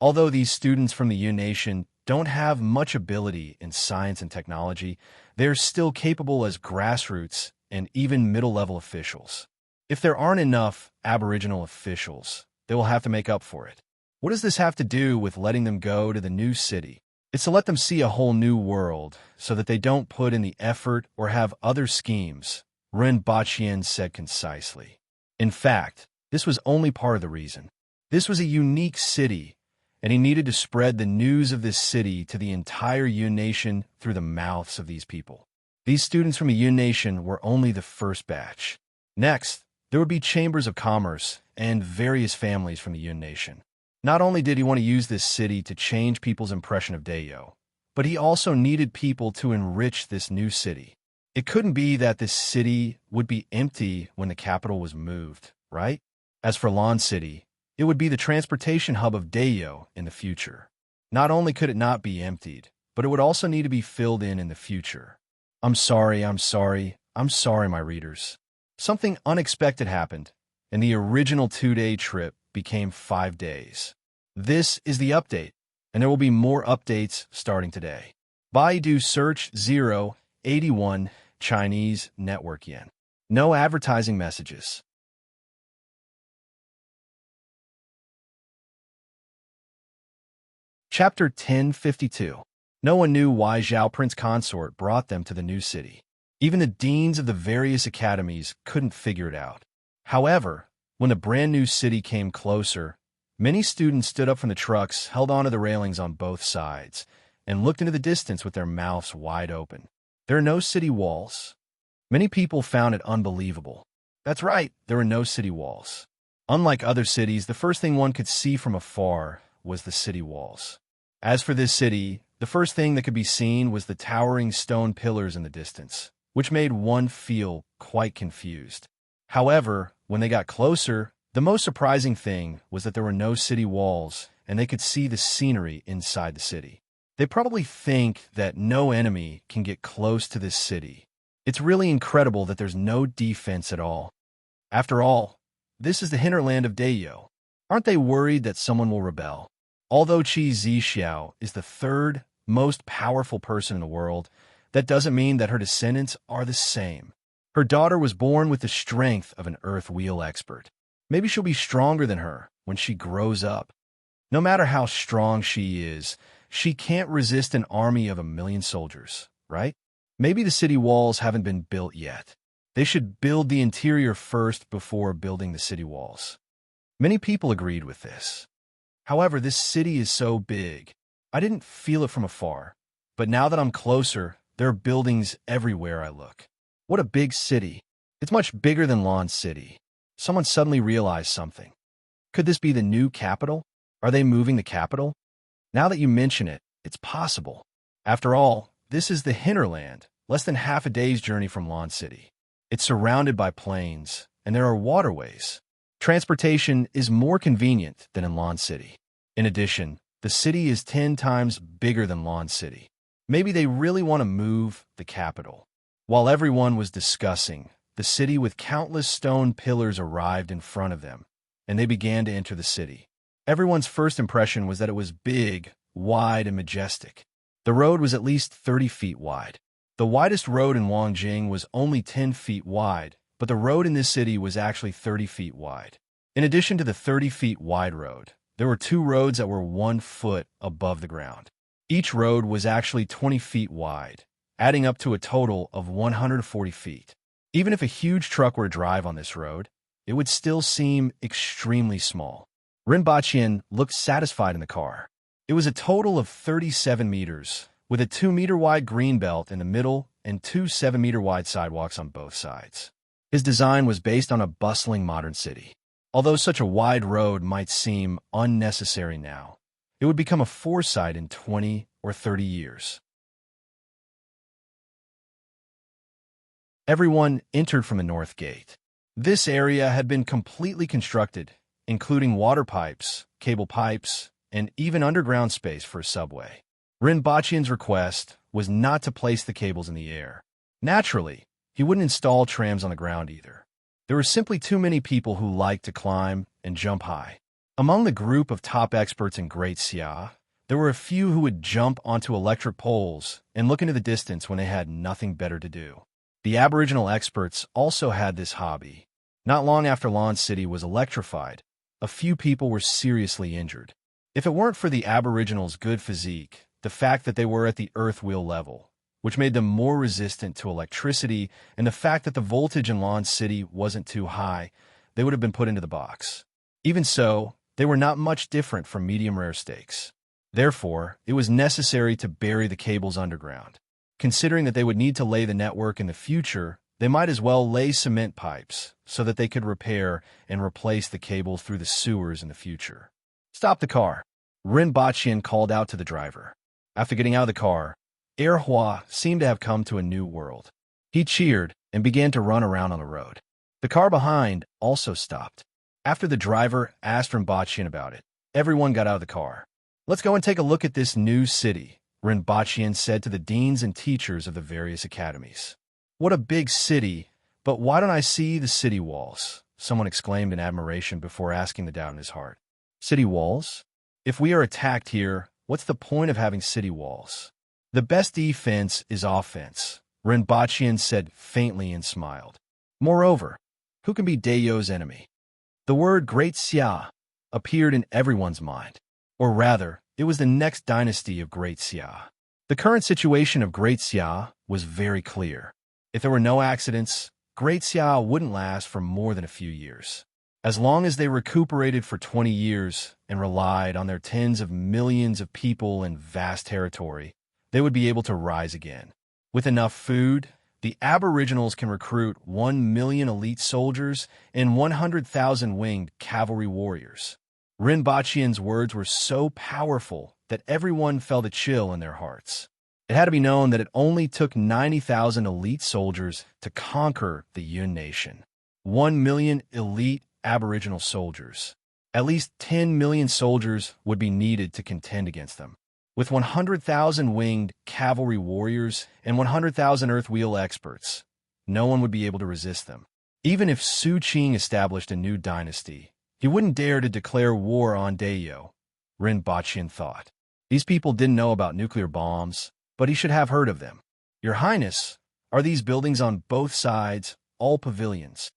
Although these students from the U Nation don't have much ability in science and technology, they're still capable as grassroots and even middle-level officials. If there aren't enough Aboriginal officials, they will have to make up for it. What does this have to do with letting them go to the new city? It's to let them see a whole new world so that they don't put in the effort or have other schemes, Ren Bachien said concisely. In fact, this was only part of the reason. This was a unique city, and he needed to spread the news of this city to the entire U Nation through the mouths of these people. These students from the U Nation were only the first batch. Next, there would be chambers of commerce and various families from the U Nation. Not only did he want to use this city to change people's impression of Dayo, but he also needed people to enrich this new city. It couldn't be that this city would be empty when the capital was moved, right? As for Lon City, it would be the transportation hub of Dayo in the future. Not only could it not be emptied, but it would also need to be filled in the future. I'm sorry, my readers. Something unexpected happened, and the original 2-day trip became 5 days. This is the update, and there will be more updates starting today. Baidu search 081 Chinese network yen. No advertising messages. Chapter 1052. No one knew why Zhao Prince Consort brought them to the new city. Even the deans of the various academies couldn't figure it out. However, when the brand new city came closer, many students stood up from the trucks, held onto the railings on both sides, and looked into the distance with their mouths wide open. There are no city walls. Many people found it unbelievable. That's right, there were no city walls. Unlike other cities, the first thing one could see from afar was the city walls. As for this city, the first thing that could be seen was the towering stone pillars in the distance, which made one feel quite confused. However, when they got closer, the most surprising thing was that there were no city walls, and they could see the scenery inside the city. They probably think that no enemy can get close to this city. It's really incredible that there's no defense at all. After all, this is the hinterland of Dayo. Aren't they worried that someone will rebel? Although Qi Zixiao is the third most powerful person in the world, that doesn't mean that her descendants are the same. Her daughter was born with the strength of an earth wheel expert. Maybe she'll be stronger than her when she grows up. No matter how strong she is, she can't resist an army of 1 million soldiers, right? Maybe the city walls haven't been built yet. They should build the interior first before building the city walls. Many people agreed with this. However, this city is so big. I didn't feel it from afar, but now that I'm closer, there are buildings everywhere I look. What a big city. It's much bigger than Lon City. Someone suddenly realized something. Could this be the new capital? Are they moving the capital? Now that you mention it, it's possible. After all, this is the hinterland, less than half a day's journey from Lon City. It's surrounded by plains, and there are waterways. Transportation is more convenient than in Lon City. In addition, the city is 10 times bigger than Lon City. Maybe they really want to move the capital. While everyone was discussing, the city with countless stone pillars arrived in front of them, and they began to enter the city. Everyone's first impression was that it was big, wide, and majestic. The road was at least 30 feet wide. The widest road in Wangjing was only 10 feet wide, but the road in this city was actually 30 feet wide. In addition to the 30 feet wide road, there were 2 roads that were 1 foot above the ground. Each road was actually 20 feet wide, adding up to a total of 140 feet. Even if a huge truck were to drive on this road, it would still seem extremely small. Rinpochen looked satisfied in the car. It was a total of 37 meters, with a 2-meter-wide green belt in the middle and 2 7-meter-wide sidewalks on both sides. His design was based on a bustling modern city. Although such a wide road might seem unnecessary now, it would become a foresight in 20 or 30 years. Everyone entered from the north gate. This area had been completely constructed, including water pipes, cable pipes, and even underground space for a subway. Rinpochian's request was not to place the cables in the air. Naturally, he wouldn't install trams on the ground either. There were simply too many people who liked to climb and jump high. Among the group of top experts in Great Xia, there were a few who would jump onto electric poles and look into the distance when they had nothing better to do. The Aboriginal experts also had this hobby. Not long after Lan City was electrified, a few people were seriously injured. If it weren't for the Aboriginals' good physique, the fact that they were at the earth wheel level, which made them more resistant to electricity, and the fact that the voltage in Lan City wasn't too high, they would have been put into the box. Even so, they were not much different from medium-rare steaks. Therefore, it was necessary to bury the cables underground. Considering that they would need to lay the network in the future, they might as well lay cement pipes so that they could repair and replace the cables through the sewers in the future. "Stop the car," Rin Baqian called out to the driver. After getting out of the car, Hua seemed to have come to a new world. He cheered and began to run around on the road. The car behind also stopped. After the driver asked Rinpochian about it, everyone got out of the car. "Let's go and take a look at this new city," Rinpochian said to the deans and teachers of the various academies. "What a big city, but why don't I see the city walls?" someone exclaimed in admiration before asking the doubt in his heart. "City walls? If we are attacked here, what's the point of having city walls?" "The best defense is offense," Rinpochian said faintly and smiled. "Moreover, who can be Dayo's enemy?" The word Great Xia appeared in everyone's mind. Or rather, it was the next dynasty of Great Xia. The current situation of Great Xia was very clear. If there were no accidents, Great Xia wouldn't last for more than a few years. As long as they recuperated for 20 years and relied on their tens of millions of people and vast territory, they would be able to rise again. With enough food, the Aboriginals can recruit 1 million elite soldiers and 100,000 winged cavalry warriors. Rinpochian's words were so powerful that everyone felt a chill in their hearts. It had to be known that it only took 90,000 elite soldiers to conquer the Yun nation. 1 million elite Aboriginal soldiers. At least 10 million soldiers would be needed to contend against them. With 100,000 winged cavalry warriors and 100,000 earth wheel experts, no one would be able to resist them. Even if Su Qing established a new dynasty, he wouldn't dare to declare war on Dayo, Rinpochian thought. These people didn't know about nuclear bombs, but he should have heard of them. "Your Highness, are these buildings on both sides all pavilions?"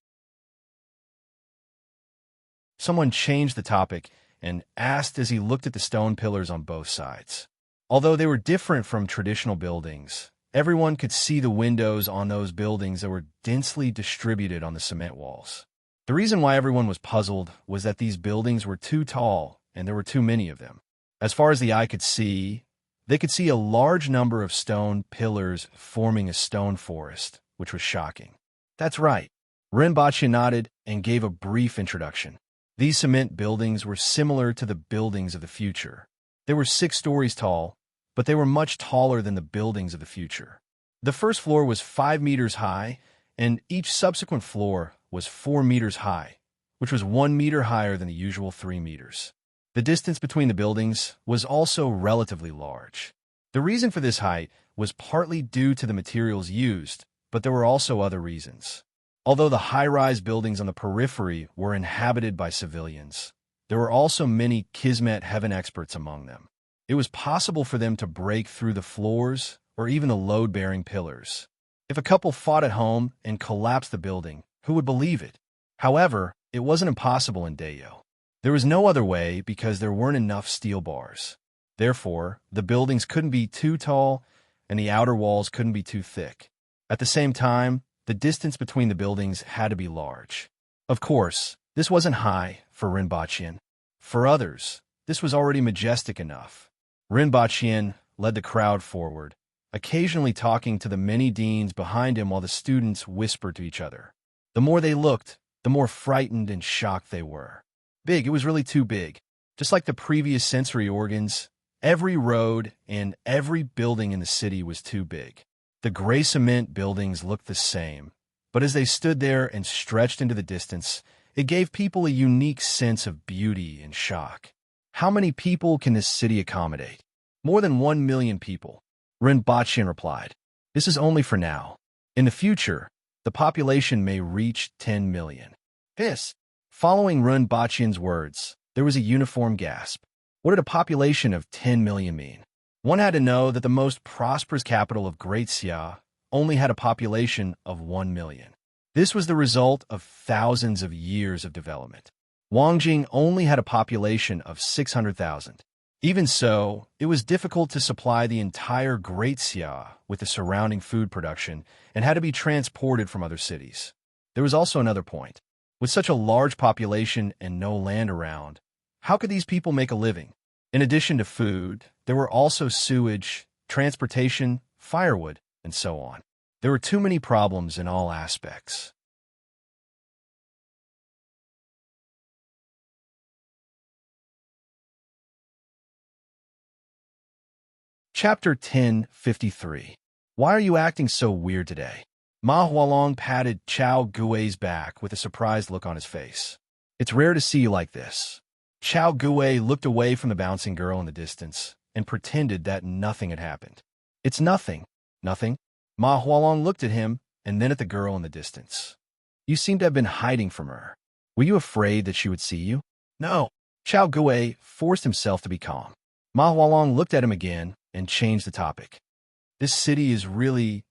Someone changed the topic and asked as he looked at the stone pillars on both sides. Although they were different from traditional buildings, everyone could see the windows on those buildings that were densely distributed on the cement walls. The reason why everyone was puzzled was that these buildings were too tall and there were too many of them. As far as the eye could see, they could see a large number of stone pillars forming a stone forest, which was shocking. "That's right." Rinpoche nodded and gave a brief introduction. These cement buildings were similar to the buildings of the future. They were 6 stories tall, but they were much taller than the buildings of the future. The first floor was 5 meters high, and each subsequent floor was 4 meters high, which was 1 meter higher than the usual 3 meters. The distance between the buildings was also relatively large. The reason for this height was partly due to the materials used, but there were also other reasons. Although the high-rise buildings on the periphery were inhabited by civilians, there were also many Kismet heaven experts among them. It was possible for them to break through the floors or even the load-bearing pillars. If a couple fought at home and collapsed the building, who would believe it? However, it wasn't impossible in Dayo. There was no other way because there weren't enough steel bars. Therefore, the buildings couldn't be too tall and the outer walls couldn't be too thick. At the same time, the distance between the buildings had to be large. Of course, this wasn't high for Rinpochian. For others, this was already majestic enough. Rinpochian led the crowd forward, occasionally talking to the many deans behind him while the students whispered to each other. The more they looked, the more frightened and shocked they were. Big, it was really too big. Just like the previous sensory organs, every road and every building in the city was too big. The gray cement buildings looked the same, but as they stood there and stretched into the distance, it gave people a unique sense of beauty and shock. "How many people can this city accommodate?" "More than 1 million people," Rinpochian replied. "This is only for now. In the future, the population may reach 10 million. This." Following Rinpochian's words, There was a uniform gasp. What did a population of 10 million mean? One had to know that the most prosperous capital of Great Xia only had a population of 1 million. This was the result of thousands of years of development. Wangjing only had a population of 600,000. Even so, it was difficult to supply the entire Great Xia with the surrounding food production and had to be transported from other cities. There was also another point. With such a large population and no land around, how could these people make a living? In addition to food, there were also sewage, transportation, firewood, and so on. There were too many problems in all aspects. Chapter 1053. Why are you acting so weird today? Ma Hualong patted Chao Gui's back with a surprised look on his face. It's rare to see you like this. Chao Gui looked away from the bouncing girl in the distance and pretended that nothing had happened. It's nothing. Nothing? Ma Hualong looked at him and then at the girl in the distance. You seem to have been hiding from her. Were you afraid that she would see you? No. Chao Gui forced himself to be calm. Ma Hualong looked at him again and changed the topic. This city is really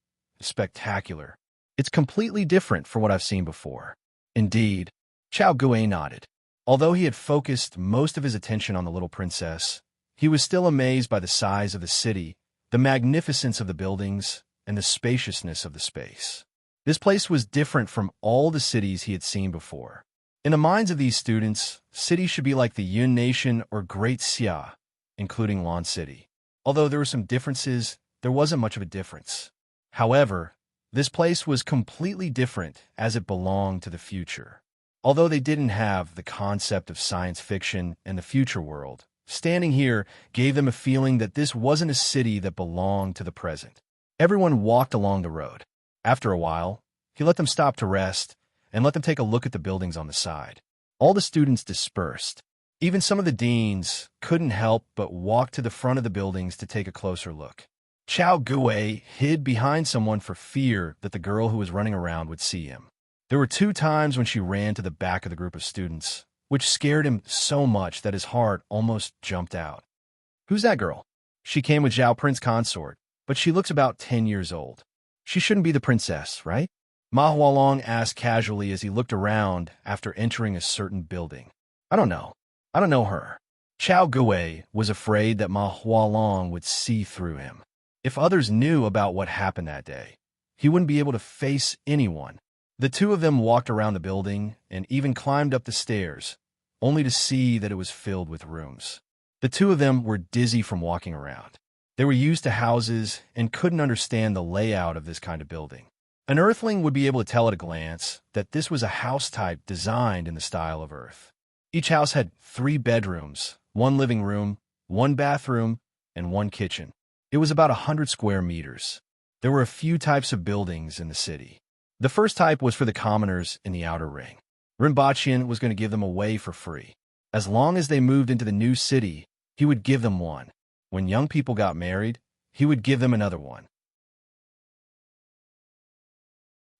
spectacular. It's completely different from what I've seen before. Indeed, Chao Gui nodded. Although he had focused most of his attention on the little princess, he was still amazed by the size of the city, the magnificence of the buildings, and the spaciousness of the space. This place was different from all the cities he had seen before. In the minds of these students, cities should be like the Yun Nation or Great Xia, including Lan City. Although there were some differences, there wasn't much of a difference. However, this place was completely different as it belonged to the future. Although they didn't have the concept of science fiction and the future world, standing here gave them a feeling that this wasn't a city that belonged to the present. Everyone walked along the road. After a while, he let them stop to rest and let them take a look at the buildings on the side. All the students dispersed. Even some of the deans couldn't help but walk to the front of the buildings to take a closer look. Chao Gui hid behind someone for fear that the girl who was running around would see him. There were 2 times when she ran to the back of the group of students, which scared him so much that his heart almost jumped out. Who's that girl? She came with Zhao Prince Consort, but she looks about 10 years old. She shouldn't be the princess, right? Ma Hualong asked casually as he looked around after entering a certain building. I don't know. I don't know her. Chao Gui was afraid that Ma Hualong would see through him. If others knew about what happened that day, he wouldn't be able to face anyone. The 2 of them walked around the building and even climbed up the stairs, only to see that it was filled with rooms. The 2 of them were dizzy from walking around. They were used to houses and couldn't understand the layout of this kind of building. An Earthling would be able to tell at a glance that this was a house type designed in the style of Earth. Each house had 3 bedrooms, 1 living room, 1 bathroom, and 1 kitchen. It was about 100 square meters. There were a few types of buildings in the city. The first type was for the commoners in the outer ring. Rinpochian was going to give them away for free. As long as they moved into the new city, he would give them one. When young people got married, he would give them another one.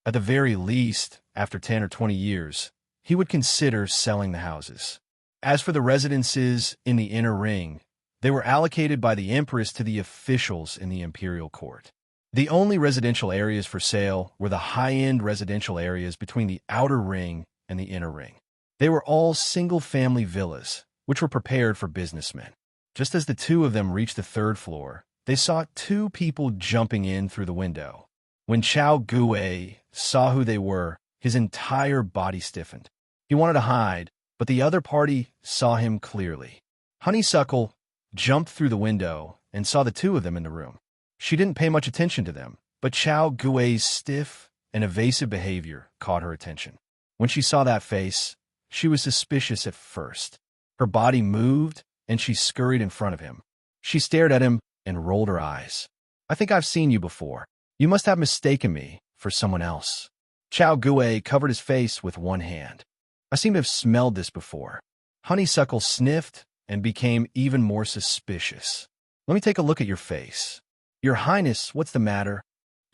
At the very least, after 10 or 20 years, he would consider selling the houses. As for the residences in the inner ring, they were allocated by the Empress to the officials in the imperial court. The only residential areas for sale were the high-end residential areas between the outer ring and the inner ring. They were all single-family villas, which were prepared for businessmen. Just as the 2 of them reached the 3rd floor, they saw 2 people jumping in through the window. When Chao Gui saw who they were, his entire body stiffened. He wanted to hide, but the other party saw him clearly. Honeysuckle jumped through the window and saw the 2 of them in the room. She didn't pay much attention to them, but Chao Gui's stiff and evasive behavior caught her attention. When she saw that face, she was suspicious at first. Her body moved, and she scurried in front of him. She stared at him and rolled her eyes. I think I've seen you before. You must have mistaken me for someone else. Chao Gui covered his face with one hand. I seem to have smelled this before. Honeysuckle sniffed and became even more suspicious. Let me take a look at your face. Your Highness, what's the matter?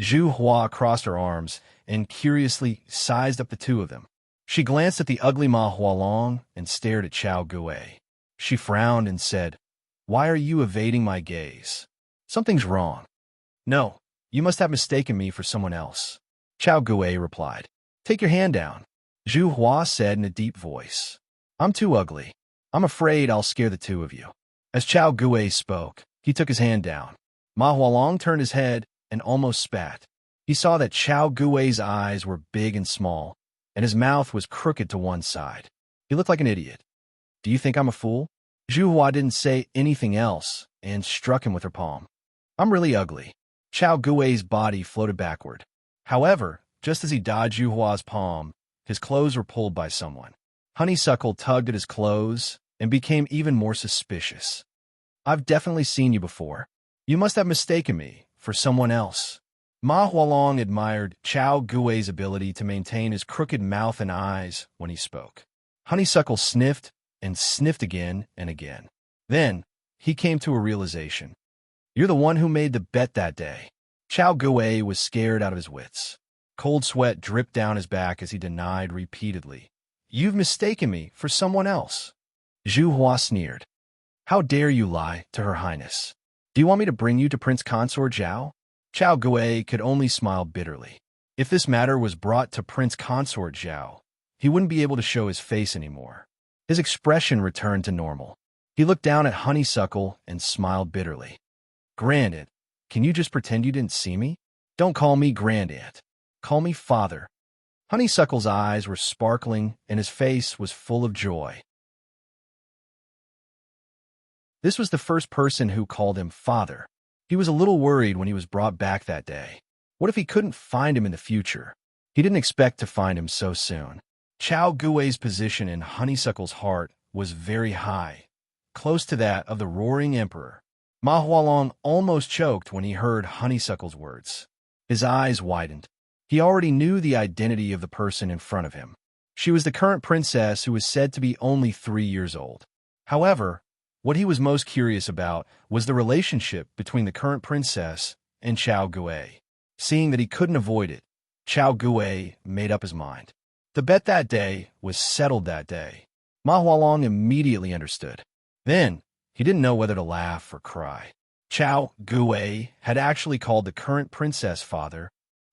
Zhu Hua crossed her arms and curiously sized up the 2 of them. She glanced at the ugly Ma Hualong and stared at Chao Gui. She frowned and said, "Why are you evading my gaze? Something's wrong." "No, you must have mistaken me for someone else," Chao Gui replied. "Take your hand down," Zhu Hua said in a deep voice. "I'm too ugly. I'm afraid I'll scare the two of you." As Chao Gui spoke, he took his hand down. Ma Hualong turned his head and almost spat. He saw that Chao Gui's eyes were big and small, and his mouth was crooked to one side. He looked like an idiot. "Do you think I'm a fool?" Zhu Hua didn't say anything else and struck him with her palm. "I'm really ugly." Chao Gui's body floated backward. However, just as he dodged Zhu Hua's palm, his clothes were pulled by someone. Honeysuckle tugged at his clothes and became even more suspicious. "I've definitely seen you before. You must have mistaken me for someone else." Ma Hualong admired Chao Gui's ability to maintain his crooked mouth and eyes when he spoke. Honeysuckle sniffed and sniffed again and again. Then, he came to a realization. "You're the one who made the bet that day." Chao Gui was scared out of his wits. Cold sweat dripped down his back as he denied repeatedly, "You've mistaken me for someone else." Zhu Hua sneered. "How dare you lie to Her Highness? Do you want me to bring you to Prince Consort Zhao?" Chao Gui could only smile bitterly. If this matter was brought to Prince Consort Zhao, he wouldn't be able to show his face anymore. His expression returned to normal. He looked down at Honeysuckle and smiled bitterly. "Grandaunt, can you just pretend you didn't see me? Don't call me Grandaunt. Call me Father." Honeysuckle's eyes were sparkling and his face was full of joy. This was the first person who called him Father. He was a little worried when he was brought back that day. What if he couldn't find him in the future? He didn't expect to find him so soon. Chao Gui's position in Honeysuckle's heart was very high, close to that of the roaring emperor. Ma Hualong almost choked when he heard Honeysuckle's words. His eyes widened. He already knew the identity of the person in front of him. She was the current princess who was said to be only 3 years old. However, what he was most curious about was the relationship between the current princess and Chao Gui. Seeing that he couldn't avoid it, Chao Gui made up his mind. The bet that day was settled that day. Ma Hualong immediately understood. Then, he didn't know whether to laugh or cry. Chao Gui had actually called the current princess father,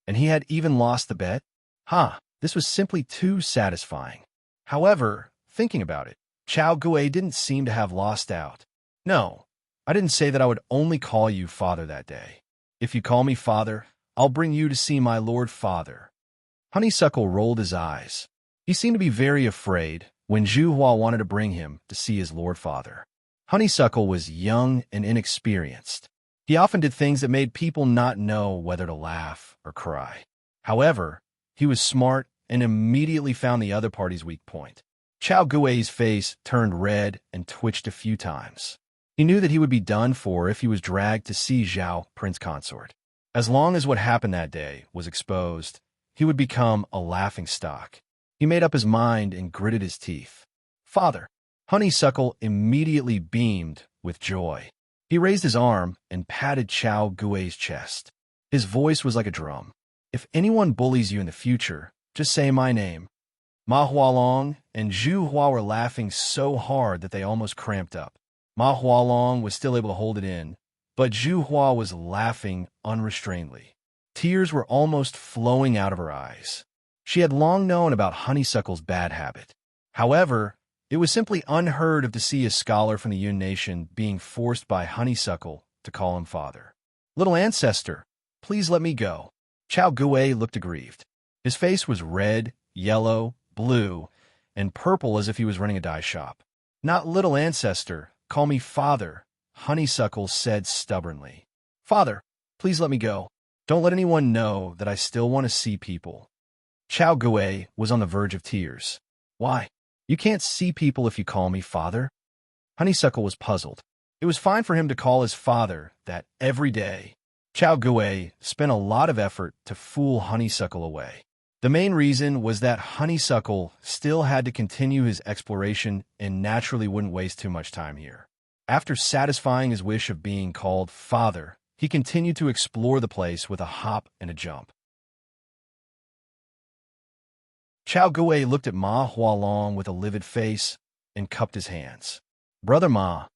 and he had even lost the bet? This was simply too satisfying. However, thinking about it, Chao Gui didn't seem to have lost out. "No, I didn't say that I would only call you father that day. If you call me father, I'll bring you to see my lord father." Honeysuckle rolled his eyes. He seemed to be very afraid when Zhu Hua wanted to bring him to see his lord father. Honeysuckle was young and inexperienced. He often did things that made people not know whether to laugh or cry. However, he was smart and immediately found the other party's weak point. Chao Gui's face turned red and twitched a few times. He knew that he would be done for if he was dragged to see Zhao, Prince Consort. As long as what happened that day was exposed, he would become a laughingstock. He made up his mind and gritted his teeth. "Father." Honeysuckle immediately beamed with joy. He raised his arm and patted Chao Gui's chest. His voice was like a drum. "If anyone bullies you in the future, just say my name." Ma Hualong and Zhu Hua were laughing so hard that they almost cramped up. Ma Hualong was still able to hold it in, but Zhu Hua was laughing unrestrainedly. Tears were almost flowing out of her eyes. She had long known about Honeysuckle's bad habit. However, it was simply unheard of to see a scholar from the Yun Nation being forced by Honeysuckle to call him father. "Little ancestor, please let me go." Chao Gui looked aggrieved. His face was red, yellow, blue, and purple as if he was running a dye shop. "Not little ancestor, call me father," Honeysuckle said stubbornly. "Father, please let me go. Don't let anyone know that I still want to see people." Chao Gui was on the verge of tears. "Why? You can't see people if you call me father?" Honeysuckle was puzzled. It was fine for him to call his father that every day. Chao Gui spent a lot of effort to fool Honeysuckle away. The main reason was that Honeysuckle still had to continue his exploration and naturally wouldn't waste too much time here. After satisfying his wish of being called father, he continued to explore the place with a hop and a jump. Chao Gui looked at Ma Hualong with a livid face and cupped his hands. Brother Ma,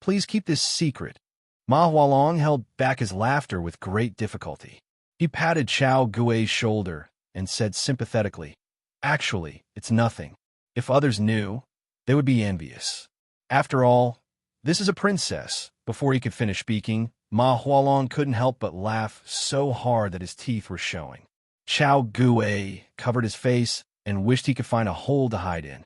please keep this secret. Ma Hualong held back his laughter with great difficulty. He patted Chao Gui's shoulder and said sympathetically, Actually, it's nothing. If others knew, they would be envious. After all, this is a princess. Before he could finish speaking, Ma Hualong couldn't help but laugh so hard that his teeth were showing. Chao Gui covered his face and wished he could find a hole to hide in.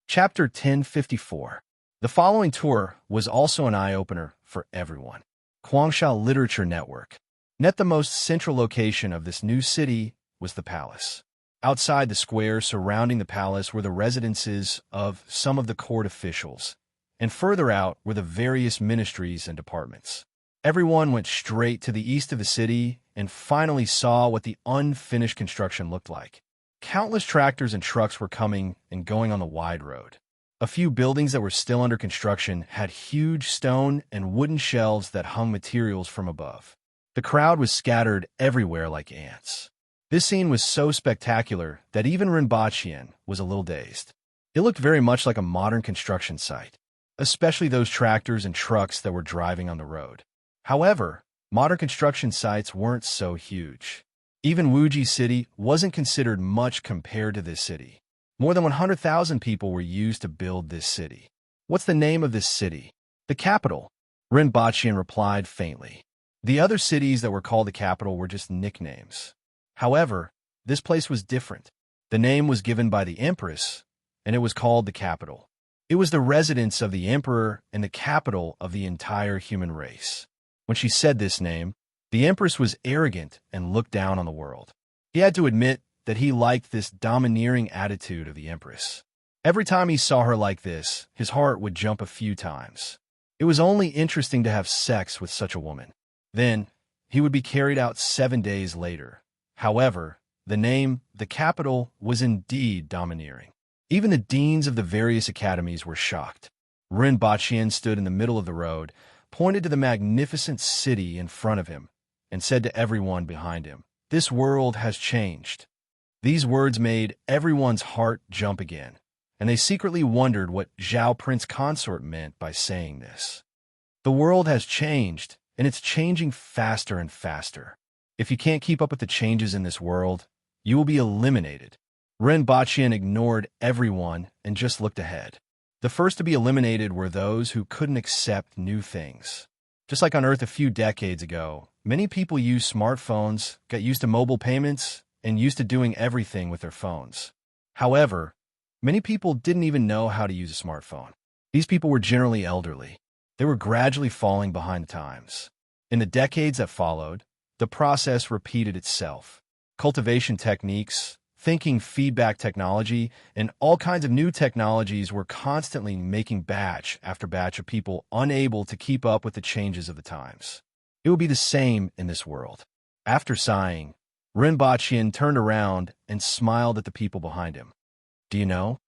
Chapter 1054. The following tour was also an eye-opener for everyone. Guangxia Literature Network. At the most central location of this new city was the palace. Outside the square surrounding the palace were the residences of some of the court officials, and further out were the various ministries and departments. Everyone went straight to the east of the city and finally saw what the unfinished construction looked like. Countless tractors and trucks were coming and going on the wide road. A few buildings that were still under construction had huge stone and wooden shelves that hung materials from above. The crowd was scattered everywhere like ants. This scene was so spectacular that even Rinpochian was a little dazed. It looked very much like a modern construction site, especially those tractors and trucks that were driving on the road. However, modern construction sites weren't so huge. Even Wuji City wasn't considered much compared to this city. More than 100,000 people were used to build this city. What's the name of this city? The capital, Rinpochian replied faintly. The other cities that were called the capital were just nicknames. However, this place was different. The name was given by the Empress, and it was called the capital. It was the residence of the emperor and the capital of the entire human race. When she said this name, the Empress was arrogant and looked down on the world. He had to admit that he liked this domineering attitude of the Empress. Every time he saw her like this, his heart would jump a few times. It was only interesting to have sex with such a woman. Then, he would be carried out 7 days later. However, the name, the capital, was indeed domineering. Even the deans of the various academies were shocked. Rinpochian stood in the middle of the road, pointed to the magnificent city in front of him, and said to everyone behind him, This world has changed. These words made everyone's heart jump again, and they secretly wondered what Zhao Prince Consort meant by saying this. The world has changed, and it's changing faster and faster. If you can't keep up with the changes in this world, you will be eliminated. Rinpochian ignored everyone and just looked ahead. The first to be eliminated were those who couldn't accept new things. Just like on Earth a few decades ago, many people used smartphones, got used to mobile payments, and used to doing everything with their phones. However, many people didn't even know how to use a smartphone. These people were generally elderly. They were gradually falling behind the times. In the decades that followed, the process repeated itself. Cultivation techniques, thinking feedback technology, and all kinds of new technologies were constantly making batch after batch of people unable to keep up with the changes of the times. It will be the same in this world. After sighing, Rinpochian turned around and smiled at the people behind him. Do you know?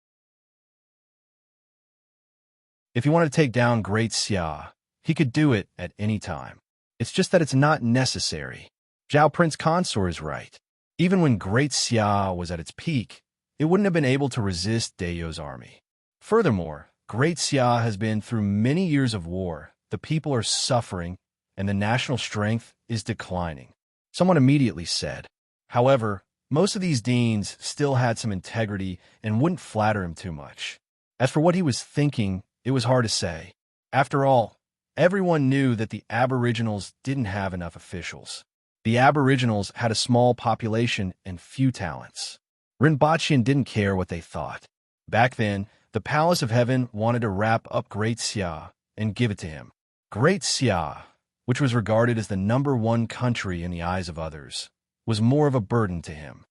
If he wanted to take down Great Xia, he could do it at any time. It's just that it's not necessary. Zhao Prince Consort is right. Even when Great Xia was at its peak, it wouldn't have been able to resist Dayo's army. Furthermore, Great Xia has been through many years of war. The people are suffering, and the national strength is declining. Someone immediately said. However, most of these deans still had some integrity and wouldn't flatter him too much. As for what he was thinking, it was hard to say. After all, everyone knew that the Aboriginals didn't have enough officials. The Aboriginals had a small population and few talents. Rinpochian didn't care what they thought. Back then, the Palace of Heaven wanted to wrap up Great Xia and give it to him. Great Xia, which was regarded as the #1 country in the eyes of others, was more of a burden to him.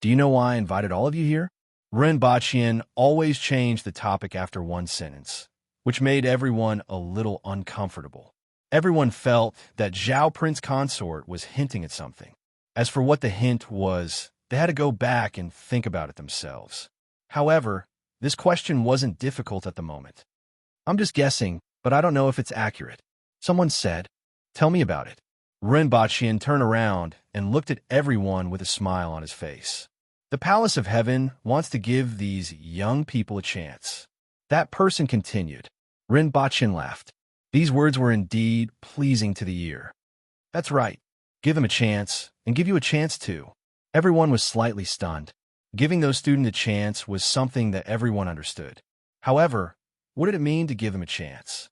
Do you know why I invited all of you here? Rinpochian always changed the topic after one sentence, which made everyone a little uncomfortable. Everyone felt that Zhao Prince Consort was hinting at something. As for what the hint was, they had to go back and think about it themselves. However, this question wasn't difficult at the moment. I'm just guessing, but I don't know if it's accurate. Someone said, Tell me about it. Rinpoche turned around and looked at everyone with a smile on his face. The Palace of Heaven wants to give these young people a chance. That person continued. Rinpoche laughed. These words were indeed pleasing to the ear. That's right. Give them a chance, and give you a chance too. Everyone was slightly stunned. Giving those students a chance was something that everyone understood. However, what did it mean to give them a chance?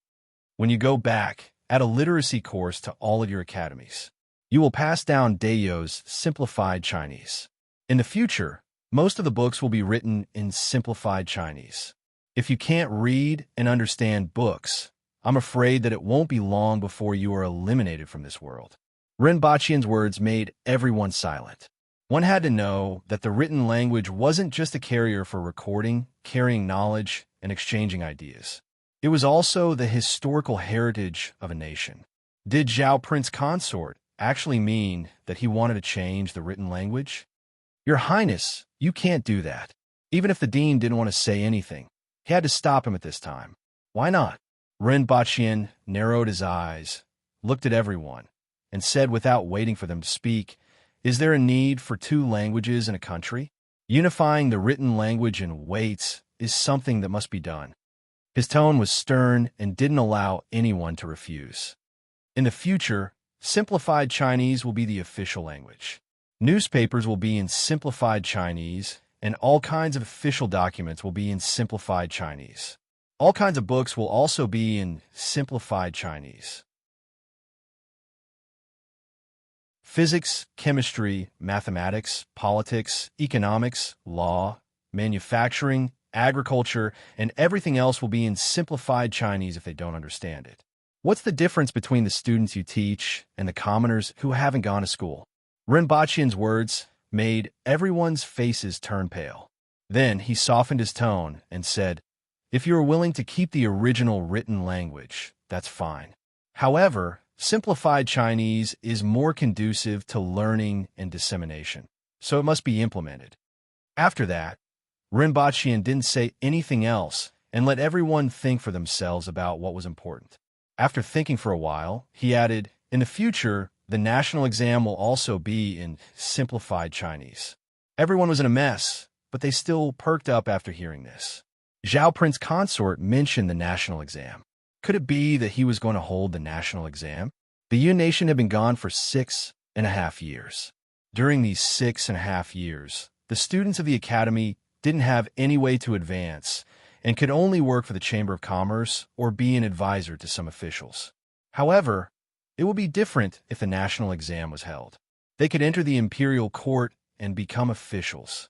When you go back, add a literacy course to all of your academies. You will pass down Dayo's simplified Chinese. In the future, most of the books will be written in simplified Chinese. If you can't read and understand books, I'm afraid that it won't be long before you are eliminated from this world. Rinpoche's words made everyone silent. One had to know that the written language wasn't just a carrier for recording, carrying knowledge, and exchanging ideas. It was also the historical heritage of a nation. Did Zhao Prince Consort actually mean that he wanted to change the written language? Your Highness, you can't do that. Even if the dean didn't want to say anything, he had to stop him at this time. Why not? Rinpoche narrowed his eyes, looked at everyone, and said without waiting for them to speak, "Is there a need for two languages in a country? Unifying the written language in weights is something that must be done." His tone was stern and didn't allow anyone to refuse. In the future, simplified Chinese will be the official language. Newspapers will be in simplified Chinese, and all kinds of official documents will be in simplified Chinese. All kinds of books will also be in simplified Chinese. Physics, chemistry, mathematics, politics, economics, law, manufacturing, agriculture, and everything else will be in simplified Chinese if they don't understand it. What's the difference between the students you teach and the commoners who haven't gone to school? Rinpoche's words made everyone's faces turn pale. Then he softened his tone and said, "If you are willing to keep the original written language, that's fine. However, simplified Chinese is more conducive to learning and dissemination, so it must be implemented." After that, Rinpoche didn't say anything else and let everyone think for themselves about what was important. After thinking for a while, he added, "In the future, the national exam will also be in simplified Chinese." Everyone was in a mess, but they still perked up after hearing this. Zhao Prince Consort mentioned the national exam. Could it be that he was going to hold the national exam? The Yun Nation had been gone for 6.5 years. During these 6.5 years, the students of the academy didn't have any way to advance and could only work for the Chamber of Commerce or be an advisor to some officials. However, it would be different if the national exam was held. They could enter the imperial court and become officials.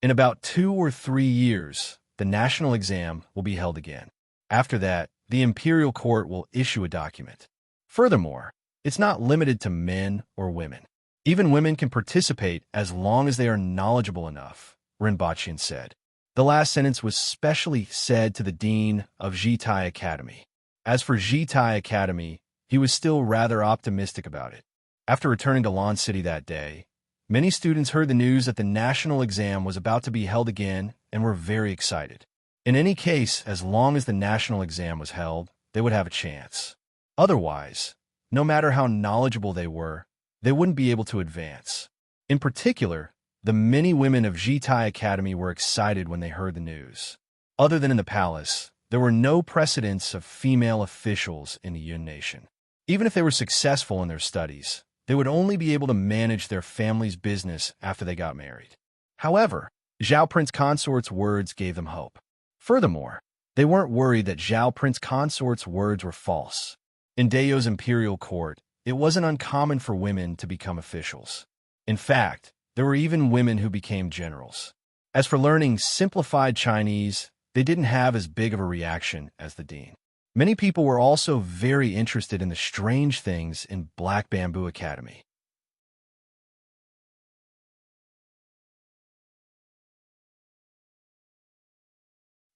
In about 2 or 3 years, the national exam will be held again. After that, the imperial court will issue a document. Furthermore, it's not limited to men or women. Even women can participate as long as they are knowledgeable enough, Rinpoche said. The last sentence was specially said to the dean of Zhitai Academy. As for Zhitai Academy, he was still rather optimistic about it. After returning to Lan City that day, many students heard the news that the national exam was about to be held again and were very excited. In any case, as long as the national exam was held, they would have a chance. Otherwise, no matter how knowledgeable they were, they wouldn't be able to advance. In particular, the many women of Zhitai Academy were excited when they heard the news. Other than in the palace, there were no precedents of female officials in the Yun Nation. Even if they were successful in their studies, they would only be able to manage their family's business after they got married. However, Zhao Prince Consort's words gave them hope. Furthermore, they weren't worried that Zhao Prince Consort's words were false. In Dayo's imperial court, it wasn't uncommon for women to become officials. In fact, there were even women who became generals. As for learning simplified Chinese, they didn't have as big of a reaction as the dean. Many people were also very interested in the strange things in Black Bamboo Academy.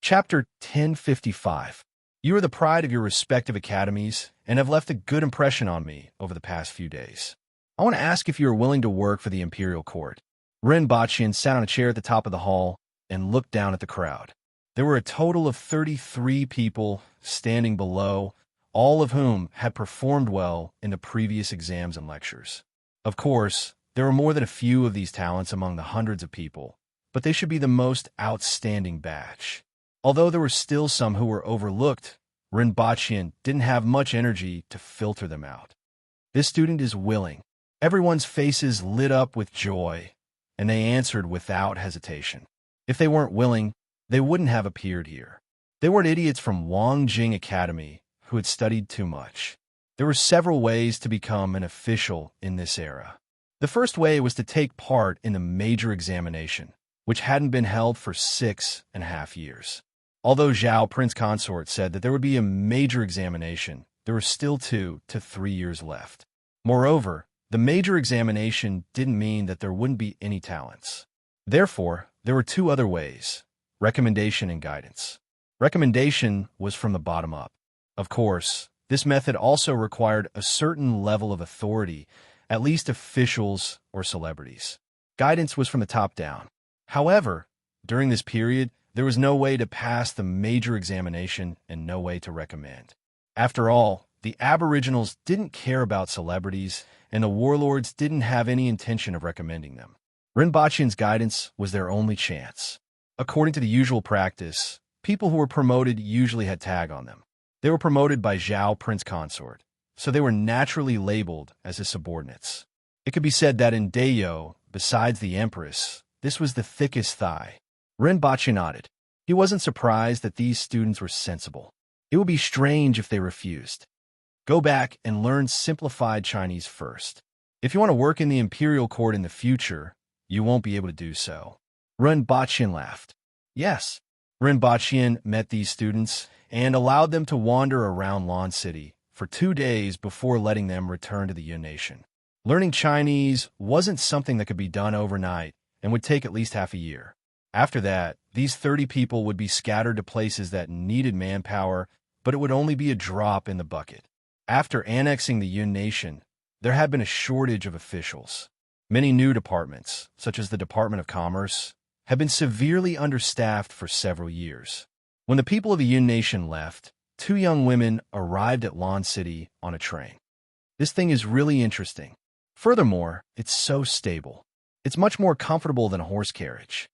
Chapter 1055. You are the pride of your respective academies and have left a good impression on me over the past few days. I want to ask if you are willing to work for the imperial court. Rinpoche sat on a chair at the top of the hall and looked down at the crowd. There were a total of 33 people standing below, all of whom had performed well in the previous exams and lectures. Of course, there were more than a few of these talents among the hundreds of people, but they should be the most outstanding batch. Although there were still some who were overlooked, Rinpoche didn't have much energy to filter them out. This student is willing. Everyone's faces lit up with joy, and they answered without hesitation. If they weren't willing, they wouldn't have appeared here. They weren't idiots from Wangjing Academy who had studied too much. There were several ways to become an official in this era. The first way was to take part in the major examination, which hadn't been held for 6.5 years. Although Zhao Prince Consort said that there would be a major examination, there were still 2 to 3 years left. Moreover, the major examination didn't mean that there wouldn't be any talents. Therefore, there were 2 other ways: recommendation and guidance. Recommendation was from the bottom up. Of course, this method also required a certain level of authority, at least officials or celebrities. Guidance was from the top down. However, during this period, there was no way to pass the major examination and no way to recommend. After all, the Aboriginals didn't care about celebrities, and the warlords didn't have any intention of recommending them. Rinpoche's guidance was their only chance. According to the usual practice, people who were promoted usually had tag on them. They were promoted by Zhao Prince Consort, so they were naturally labeled as his subordinates. It could be said that in Dayo, besides the Empress, this was the thickest thigh. Rinpoche nodded. He wasn't surprised that these students were sensible. It would be strange if they refused. Go back and learn simplified Chinese first. If you want to work in the imperial court in the future, you won't be able to do so. Rinpoche laughed. Yes. Rinpoche met these students and allowed them to wander around Lan City for 2 days before letting them return to the Yun Nation. Learning Chinese wasn't something that could be done overnight and would take at least half a year. After that, these 30 people would be scattered to places that needed manpower, but it would only be a drop in the bucket. After annexing the Yun Nation, there had been a shortage of officials. Many new departments, such as the Department of Commerce, had been severely understaffed for several years. When the people of the Yun Nation left, 2 young women arrived at Lan City on a train. This thing is really interesting. Furthermore, it's so stable. It's much more comfortable than a horse carriage.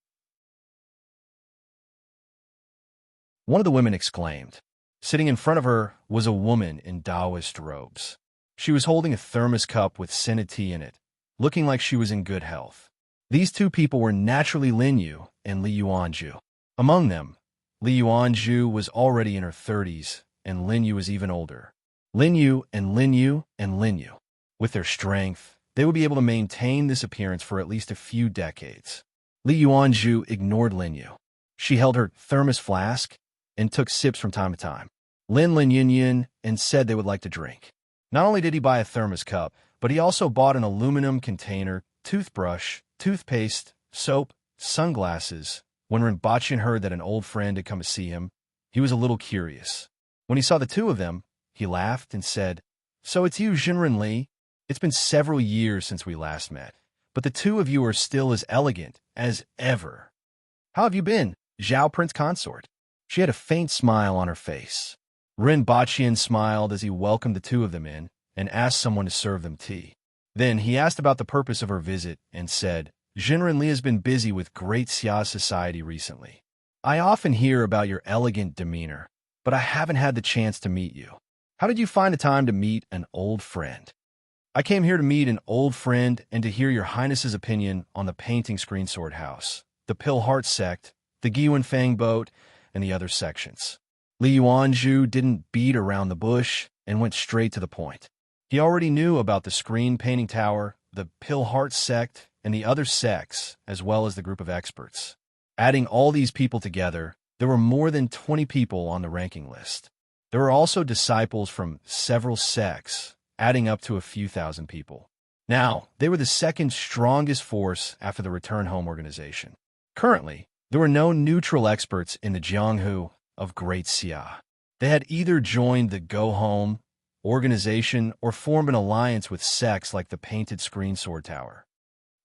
One of the women exclaimed. Sitting in front of her was a woman in Taoist robes. She was holding a thermos cup with scented tea in it, looking like she was in good health. These 2 people were naturally Lin Yu and Li Yuanju. Among them, Li Yuanju was already in her 30s, and Lin Yu was even older. Lin Yu and Lin Yu and Lin Yu. With their strength, they would be able to maintain this appearance for at least a few decades. Li Yuanju ignored Lin Yu. She held her thermos flask and took sips from time to time. Lin Yin Yin and said they would like to drink. Not only did he buy a thermos cup, but he also bought an aluminum container, toothbrush, toothpaste, soap, sunglasses. When Rinpoche heard that an old friend had come to see him, he was a little curious. When he saw the 2 of them, he laughed and said, "So it's you, Jinren Li? It's been several years since we last met, but the 2 of you are still as elegant as ever. How have you been, Zhao Prince Consort?" She had a faint smile on her face. Rinpoche smiled as he welcomed the 2 of them in and asked someone to serve them tea. Then he asked about the purpose of her visit and said, "Jinren Li has been busy with Great Xia society recently. I often hear about your elegant demeanor, but I haven't had the chance to meet you. How did you find the time to meet an old friend?" "I came here to meet an old friend and to hear your Highness's opinion on the painting screen sword house, the Pill Heart sect, the Giwen Fang boat, and the other sections." Li Yuanju didn't beat around the bush and went straight to the point. He already knew about the screen painting tower, the Pill Heart sect, and the other sects, as well as the group of experts. Adding all these people together, there were more than 20 people on the ranking list. There were also disciples from several sects, adding up to a few thousand people. Now, they were the second strongest force after the Return Home organization. Currently, there were no neutral experts in the Jianghu of Great Xia. They had either joined the Go Home organization or formed an alliance with sects like the Painted Screen Sword Tower.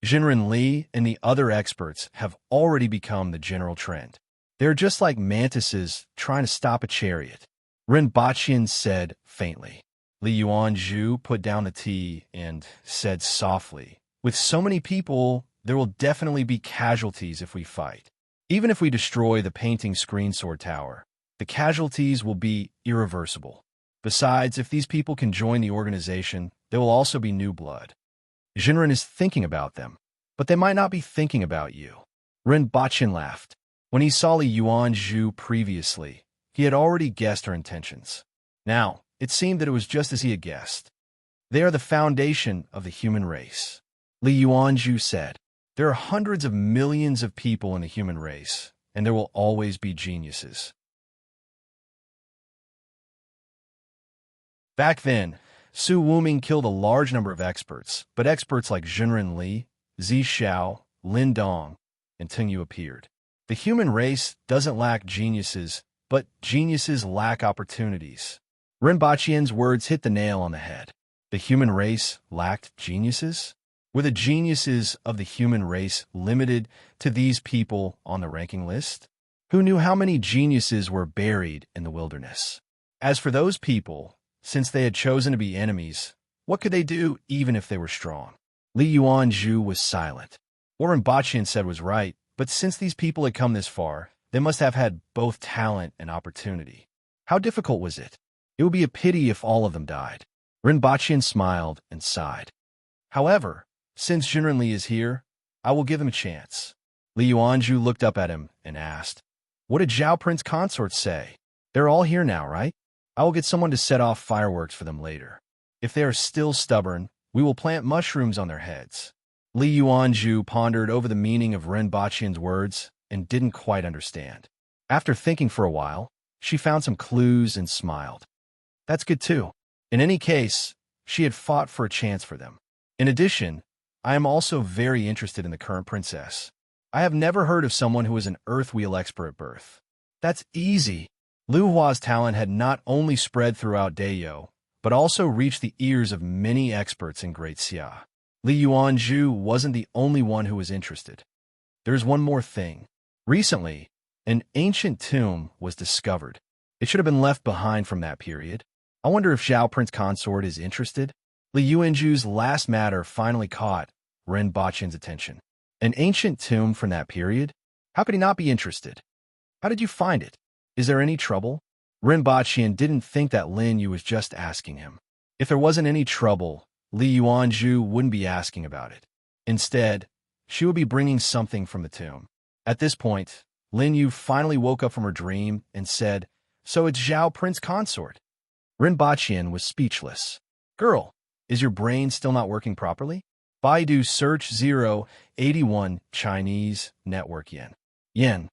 Jinren Li and the other experts have already become the general trend. They're just like mantises trying to stop a chariot. Ren Baqian said faintly. Li Yuanzhu put down the tea and said softly, with so many people, there will definitely be casualties if we fight. Even if we destroy the painting screen sword tower, the casualties will be irreversible. Besides, if these people can join the organization, there will also be new blood. Jinren is thinking about them, but they might not be thinking about you. Ren Baqian laughed. When he saw Li Yuanzhu previously, he had already guessed her intentions. Now, it seemed that it was just as he had guessed. They are the foundation of the human race. Li Yuanzhu said, there are hundreds of millions of people in the human race, and there will always be geniuses. Back then, Su Wuming killed a large number of experts, but experts like Jinren Li, Zi Xiao, Lin Dong, and Ting Yu appeared. The human race doesn't lack geniuses, but geniuses lack opportunities. Ren Baqian's words hit the nail on the head. The human race lacked geniuses? Were the geniuses of the human race limited to these people on the ranking list? Who knew how many geniuses were buried in the wilderness? As for those people, since they had chosen to be enemies, what could they do even if they were strong? Li Yuanzhu was silent. What Ren Baqian said was right, but since these people had come this far, they must have had both talent and opportunity. How difficult was it? It would be a pity if all of them died. Ren Baqian smiled and sighed. However, since Jinren Li is here, I will give him a chance. Li Yuanzhu looked up at him and asked, what did Zhao Prince consorts say? They're all here now, right? I will get someone to set off fireworks for them later. If they are still stubborn, we will plant mushrooms on their heads. Li Yuanzhu pondered over the meaning of Ren Baqian's words and didn't quite understand. After thinking for a while, she found some clues and smiled. That's good too. In any case, she had fought for a chance for them. In addition, I am also very interested in the current princess. I have never heard of someone who was an earth wheel expert at birth. That's easy. Lu Hua's talent had not only spread throughout Dayo, but also reached the ears of many experts in Great Xia. Li Yuanzhu wasn't the only one who was interested. There's one more thing. Recently, an ancient tomb was discovered. It should have been left behind from that period. I wonder if Zhao Prince Consort is interested? Li Yuanzhu's last matter finally caught Ren Baqian's attention. An ancient tomb from that period? How could he not be interested? How did you find it? Is there any trouble? Ren Baqian didn't think that Lin Yu was just asking him. If there wasn't any trouble, Li Yuanzhu wouldn't be asking about it. Instead, she would be bringing something from the tomb. At this point, Lin Yu finally woke up from her dream and said, so it's Zhao Prince Consort. Ren Baqian was speechless. Girl, is your brain still not working properly? Baidu search 081 Chinese network yen. Yen.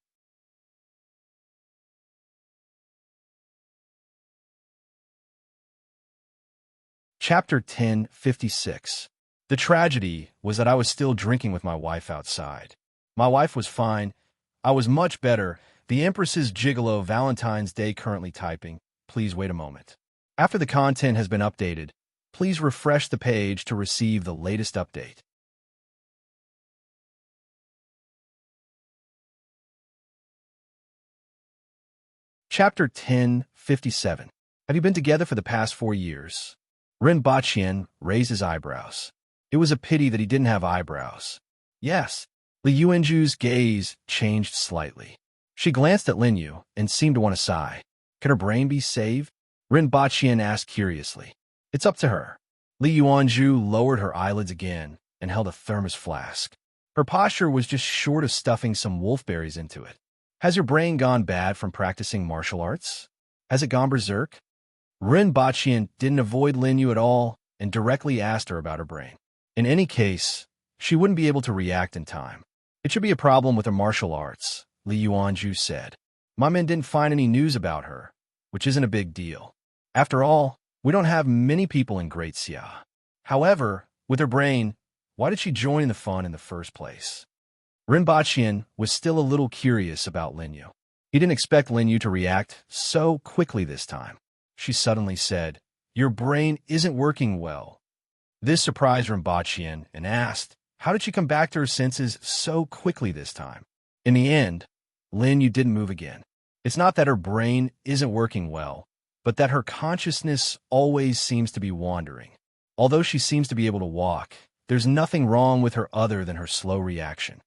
Chapter 1056. The tragedy was that I was still drinking with my wife outside. My wife was fine. I was much better. The Empress's Gigolo Valentine's Day currently typing. Please wait a moment. After the content has been updated, please refresh the page to receive the latest update. Chapter 1057. Have you been together for the past 4 years? Ren Baqian raised his eyebrows. It was a pity that he didn't have eyebrows. Yes. Li Yuanzhu's gaze changed slightly. She glanced at Lin Yu and seemed to want to sigh. Can her brain be saved? Ren Baqian asked curiously. It's up to her. Li Yuanzhu lowered her eyelids again and held a thermos flask. Her posture was just short of stuffing some wolfberries into it. Has your brain gone bad from practicing martial arts? Has it gone berserk? Ren Baqian didn't avoid Lin Yu at all and directly asked her about her brain. In any case, she wouldn't be able to react in time. It should be a problem with her martial arts, Li Yuanzhu said. My men didn't find any news about her, which isn't a big deal. After all, we don't have many people in Great Xia. However, with her brain, why did she join the fun in the first place? Ren Baqian was still a little curious about Lin Yu. He didn't expect Lin Yu to react so quickly this time. She suddenly said, your brain isn't working well. This surprised Ren Baqian and asked, how did she come back to her senses so quickly this time? In the end, Lin Yu didn't move again. It's not that her brain isn't working well. but that her consciousness always seems to be wandering. Although she seems to be able to walk, there's nothing wrong with her other than her slow reaction.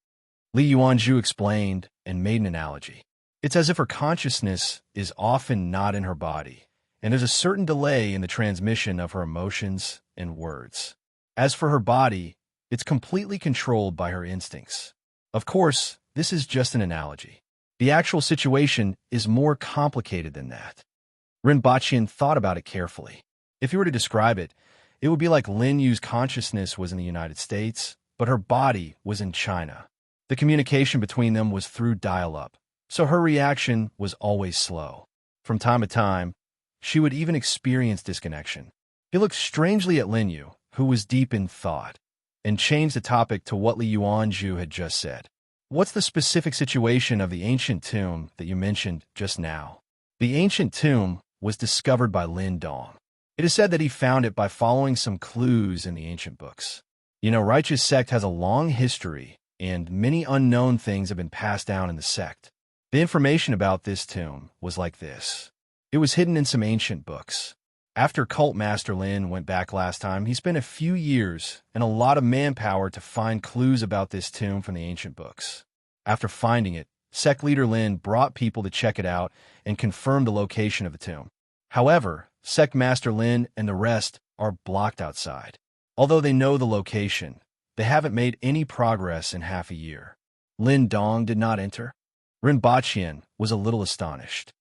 Li Yuanzhu explained and made an analogy. It's as if her consciousness is often not in her body, and there's a certain delay in the transmission of her emotions and words. As for her body, it's completely controlled by her instincts. Of course, this is just an analogy. The actual situation is more complicated than that. Rinpoche thought about it carefully. If he were to describe it, it would be like Lin Yu's consciousness was in the United States, but her body was in China. The communication between them was through dial-up, so her reaction was always slow. From time to time, she would even experience disconnection. He looked strangely at Lin Yu, who was deep in thought, and changed the topic to what Li Yuanzhu had just said. What's the specific situation of the ancient tomb that you mentioned just now? The ancient tomb was discovered by Lin Dong. It is said that he found it by following some clues in the ancient books. Righteous sect has a long history, and many unknown things have been passed down in the sect. The information about this tomb was like this. It was hidden in some ancient books. After Cult Master Lin went back last time, he spent a few years and a lot of manpower to find clues about this tomb from the ancient books. After finding it, sect leader Lin brought people to check it out and confirm the location of the tomb. However, sect master Lin and the rest are blocked outside. Although they know the location, they haven't made any progress in half a year. Lin Dong did not enter. Rinpoche was a little astonished.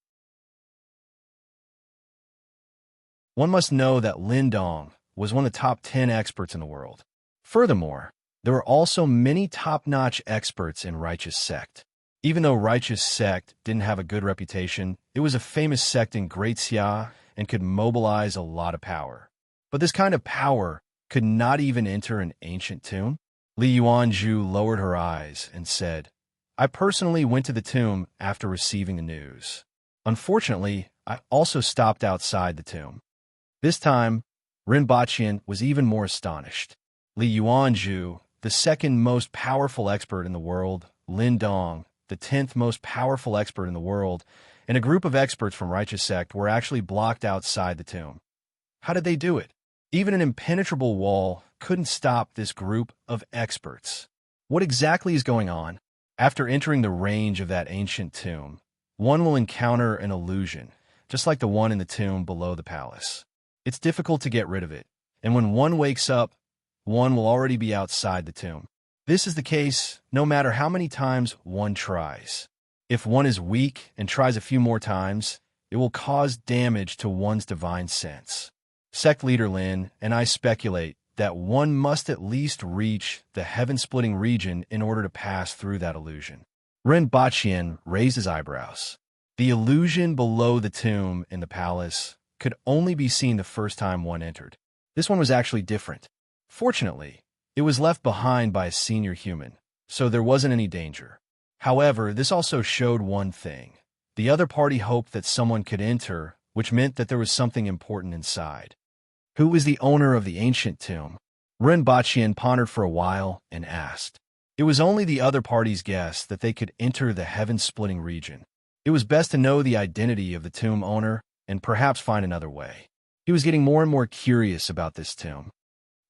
One must know that Lin Dong was one of the top 10 experts in the world. Furthermore, there were also many top-notch experts in Righteous Sect. Even though Righteous Sect didn't have a good reputation, it was a famous sect in Great Xia and could mobilize a lot of power. But this kind of power could not even enter an ancient tomb? Li Yuanzhu lowered her eyes and said, I personally went to the tomb after receiving the news. Unfortunately, I also stopped outside the tomb. This time, Rinpoche was even more astonished. Li Yuanzhu, the second most powerful expert in the world, Lin Dong, the 10th most powerful expert in the world, and a group of experts from Righteous Sect were actually blocked outside the tomb. How did they do it? Even an impenetrable wall couldn't stop this group of experts. What exactly is going on? After entering the range of that ancient tomb, one will encounter an illusion, just like the one in the tomb below the palace. It's difficult to get rid of it, and when one wakes up, one will already be outside the tomb. This is the case no matter how many times one tries. If one is weak and tries a few more times, it will cause damage to one's divine sense. Sect leader Lin and I speculate that one must at least reach the heaven-splitting region in order to pass through that illusion. Rinpoche raised his eyebrows. The illusion below the tomb in the palace could only be seen the first time one entered. This one was actually different. Fortunately, it was left behind by a senior human, so there wasn't any danger. However, this also showed one thing. The other party hoped that someone could enter, which meant that there was something important inside. Who was the owner of the ancient tomb? Rinpoche pondered for a while and asked. It was only the other party's guess that they could enter the heaven-splitting region. It was best to know the identity of the tomb owner and perhaps find another way. He was getting more and more curious about this tomb.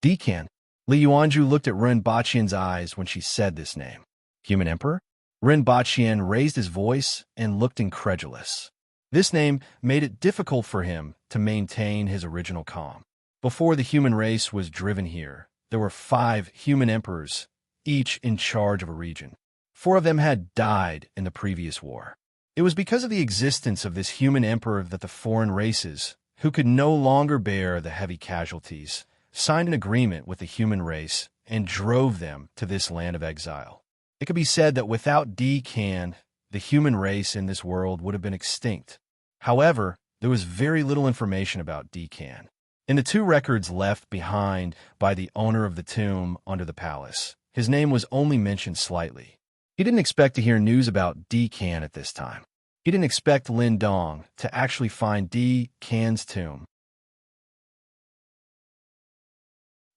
Dekan. Li Yuanzhu looked at Rinpoche's eyes when she said this name. Human Emperor? Rinpoche raised his voice and looked incredulous. This name made it difficult for him to maintain his original calm. Before the human race was driven here, there were 5 human emperors, each in charge of a region. 4 of them had died in the previous war. It was because of the existence of this human emperor that the foreign races, who could no longer bear the heavy casualties, signed an agreement with the human race and drove them to this land of exile. It could be said that without Dekan, the human race in this world would have been extinct. However, there was very little information about Dekan. In the 2 records left behind by the owner of the tomb under the palace, his name was only mentioned slightly. He didn't expect to hear news about Dekan at this time. He didn't expect Lin Dong to actually find Dekan's tomb.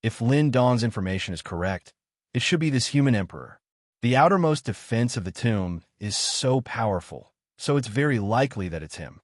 If Lin Dong's information is correct, it should be this human emperor. The outermost defense of the tomb is so powerful, so it's very likely that it's him.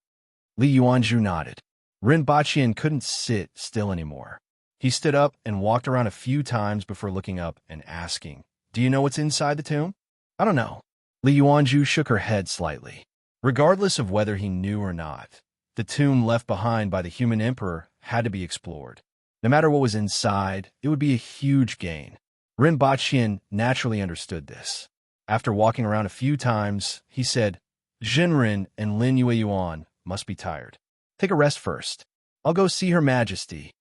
Li Yuanzhu nodded. Rinpoche couldn't sit still anymore. He stood up and walked around a few times before looking up and asking, "Do you know what's inside the tomb?" "I don't know." Li Yuanzhu shook her head slightly. Regardless of whether he knew or not, the tomb left behind by the human emperor had to be explored. No matter what was inside, it would be a huge gain. Rinpoche naturally understood this. After walking around a few times, he said, "Jinren and Lin Yueyuan must be tired. Take a rest first. I'll go see Her Majesty."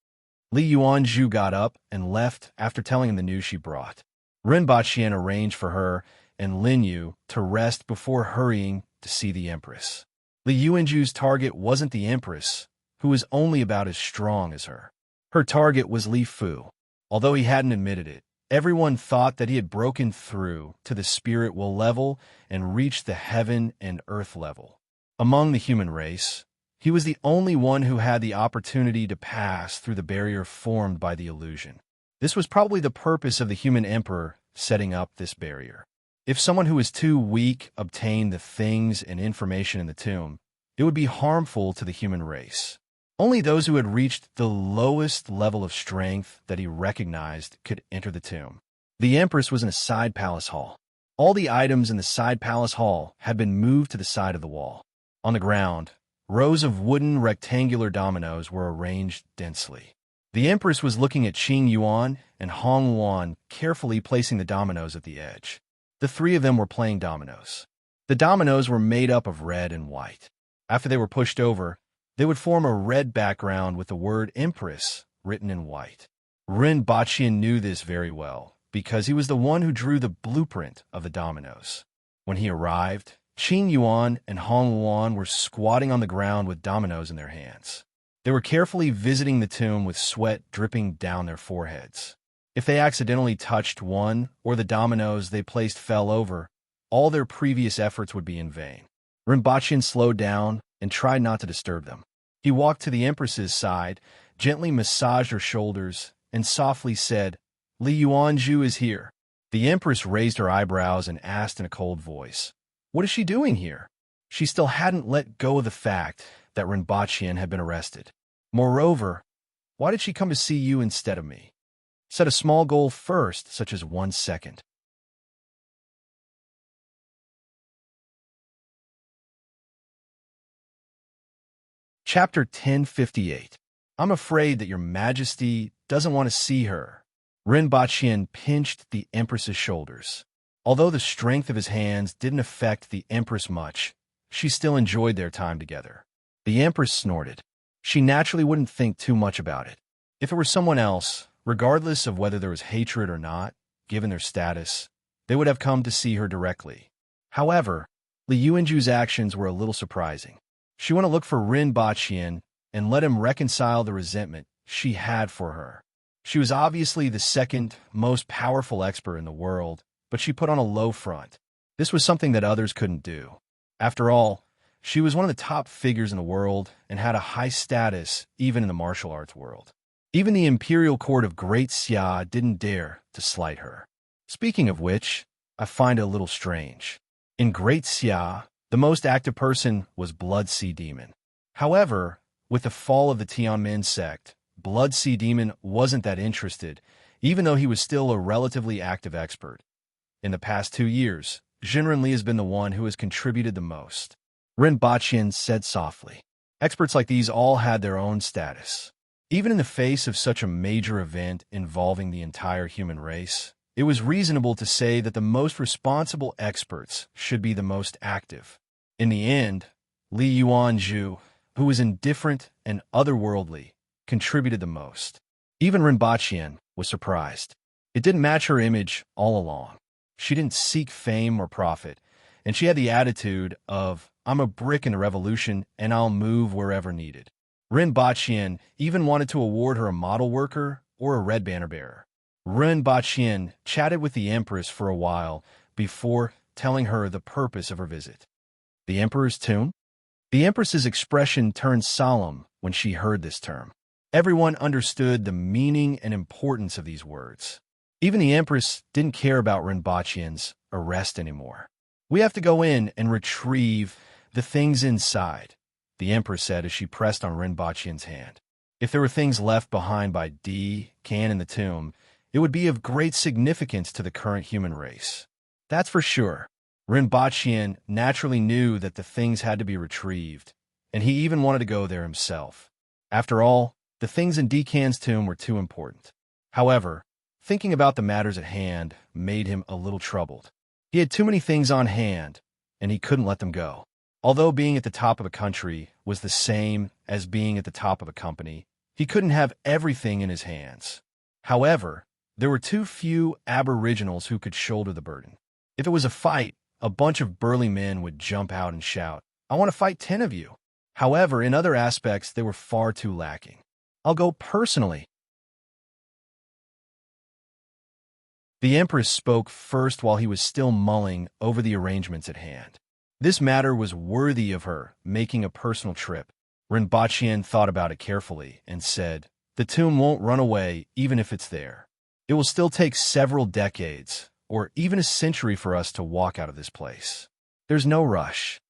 Li Yuanzhu got up and left after telling him the news she brought. Rinpoche arranged for her and Lin Yu to rest before hurrying to see the Empress. Li Yuanzhu's target wasn't the Empress, who was only about as strong as her. Her target was Li Fu. Although he hadn't admitted it, everyone thought that he had broken through to the spirit world level and reached the heaven and earth level. Among the human race, he was the only one who had the opportunity to pass through the barrier formed by the illusion. This was probably the purpose of the human emperor setting up this barrier. If someone who was too weak obtained the things and information in the tomb, it would be harmful to the human race. Only those who had reached the lowest level of strength that he recognized could enter the tomb. The Empress was in a side palace hall. All the items in the side palace hall had been moved to the side of the wall. On the ground, rows of wooden rectangular dominoes were arranged densely. The Empress was looking at Qing Yuan and Hong Yuan, carefully placing the dominoes at the edge. The three of them were playing dominoes. The dominoes were made up of red and white. After they were pushed over, they would form a red background with the word Empress written in white. Rinpoche knew this very well, because he was the one who drew the blueprint of the dominoes. When he arrived, Qing Yuan and Hong Yuan were squatting on the ground with dominoes in their hands. They were carefully visiting the tomb with sweat dripping down their foreheads. If they accidentally touched one or the dominoes they placed fell over, all their previous efforts would be in vain. Rinpoche slowed down and tried not to disturb them. He walked to the Empress's side, gently massaged her shoulders, and softly said, "Li Yuanzhu is here." The Empress raised her eyebrows and asked in a cold voice, "What is she doing here?" She still hadn't let go of the fact that Rinpoche had been arrested. Moreover, why did she come to see you instead of me? Set a small goal first, such as 1 second. Chapter 1058. I'm afraid that your Majesty doesn't want to see her. Rinpoche pinched the Empress's shoulders. Although the strength of his hands didn't affect the Empress much, she still enjoyed their time together. The Empress snorted. She naturally wouldn't think too much about it. If it were someone else, regardless of whether there was hatred or not, given their status, they would have come to see her directly. However, Li Yuanzhu's actions were a little surprising. She went to look for Rinpoche and let him reconcile the resentment she had for her. She was obviously the second most powerful expert in the world, but she put on a low front. This was something that others couldn't do. After all, she was one of the top figures in the world and had a high status even in the martial arts world. Even the imperial court of Great Xia didn't dare to slight her. Speaking of which, I find it a little strange. In Great Xia, the most active person was Blood Sea Demon. However, with the fall of the Tianmen sect, Blood Sea Demon wasn't that interested, even though he was still a relatively active expert. In the past 2 years, Jinren Li has been the one who has contributed the most. Rinpoche said softly. Experts like these all had their own status. Even in the face of such a major event involving the entire human race, it was reasonable to say that the most responsible experts should be the most active. In the end, Li Yuanzhu, who was indifferent and otherworldly, contributed the most. Even Rinpoche was surprised. It didn't match her image all along. She didn't seek fame or profit, and she had the attitude of, "I'm a brick in the revolution and I'll move wherever needed." Rinpoche even wanted to award her a model worker or a red banner bearer. Rinpoche chatted with the Empress for a while before telling her the purpose of her visit. The Emperor's tomb? The Empress's expression turned solemn when she heard this term. Everyone understood the meaning and importance of these words. Even the Empress didn't care about Rinpoche's arrest anymore. "We have to go in and retrieve the things inside," the Empress said as she pressed on Rinpoche's hand. If there were things left behind by Kan in the tomb, it would be of great significance to the current human race. That's for sure. Rinpoche naturally knew that the things had to be retrieved, and he even wanted to go there himself. After all, the things in Kan's tomb were too important. However, thinking about the matters at hand made him a little troubled. He had too many things on hand, and he couldn't let them go. Although being at the top of a country was the same as being at the top of a company, he couldn't have everything in his hands. However, there were too few aboriginals who could shoulder the burden. If it was a fight, a bunch of burly men would jump out and shout, "I want to fight 10 of you." However, in other aspects, they were far too lacking. "I'll go personally." The Empress spoke first while he was still mulling over the arrangements at hand. This matter was worthy of her making a personal trip. Rinpoche thought about it carefully and said, "The tomb won't run away even if it's there. It will still take several decades, or even a century for us to walk out of this place. There's no rush."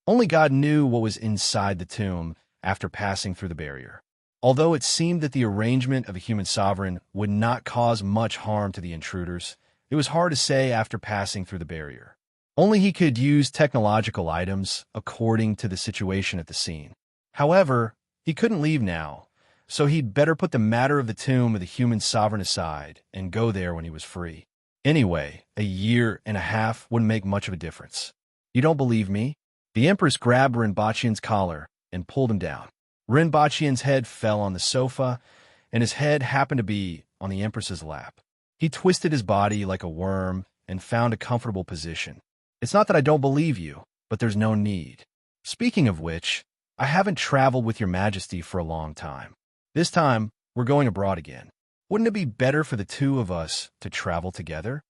Only God knew what was inside the tomb after passing through the barrier. Although it seemed that the arrangement of a human sovereign would not cause much harm to the intruders, it was hard to say after passing through the barrier. Only he could use technological items according to the situation at the scene. However, he couldn't leave now, so he'd better put the matter of the tomb of the human sovereign aside and go there when he was free. Anyway, a year and a half wouldn't make much of a difference. "You don't believe me?" The Empress grabbed Rinpoche's collar and pulled him down. Rinpoche's head fell on the sofa, and his head happened to be on the Empress's lap. He twisted his body like a worm and found a comfortable position. "It's not that I don't believe you, but there's no need. Speaking of which, I haven't traveled with your Majesty for a long time. This time, we're going abroad again. Wouldn't it be better for the two of us to travel together?"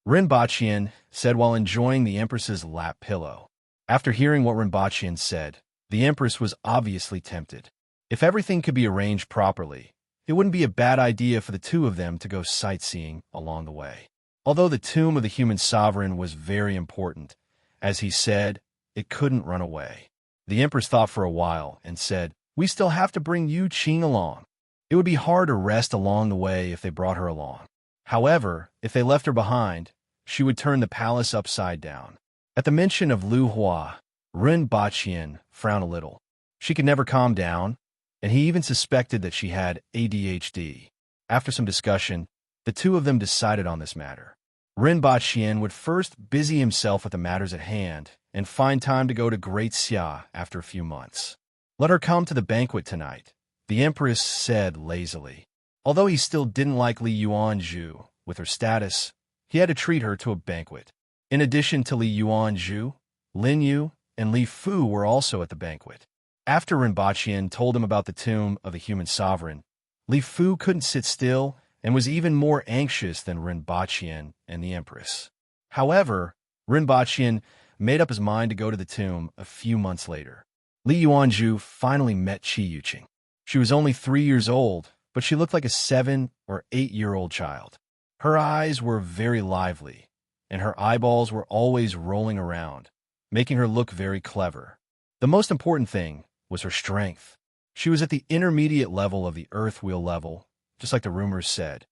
Rinpoche said while enjoying the Empress's lap pillow. After hearing what Rinpoche said, the Empress was obviously tempted. If everything could be arranged properly, it wouldn't be a bad idea for the two of them to go sightseeing along the way. Although the tomb of the human sovereign was very important, as he said, it couldn't run away. The Empress thought for a while and said, "We still have to bring Yu Qing along. It would be hard to rest along the way if they brought her along. However, if they left her behind, she would turn the palace upside down." At the mention of Lu Hua, Rinpoche frowned a little. She could never calm down, and he even suspected that she had ADHD. After some discussion, the two of them decided on this matter. Rinpoche would first busy himself with the matters at hand and find time to go to Great Xia after a few months. "Let her come to the banquet tonight," the Empress said lazily. Although he still didn't like Li Yuanzhu, with her status, he had to treat her to a banquet. In addition to Li Yuanzhu, Lin Yu and Li Fu were also at the banquet. After Rinpoche told him about the tomb of the human sovereign, Li Fu couldn't sit still and was even more anxious than Rinpoche and the Empress. However, Rinpoche made up his mind to go to the tomb a few months later. Li Yuanzhu finally met Qi Yuqing. She was only 3 years old, but she looked like a 7 or 8-year-old child. Her eyes were very lively, and her eyeballs were always rolling around, making her look very clever. The most important thing was her strength. She was at the intermediate level of the earth wheel level, just like the rumors said.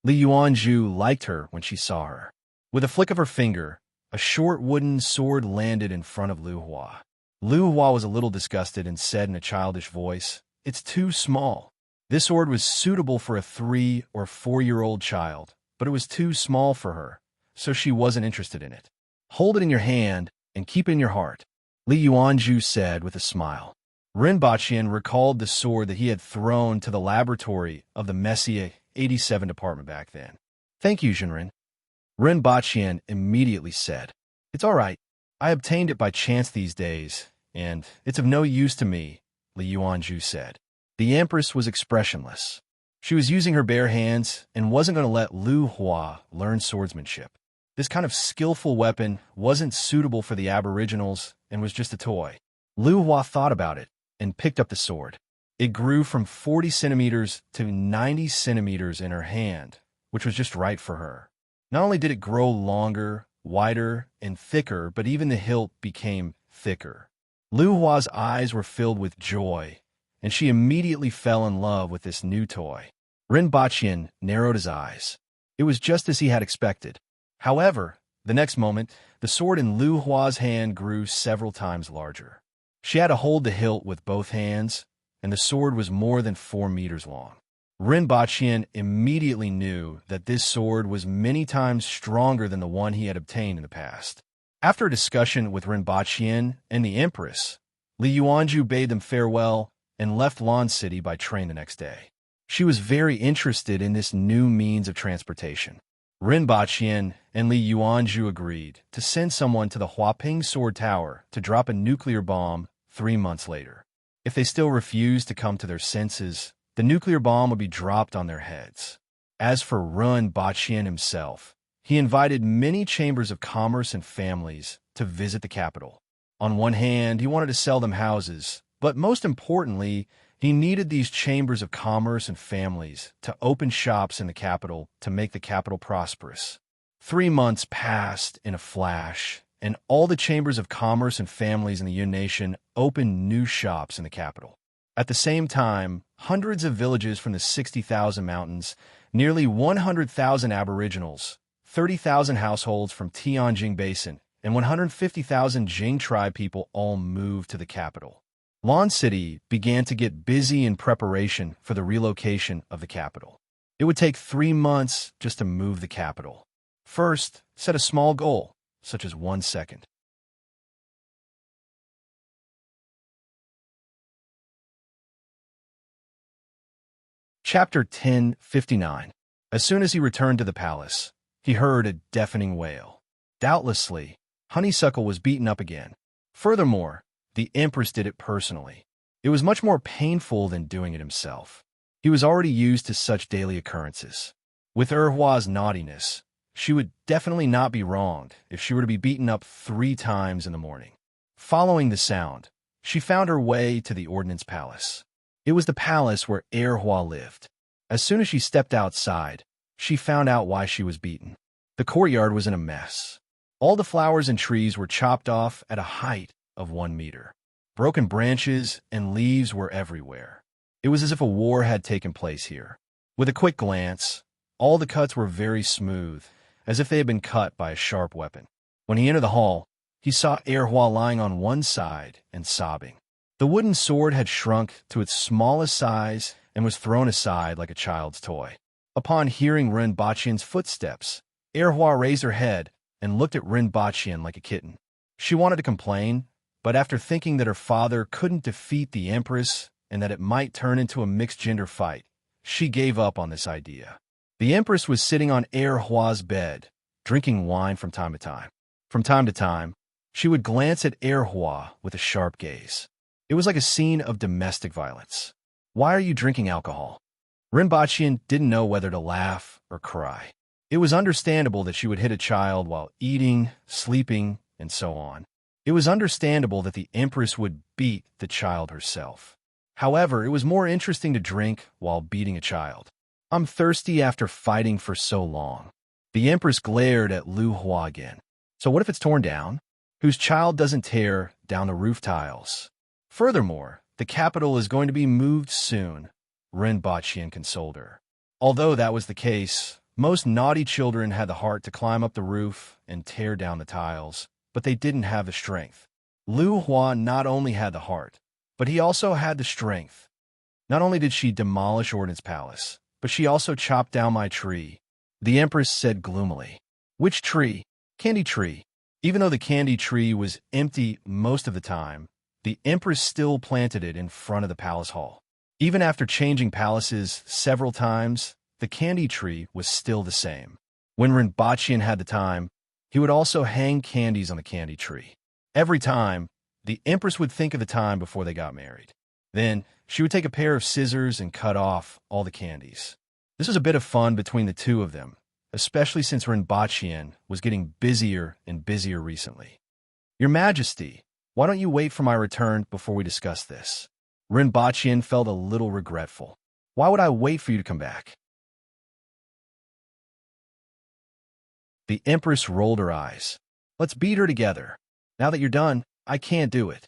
Li Yuanzhu liked her when she saw her. With a flick of her finger, a short wooden sword landed in front of Lu Hua. Lu Hua was a little disgusted and said in a childish voice, "It's too small." This sword was suitable for a 3 or 4-year-old child, but it was too small for her, so she wasn't interested in it. "Hold it in your hand and keep it in your heart," Li Yuanzhu said with a smile. Rinpoche recalled the sword that he had thrown to the laboratory of the Messier 87 department back then. "Thank you, Jinren." Rinpoche immediately said, "It's all right. I obtained it by chance these days, and it's of no use to me," Li Yuanzhu said. The Empress was expressionless. She was using her bare hands and wasn't going to let Lu Hua learn swordsmanship. This kind of skillful weapon wasn't suitable for the aboriginals and was just a toy. Lu Hua thought about it and picked up the sword. It grew from 40 centimeters to 90 centimeters in her hand, which was just right for her. Not only did it grow longer wider, and thicker, but even the hilt became thicker. Lu Hua's eyes were filled with joy, and she immediately fell in love with this new toy. Ren Baqian narrowed his eyes. It was just as he had expected. However, the next moment, the sword in Lu Hua's hand grew several times larger. She had to hold the hilt with both hands, and the sword was more than 4 meters long. Ren Baqian immediately knew that this sword was many times stronger than the one he had obtained in the past. After a discussion with Ren Baqian and the Empress, Li Yuanju bade them farewell and left Lan City by train the next day. She was very interested in this new means of transportation. Ren Baqian and Li Yuanju agreed to send someone to the Huaping Sword Tower to drop a nuclear bomb 3 months later. If they still refused to come to their senses, the nuclear bomb would be dropped on their heads. As for Ren Baqian himself, he invited many chambers of commerce and families to visit the capital. On one hand, he wanted to sell them houses, but most importantly, he needed these chambers of commerce and families to open shops in the capital to make the capital prosperous. 3 months passed in a flash, and all the chambers of commerce and families in the Yun Nation opened new shops in the capital. At the same time, hundreds of villages from the 60,000 mountains, nearly 100,000 aboriginals, 30,000 households from Tianjing Basin, and 150,000 Jing tribe people all moved to the capital. Lan City began to get busy in preparation for the relocation of the capital. It would take 3 months just to move the capital. First, set a small goal, such as 1 second. Chapter 1059. As soon as he returned to the palace, he heard a deafening wail. Doubtlessly, Honeysuckle was beaten up again. Furthermore, the Empress did it personally. It was much more painful than doing it himself. He was already used to such daily occurrences. With Erhua's naughtiness, she would definitely not be wronged if she were to be beaten up 3 times in the morning. Following the sound, she found her way to the Ordnance Palace. It was the palace where Erhua lived. As soon as she stepped outside, she found out why she was beaten. The courtyard was in a mess. All the flowers and trees were chopped off at a height of 1 meter. Broken branches and leaves were everywhere. It was as if a war had taken place here. With a quick glance, all the cuts were very smooth, as if they had been cut by a sharp weapon. When he entered the hall, he saw Erhua lying on one side and sobbing. The wooden sword had shrunk to its smallest size and was thrown aside like a child's toy. Upon hearing Ren Baqian's footsteps, Erhua raised her head and looked at Ren Baqian like a kitten. She wanted to complain, but after thinking that her father couldn't defeat the Empress and that it might turn into a mixed-gender fight, she gave up on this idea. The Empress was sitting on Erhua's bed, drinking wine from time to time. From time to time, she would glance at Erhua with a sharp gaze. It was like a scene of domestic violence. "Why are you drinking alcohol?" Ren Baqian didn't know whether to laugh or cry. It was understandable that she would hit a child while eating, sleeping, and so on. It was understandable that the Empress would beat the child herself. However, it was more interesting to drink while beating a child. "I'm thirsty after fighting for so long." The Empress glared at Lu Hua again. "So what if it's torn down? Whose child doesn't tear down the roof tiles? Furthermore, the capital is going to be moved soon," Ren Baqian consoled her. Although that was the case, most naughty children had the heart to climb up the roof and tear down the tiles, but they didn't have the strength. Lu Hua not only had the heart, but he also had the strength. Not only did she demolish Ordnance Palace, but she also chopped down my tree, the Empress said gloomily. "Which tree?" "Candy tree." Even though the candy tree was empty most of the time, the Empress still planted it in front of the palace hall. Even after changing palaces several times, the candy tree was still the same. When Ren Baqian had the time, he would also hang candies on the candy tree. Every time, the Empress would think of the time before they got married. Then, she would take a pair of scissors and cut off all the candies. This was a bit of fun between the two of them, especially since Ren Baqian was getting busier and busier recently. "Your Majesty, why don't you wait for my return before we discuss this?" Ren Baqian felt a little regretful. "Why would I wait for you to come back?" The Empress rolled her eyes. Let's beat her together. Now that you're done, I can't do it.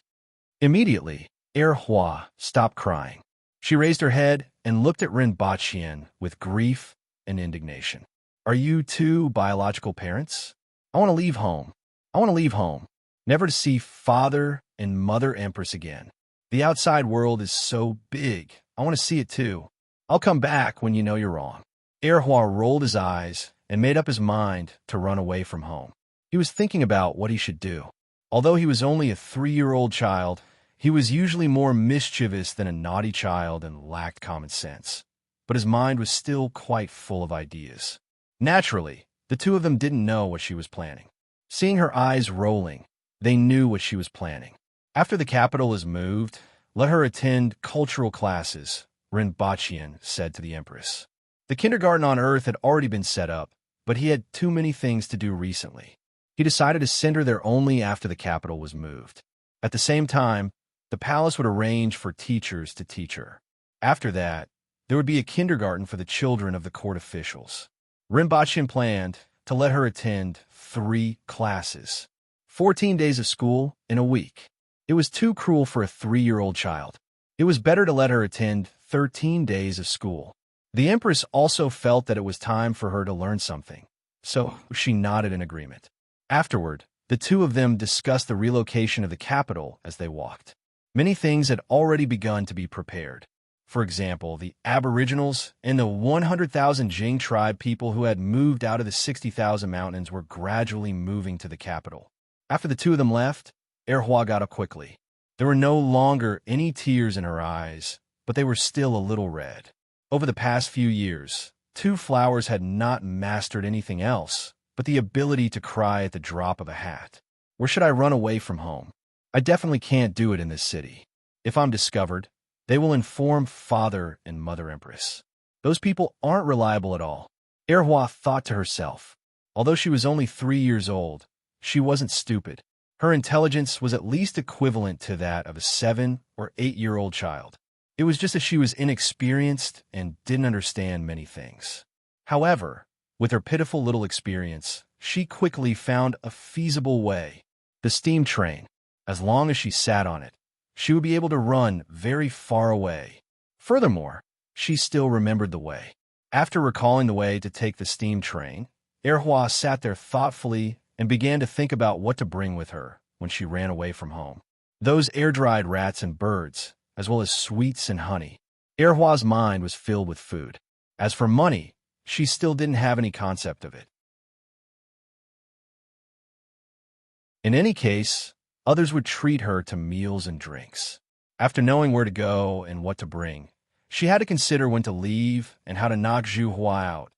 Immediately, Hua stopped crying. She raised her head and looked at Rinpoche with grief and indignation. Are you two biological parents? I want to leave home. I want to leave home, never to see Father and Mother Empress again. The outside world is so big. I want to see it too. I'll come back when you know you're wrong. Hua rolled his eyes and made up his mind to run away from home. He was thinking about what he should do. Although he was only a 3-year-old child, he was usually more mischievous than a naughty child and lacked common sense. But his mind was still quite full of ideas. Naturally, the two of them didn't know what she was planning. Seeing her eyes rolling, they knew what she was planning. After the capital is moved, let her attend cultural classes, Rinpoche said to the Empress. The kindergarten on Earth had already been set up, but he had too many things to do recently. He decided to send her there only after the capital was moved. At the same time, the palace would arrange for teachers to teach her. After that, there would be a kindergarten for the children of the court officials. Rinpoche planned to let her attend 3 classes, 14 days of school in a week. It was too cruel for a 3-year-old child. It was better to let her attend 13 days of school. The Empress also felt that it was time for her to learn something, so she nodded in agreement. Afterward, the two of them discussed the relocation of the capital as they walked. Many things had already begun to be prepared. For example, the Aboriginals and the 100,000 Jing tribe people who had moved out of the 60,000 mountains were gradually moving to the capital. After the two of them left, Hua got up quickly. There were no longer any tears in her eyes, but they were still a little red. Over the past few years, 2 flowers had not mastered anything else but the ability to cry at the drop of a hat. Where should I run away from home? I definitely can't do it in this city. If I'm discovered, they will inform Father and Mother Empress. Those people aren't reliable at all. Hua thought to herself. Although she was only 3 years old, she wasn't stupid. Her intelligence was at least equivalent to that of a 7- or 8-year-old child. It was just that she was inexperienced and didn't understand many things. However, with her pitiful little experience, she quickly found a feasible way. The steam train. As long as she sat on it, she would be able to run very far away. Furthermore, she still remembered the way. After recalling the way to take the steam train, Hua sat there thoughtfully and began to think about what to bring with her when she ran away from home. Those air-dried rats and birds, as well as sweets and honey. Hua's mind was filled with food. As for money, she still didn't have any concept of it. In any case, others would treat her to meals and drinks. After knowing where to go and what to bring, she had to consider when to leave and how to knock Hua out.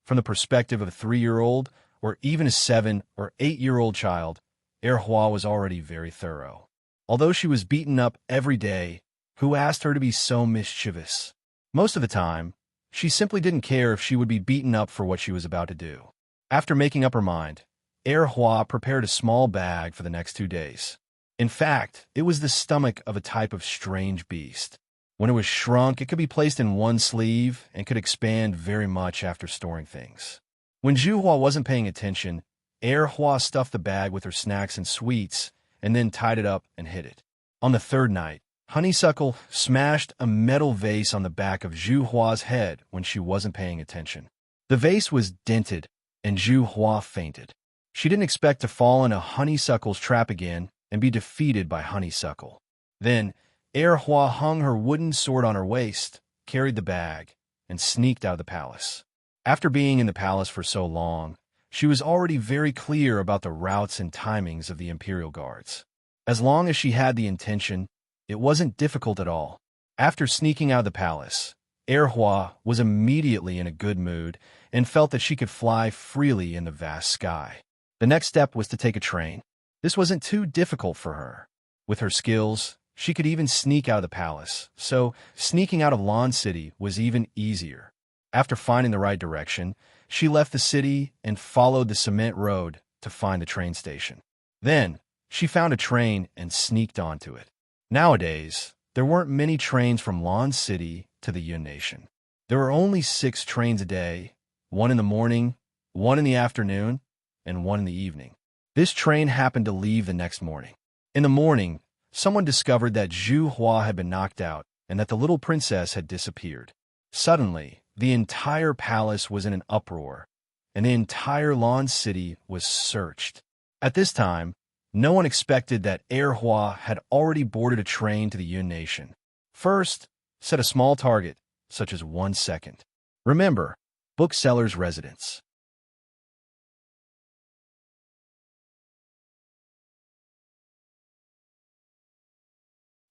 From the perspective of a 3-year-old or even a 7- or 8-year-old child, Hua was already very thorough. Although she was beaten up every day, who asked her to be so mischievous? Most of the time, she simply didn't care if she would be beaten up for what she was about to do. After making up her mind, Hua prepared a small bag for the next 2 days. In fact, it was the stomach of a type of strange beast. When it was shrunk, it could be placed in one sleeve and could expand very much after storing things. When Hua wasn't paying attention, Hua stuffed the bag with her snacks and sweets and then tied it up and hid it. On the 3rd night, Honeysuckle smashed a metal vase on the back of Hua's head when she wasn't paying attention. The vase was dented, and Hua fainted. She didn't expect to fall in a Honeysuckle's trap again and be defeated by Honeysuckle. Then, Hua hung her wooden sword on her waist, carried the bag, and sneaked out of the palace. After being in the palace for so long, she was already very clear about the routes and timings of the Imperial Guards. As long as she had the intention, it wasn't difficult at all. After sneaking out of the palace, Hua was immediately in a good mood and felt that she could fly freely in the vast sky. The next step was to take a train. This wasn't too difficult for her. With her skills, she could even sneak out of the palace, so sneaking out of Lawn City was even easier. After finding the right direction, she left the city and followed the cement road to find the train station. Then, she found a train and sneaked onto it. Nowadays, there weren't many trains from Lawn City to the Yun Nation. There were only 6 trains a day, 1 in the morning, 1 in the afternoon, and one in the evening. This train happened to leave the next morning. In the morning, someone discovered that Zhu Hua had been knocked out and that the little princess had disappeared. Suddenly, the entire palace was in an uproar, and the entire Lan city was searched. At this time, no one expected that Heir Hua had already boarded a train to the Yun nation. First, set a small target, such as 1 second. Remember, bookseller's residence.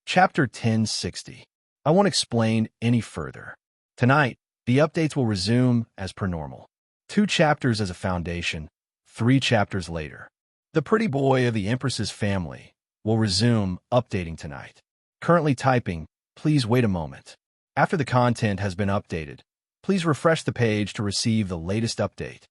Chapter 1060. I won't explain any further. Tonight, the updates will resume as per normal. 2 chapters as a foundation, 3 chapters later. The pretty boy of the Empress's family will resume updating tonight. Currently typing, please wait a moment. After the content has been updated, please refresh the page to receive the latest update.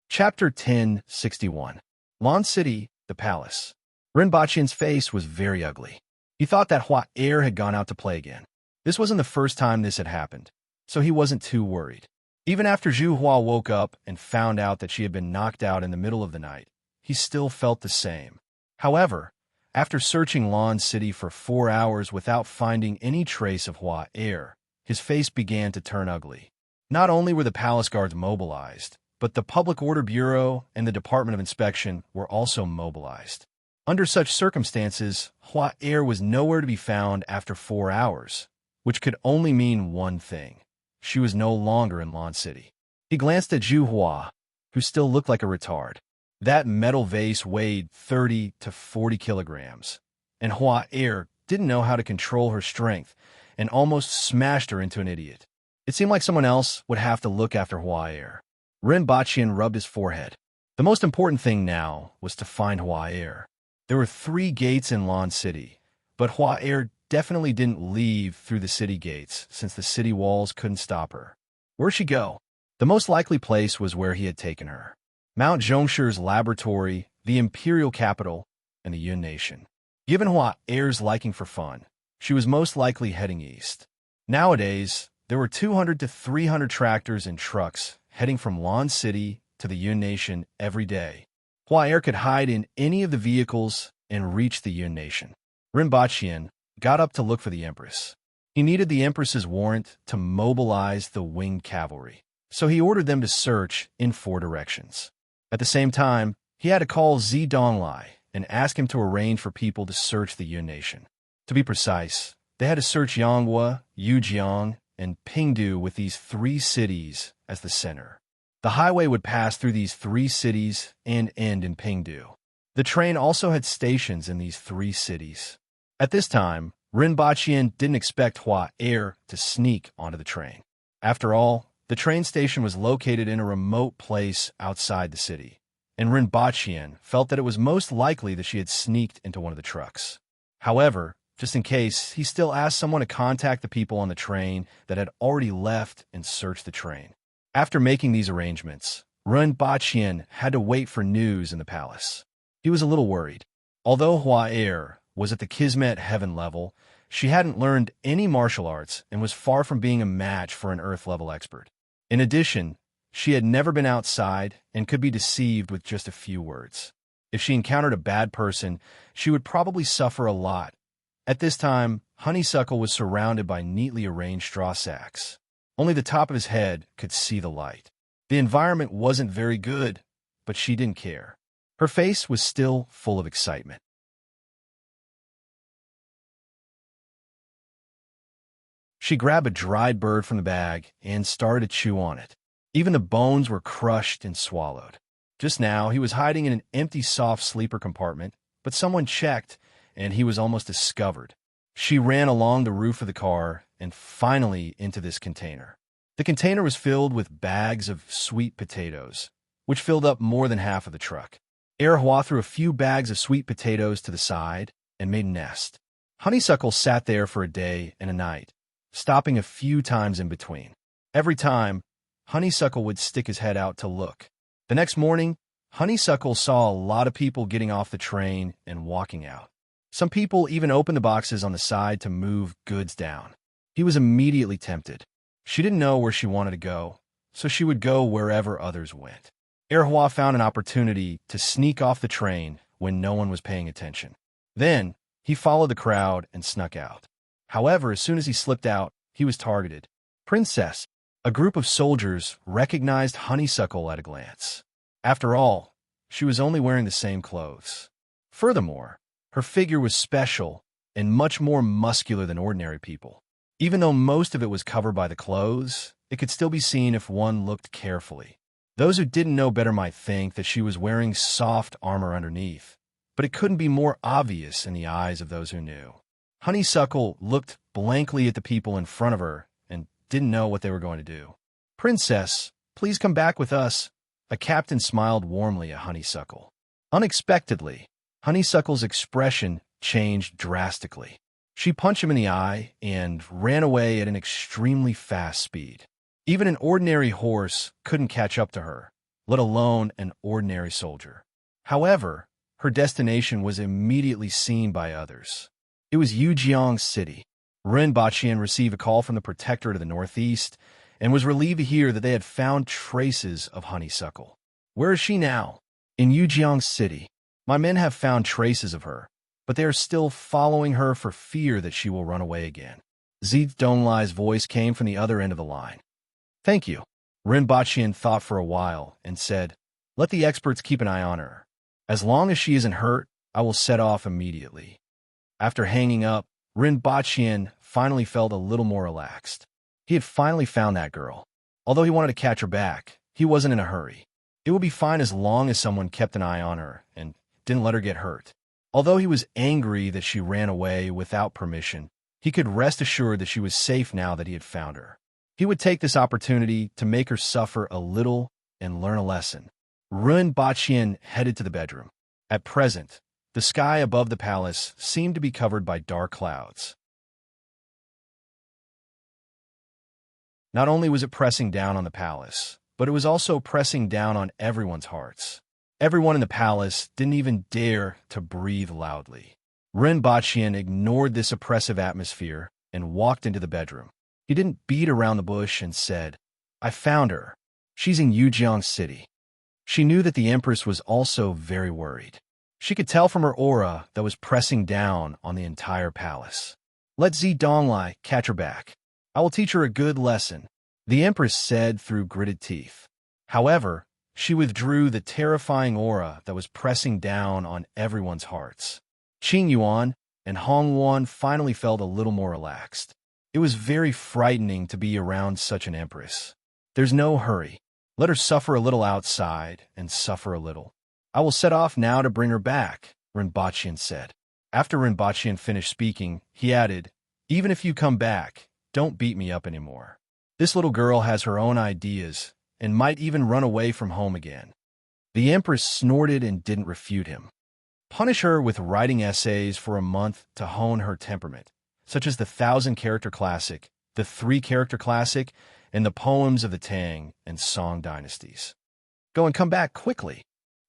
Chapter 1061. Lan City, the Palace. Rinpoche's face was very ugly. He thought that Hua Heir had gone out to play again. This wasn't the first time this had happened, so he wasn't too worried. Even after Zhu Hua woke up and found out that she had been knocked out in the middle of the night, he still felt the same. However, after searching Lan City for 4 hours without finding any trace of Hua Heir, his face began to turn ugly. Not only were the palace guards mobilized, but the Public Order Bureau and the Department of Inspection were also mobilized. Under such circumstances, Hua Heir was nowhere to be found after 4 hours, which could only mean one thing. She was no longer in Lan City. He glanced at Zhu Hua, who still looked like a retard. That metal vase weighed 30 to 40 kilograms, and Hua Heir didn't know how to control her strength and almost smashed her into an idiot. It seemed like someone else would have to look after Hua Heir. Rinpoche rubbed his forehead. The most important thing now was to find Hua Heir. There were 3 gates in Lan City, but Hua Heir definitely didn't leave through the city gates since the city walls couldn't stop her. Where'd she go? The most likely place was where he had taken her. Mount Zhongshu's laboratory, the imperial capital, and the Yun nation. Given Hua Heir's liking for fun, she was most likely heading east. Nowadays, there were 200 to 300 tractors and trucks heading from Lan City to the Yun nation every day. Hua Heir could hide in any of the vehicles and reach the Yun nation. Rinpoche got up to look for the Empress. He needed the Empress's warrant to mobilize the winged cavalry, so he ordered them to search in 4 directions. At the same time, he had to call Zi Donglai and ask him to arrange for people to search the Yun nation. To be precise, they had to search Yanghua, Yujiang, and Pingdu with these 3 cities as the center. The highway would pass through these 3 cities and end in Pingdu. The train also had stations in these 3 cities. At this time, Rinpoche didn't expect Hua Heir to sneak onto the train. After all, the train station was located in a remote place outside the city, and Rinpoche felt that it was most likely that she had sneaked into one of the trucks. However, just in case, he still asked someone to contact the people on the train that had already left and search the train. After making these arrangements, Rinpoche had to wait for news in the palace. He was a little worried. Although Hua Heir was at the Kismet Heaven level, she hadn't learned any martial arts and was far from being a match for an Earth-level expert. In addition, she had never been outside and could be deceived with just a few words. If she encountered a bad person, she would probably suffer a lot. At this time, Honeysuckle was surrounded by neatly arranged straw sacks. Only the top of his head could see the light. The environment wasn't very good, but she didn't care. Her face was still full of excitement. She grabbed a dried bird from the bag and started to chew on it. Even the bones were crushed and swallowed. Just now, he was hiding in an empty soft sleeper compartment, but someone checked, and he was almost discovered. She ran along the roof of the car and finally into this container. The container was filled with bags of sweet potatoes, which filled up more than half of the truck. Heir Hua threw a few bags of sweet potatoes to the side and made a nest. Honeysuckle sat there for a day and a night, stopping a few times in between. Every time, Honeysuckle would stick his head out to look. The next morning, Honeysuckle saw a lot of people getting off the train and walking out. Some people even opened the boxes on the side to move goods down. He was immediately tempted. She didn't know where she wanted to go, so she would go wherever others went. Erhua found an opportunity to sneak off the train when no one was paying attention. Then, he followed the crowd and snuck out. However, as soon as he slipped out, he was targeted. Princess, a group of soldiers recognized Honeysuckle at a glance. After all, she was only wearing the same clothes. Furthermore, her figure was special and much more muscular than ordinary people. Even though most of it was covered by the clothes, it could still be seen if one looked carefully. Those who didn't know better might think that she was wearing soft armor underneath, but it couldn't be more obvious in the eyes of those who knew. Honeysuckle looked blankly at the people in front of her and didn't know what they were going to do. Princess, please come back with us. A captain smiled warmly at Honeysuckle. Unexpectedly, Honeysuckle's expression changed drastically. She punched him in the eye and ran away at an extremely fast speed. Even an ordinary horse couldn't catch up to her, let alone an ordinary soldier. However, her destination was immediately seen by others. It was Yujiang City. Ren Baqian received a call from the Protectorate of the Northeast and was relieved to hear that they had found traces of Honeysuckle. Where is she now? In Yujiang City. My men have found traces of her, but they are still following her for fear that she will run away again. Zi Donglai's voice came from the other end of the line. Thank you. Ren Baqian thought for a while and said, let the experts keep an eye on her. As long as she isn't hurt, I will set off immediately. After hanging up, Ren Baqian finally felt a little more relaxed. He had finally found that girl. Although he wanted to catch her back, he wasn't in a hurry. It would be fine as long as someone kept an eye on her and didn't let her get hurt. Although he was angry that she ran away without permission, he could rest assured that she was safe now that he had found her. He would take this opportunity to make her suffer a little and learn a lesson. Ren Baqian headed to the bedroom. At present, the sky above the palace seemed to be covered by dark clouds. Not only was it pressing down on the palace, but it was also pressing down on everyone's hearts. Everyone in the palace didn't even dare to breathe loudly. Ren Baqian ignored this oppressive atmosphere and walked into the bedroom. He didn't beat around the bush and said, I found her. She's in Yujiang City. She knew that the Empress was also very worried. She could tell from her aura that was pressing down on the entire palace. Let Zi Donglai catch her back. I will teach her a good lesson, the Empress said through gritted teeth. However, she withdrew the terrifying aura that was pressing down on everyone's hearts. Qing Yuan and Hong Yuan finally felt a little more relaxed. It was very frightening to be around such an Empress. There's no hurry. Let her suffer a little outside and suffer a little. I will set off now to bring her back, Ren Baqian said. After Ren Baqian finished speaking, he added, even if you come back, don't beat me up anymore. This little girl has her own ideas and might even run away from home again. The Empress snorted and didn't refute him. Punish her with writing essays for a month to hone her temperament, such as the 1,000-character classic, the 3-character classic, and the poems of the Tang and Song dynasties. Go and come back quickly.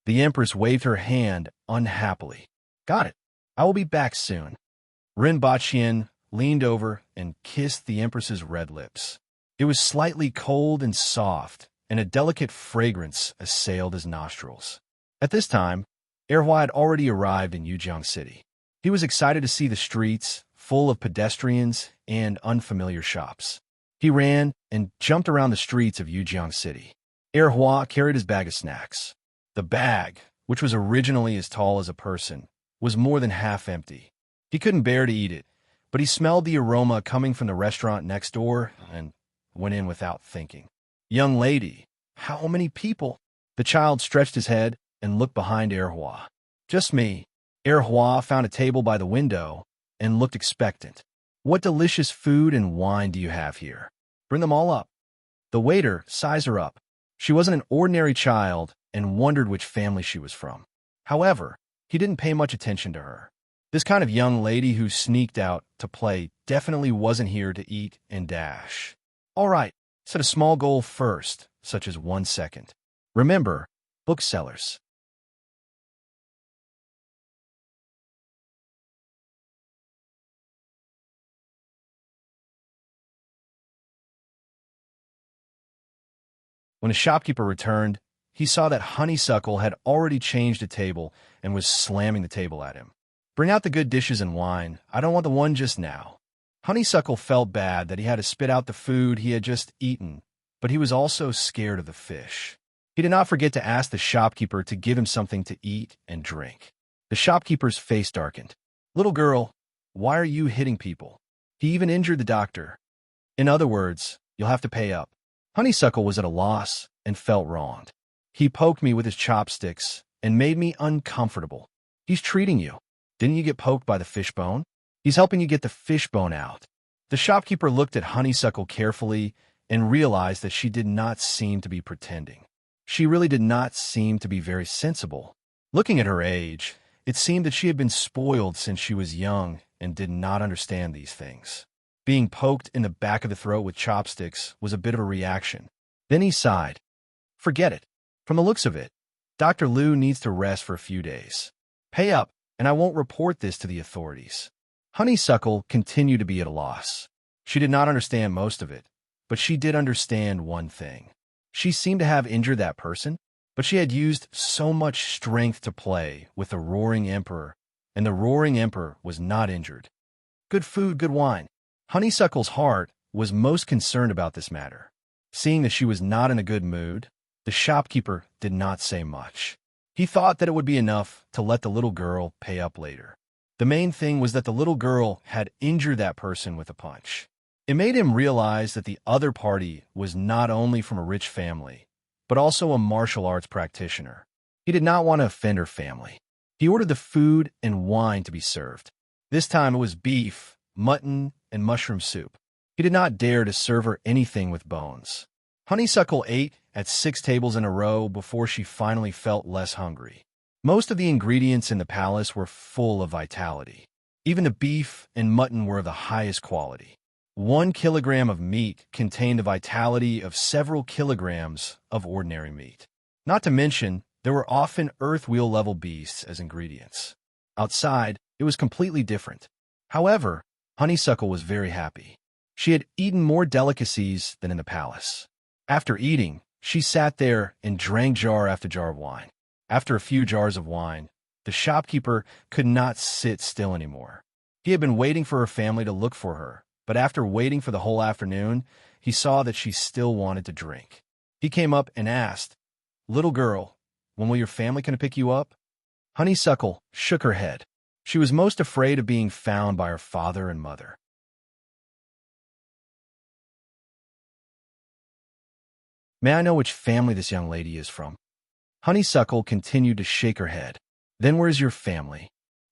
The Empress waved her hand unhappily. Got it. I will be back soon. Ren Baqian leaned over and kissed the Empress's red lips. It was slightly cold and soft, and a delicate fragrance assailed his nostrils. At this time, Erhua had already arrived in Yujiang City. He was excited to see the streets, full of pedestrians and unfamiliar shops. He ran and jumped around the streets of Yujiang City. Erhua carried his bag of snacks. The bag, which was originally as tall as a person, was more than half empty. He couldn't bear to eat it, but he smelled the aroma coming from the restaurant next door and went in without thinking. Young lady, how many people? The child stretched his head and looked behind Erhua. Just me. Erhua found a table by the window and looked expectant. What delicious food and wine do you have here? Bring them all up. The waiter sized her up. She wasn't an ordinary child and wondered which family she was from. However, he didn't pay much attention to her. This kind of young lady who sneaked out to play definitely wasn't here to eat and dash. All right, set a small goal first, such as 1 second. Remember, booksellers. When the shopkeeper returned, he saw that Honeysuckle had already changed a table and was slamming the table at him. "Bring out the good dishes and wine. I don't want the one just now." Honeysuckle felt bad that he had to spit out the food he had just eaten, but he was also scared of the fish. He did not forget to ask the shopkeeper to give him something to eat and drink. The shopkeeper's face darkened. "Little girl, why are you hitting people? He even injured the doctor. In other words, you'll have to pay up." Honeysuckle was at a loss and felt wronged. "He poked me with his chopsticks and made me uncomfortable. He's treating you. Didn't you get poked by the fishbone? He's helping you get the fishbone out." The shopkeeper looked at Honeysuckle carefully and realized that she did not seem to be pretending. She really did not seem to be very sensible. Looking at her age, it seemed that she had been spoiled since she was young and did not understand these things. Being poked in the back of the throat with chopsticks was a bit of a reaction. Then he sighed. "Forget it. From the looks of it, Dr. Liu needs to rest for a few days. Pay up, and I won't report this to the authorities." Honeysuckle continued to be at a loss. She did not understand most of it, but she did understand one thing. She seemed to have injured that person, but she had used so much strength to play with the Roaring Emperor, and the Roaring Emperor was not injured. Good food, good wine. Honeysuckle's heart was most concerned about this matter. Seeing that she was not in a good mood, the shopkeeper did not say much. He thought that it would be enough to let the little girl pay up later. The main thing was that the little girl had injured that person with a punch. It made him realize that the other party was not only from a rich family, but also a martial arts practitioner. He did not want to offend her family. He ordered the food and wine to be served. This time it was beef, mutton, and mushroom soup. He did not dare to serve her anything with bones. Honeysuckle ate at 6 tables in a row before she finally felt less hungry. Most of the ingredients in the palace were full of vitality. Even the beef and mutton were of the highest quality. 1 kilogram of meat contained the vitality of several kilograms of ordinary meat. Not to mention, there were often earth-wheel-level beasts as ingredients. Outside, it was completely different. However, Honeysuckle was very happy. She had eaten more delicacies than in the palace. After eating, she sat there and drank jar after jar of wine. After a few jars of wine, the shopkeeper could not sit still anymore. He had been waiting for her family to look for her, but after waiting for the whole afternoon, he saw that she still wanted to drink. He came up and asked, "Little girl, when will your family come to pick you up?" Honeysuckle shook her head. She was most afraid of being found by her father and mother. "May I know which family this young lady is from?" Honeysuckle continued to shake her head. "Then where is your family?"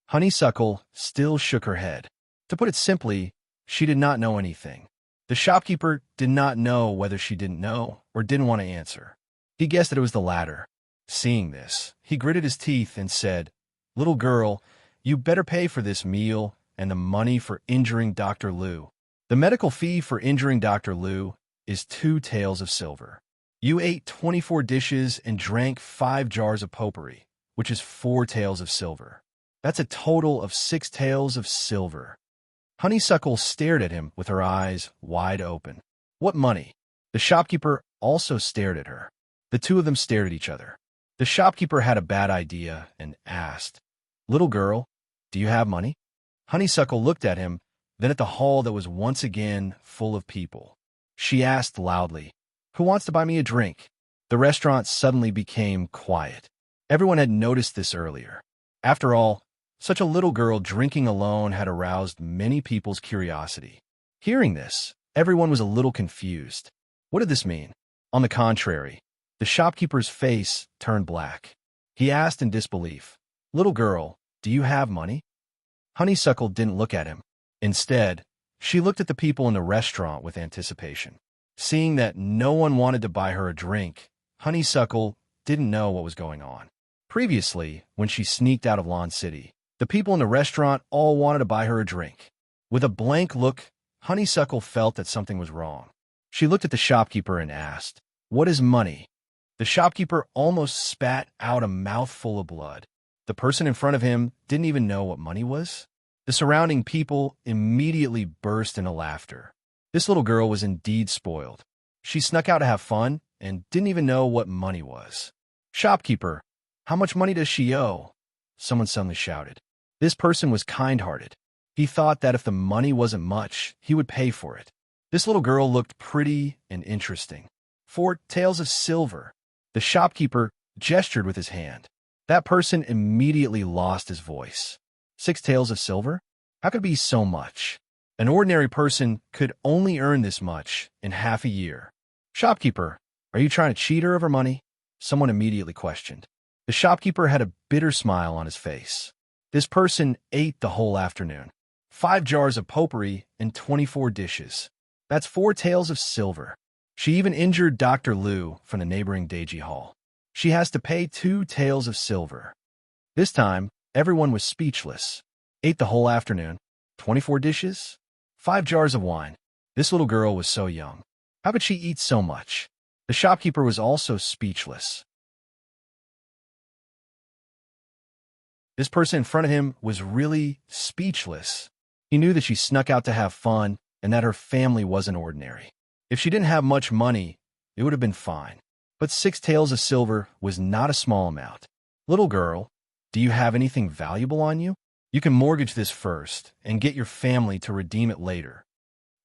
Honeysuckle still shook her head. To put it simply, she did not know anything. The shopkeeper did not know whether she didn't know or didn't want to answer. He guessed that it was the latter. Seeing this, he gritted his teeth and said, "Little girl, you better pay for this meal and the money for injuring Dr. Liu. The medical fee for injuring Dr. Liu is 2 taels of silver. You ate 24 dishes and drank 5 jars of potpourri, which is 4 taels of silver. That's a total of 6 taels of silver." Honeysuckle stared at him with her eyes wide open. "What money?" The shopkeeper also stared at her. The two of them stared at each other. The shopkeeper had a bad idea and asked, "Little girl, do you have money?" Honeysuckle looked at him, then at the hall that was once again full of people. She asked loudly, "Who wants to buy me a drink?" The restaurant suddenly became quiet. Everyone had noticed this earlier. After all, such a little girl drinking alone had aroused many people's curiosity. Hearing this, everyone was a little confused. What did this mean? On the contrary, the shopkeeper's face turned black. He asked in disbelief, "Little girl, do you have money?" Honeysuckle didn't look at him. Instead, she looked at the people in the restaurant with anticipation. Seeing that no one wanted to buy her a drink, Honeysuckle didn't know what was going on. Previously, when she sneaked out of Lawn City, the people in the restaurant all wanted to buy her a drink. With a blank look, Honeysuckle felt that something was wrong. She looked at the shopkeeper and asked, "What is money?" The shopkeeper almost spat out a mouthful of blood. The person in front of him didn't even know what money was. The surrounding people immediately burst into laughter. This little girl was indeed spoiled. She snuck out to have fun and didn't even know what money was. "Shopkeeper, how much money does she owe?" Someone suddenly shouted. This person was kind-hearted. He thought that if the money wasn't much, he would pay for it. This little girl looked pretty and interesting. "4 taels of silver." The shopkeeper gestured with his hand. That person immediately lost his voice. 6 taels of silver? How could it be so much? An ordinary person could only earn this much in half a year. "Shopkeeper, are you trying to cheat her of her money?" Someone immediately questioned. The shopkeeper had a bitter smile on his face. This person ate the whole afternoon. 5 jars of potpourri and 24 dishes. That's 4 taels of silver. She even injured Dr. Liu from the neighboring Deji Hall. She has to pay 2 taels of silver. This time, everyone was speechless. Ate the whole afternoon. 24 dishes? 5 jars of wine. This little girl was so young. How could she eat so much? The shopkeeper was also speechless. This person in front of him was really speechless. He knew that she snuck out to have fun and that her family wasn't ordinary. If she didn't have much money, it would have been fine. But 6 taels of silver was not a small amount. "Little girl, do you have anything valuable on you? You can mortgage this first and get your family to redeem it later."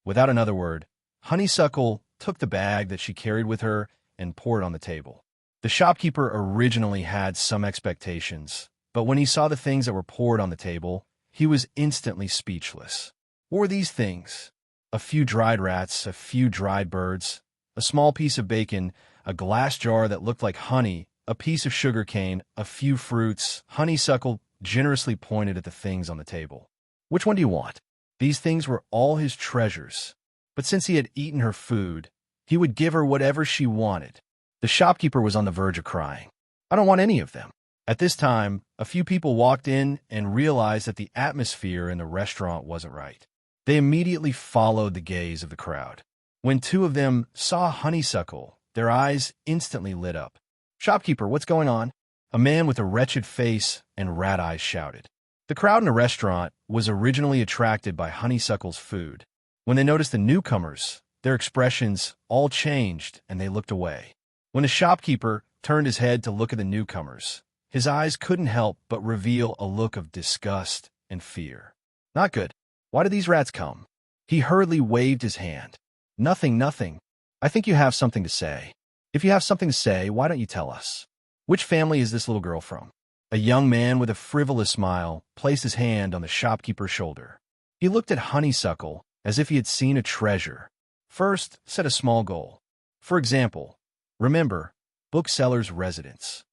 Without another word, Honeysuckle took the bag that she carried with her and poured it on the table. The shopkeeper originally had some expectations, but when he saw the things that were poured on the table, he was instantly speechless. What were these things? A few dried rats, a few dried birds, a small piece of bacon, a glass jar that looked like honey, a piece of sugar cane, a few fruits. Honeysuckle generously pointed at the things on the table. "Which one do you want?" These things were all his treasures. But since he had eaten her food, he would give her whatever she wanted. The shopkeeper was on the verge of crying. "I don't want any of them." At this time, a few people walked in and realized that the atmosphere in the restaurant wasn't right. They immediately followed the gaze of the crowd. When 2 of them saw Honeysuckle, their eyes instantly lit up. "Shopkeeper, what's going on?" A man with a wretched face and rat eyes shouted. The crowd in the restaurant was originally attracted by Honeysuckle's food. When they noticed the newcomers, their expressions all changed and they looked away. When the shopkeeper turned his head to look at the newcomers, his eyes couldn't help but reveal a look of disgust and fear. "Not good. Why did these rats come?" He hurriedly waved his hand. "Nothing, nothing. I think you have something to say. If you have something to say, why don't you tell us? Which family is this little girl from?" A young man with a frivolous smile placed his hand on the shopkeeper's shoulder. He looked at Honeysuckle as if he had seen a treasure. First, set a small goal. For example, remember, bookseller's residence.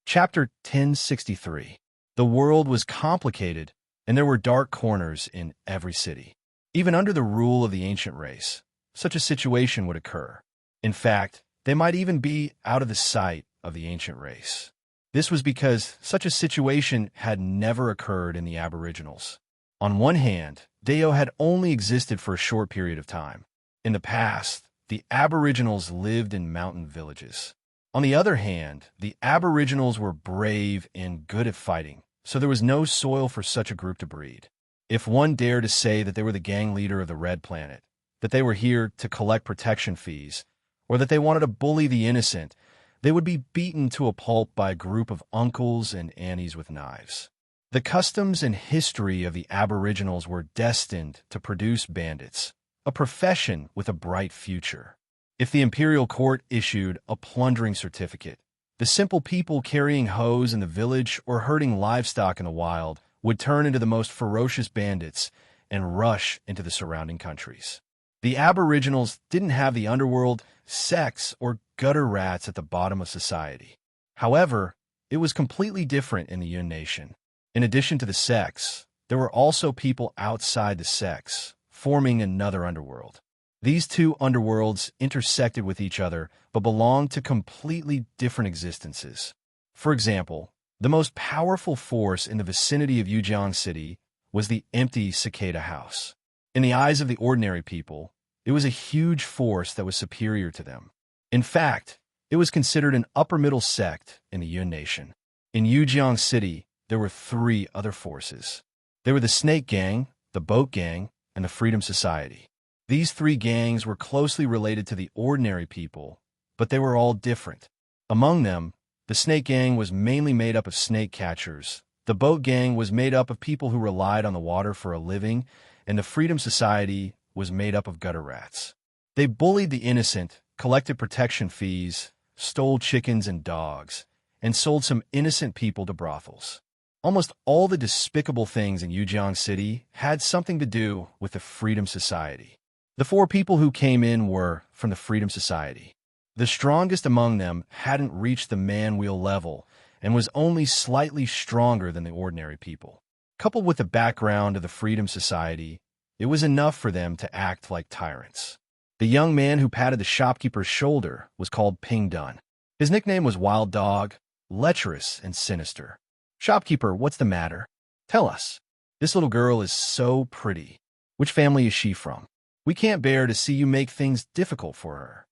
Chapter 1063. The world was complicated, and there were dark corners in every city. Even under the rule of the ancient race, such a situation would occur. In fact, they might even be out of the sight of the ancient race. This was because such a situation had never occurred in the Aboriginals. On one hand, Deo had only existed for a short period of time. In the past, the Aboriginals lived in mountain villages. On the other hand, the Aboriginals were brave and good at fighting, so there was no soil for such a group to breed. If one dared to say that they were the gang leader of the Red Planet, that they were here to collect protection fees, or that they wanted to bully the innocent, they would be beaten to a pulp by a group of uncles and aunties with knives. The customs and history of the Aboriginals were destined to produce bandits, a profession with a bright future. If the imperial court issued a plundering certificate, the simple people carrying hoes in the village or herding livestock in the wild would turn into the most ferocious bandits and rush into the surrounding countries. The Aboriginals didn't have the underworld, sex, or gutter rats at the bottom of society. However, it was completely different in the Yun Nation. In addition to the sex, there were also people outside the sex, forming another underworld. These 2 underworlds intersected with each other, but belonged to completely different existences. For example, the most powerful force in the vicinity of Yujiang City was the empty cicada house. In the eyes of the ordinary people, it was a huge force that was superior to them. In fact, it was considered an upper-middle sect in the Yun Nation. In Yujiang City, there were 3 other forces. They were the Snake Gang, the Boat Gang, and the Freedom Society. These three gangs were closely related to the ordinary people, but they were all different. Among them, the Snake Gang was mainly made up of snake catchers, the Boat Gang was made up of people who relied on the water for a living, and the Freedom Society was made up of gutter rats. They bullied the innocent, collected protection fees, stole chickens and dogs, and sold some innocent people to brothels. Almost all the despicable things in Yujiang City had something to do with the Freedom Society. The four people who came in were from the Freedom Society. The strongest among them hadn't reached the man-wheel level and was only slightly stronger than the ordinary people. Coupled with the background of the Freedom Society, it was enough for them to act like tyrants. The young man who patted the shopkeeper's shoulder was called Ping Dun. His nickname was Wild Dog, lecherous and sinister. "Shopkeeper, what's the matter? Tell us. This little girl is so pretty. Which family is she from? We can't bear to see you make things difficult for her."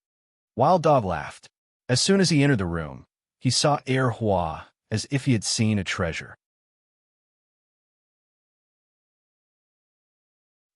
Wild Dog laughed. As soon as he entered the room, he saw Hua as if he had seen a treasure.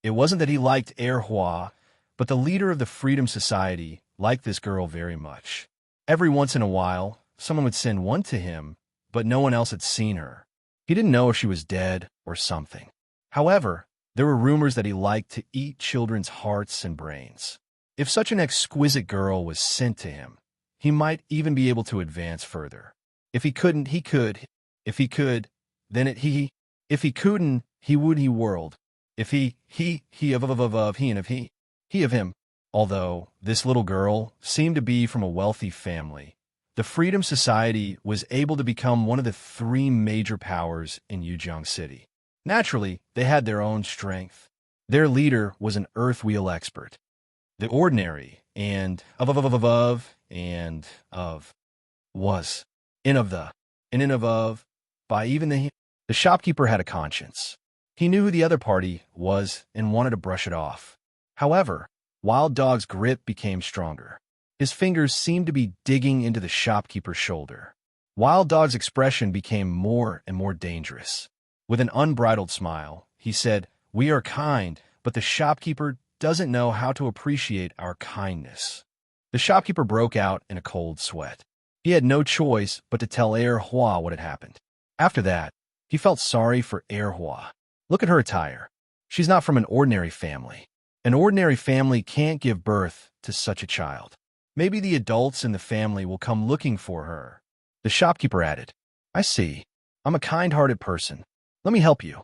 It wasn't that he liked Hua, but the leader of the Freedom Society liked this girl very much. Every once in a while, someone would send one to him, but no one else had seen her. He didn't know if she was dead or something. However, there were rumors that he liked to eat children's hearts and brains. If such an exquisite girl was sent to him, he might even be able to advance further. If he couldn't, he could. If he could, then he. If he couldn't, he would he world. If he of he and of he of him. Although this little girl seemed to be from a wealthy family, the Freedom Society was able to become one of the three major powers in Yujiang City. Naturally, they had their own strength. Their leader was an earth wheel expert. The ordinary and was in of by even the shopkeeper had a conscience. He knew who the other party was and wanted to brush it off. However, Wild Dog's grip became stronger. His fingers seemed to be digging into the shopkeeper's shoulder. Wild Dog's expression became more and more dangerous. With an unbridled smile, he said, "We are kind, but the shopkeeper doesn't know how to appreciate our kindness." The shopkeeper broke out in a cold sweat. He had no choice but to tell Hua what had happened. After that, he felt sorry for Hua. Look at her attire. She's not from an ordinary family. An ordinary family can't give birth to such a child. Maybe the adults in the family will come looking for her. The shopkeeper added, "I see. I'm a kind-hearted person. Let me help you."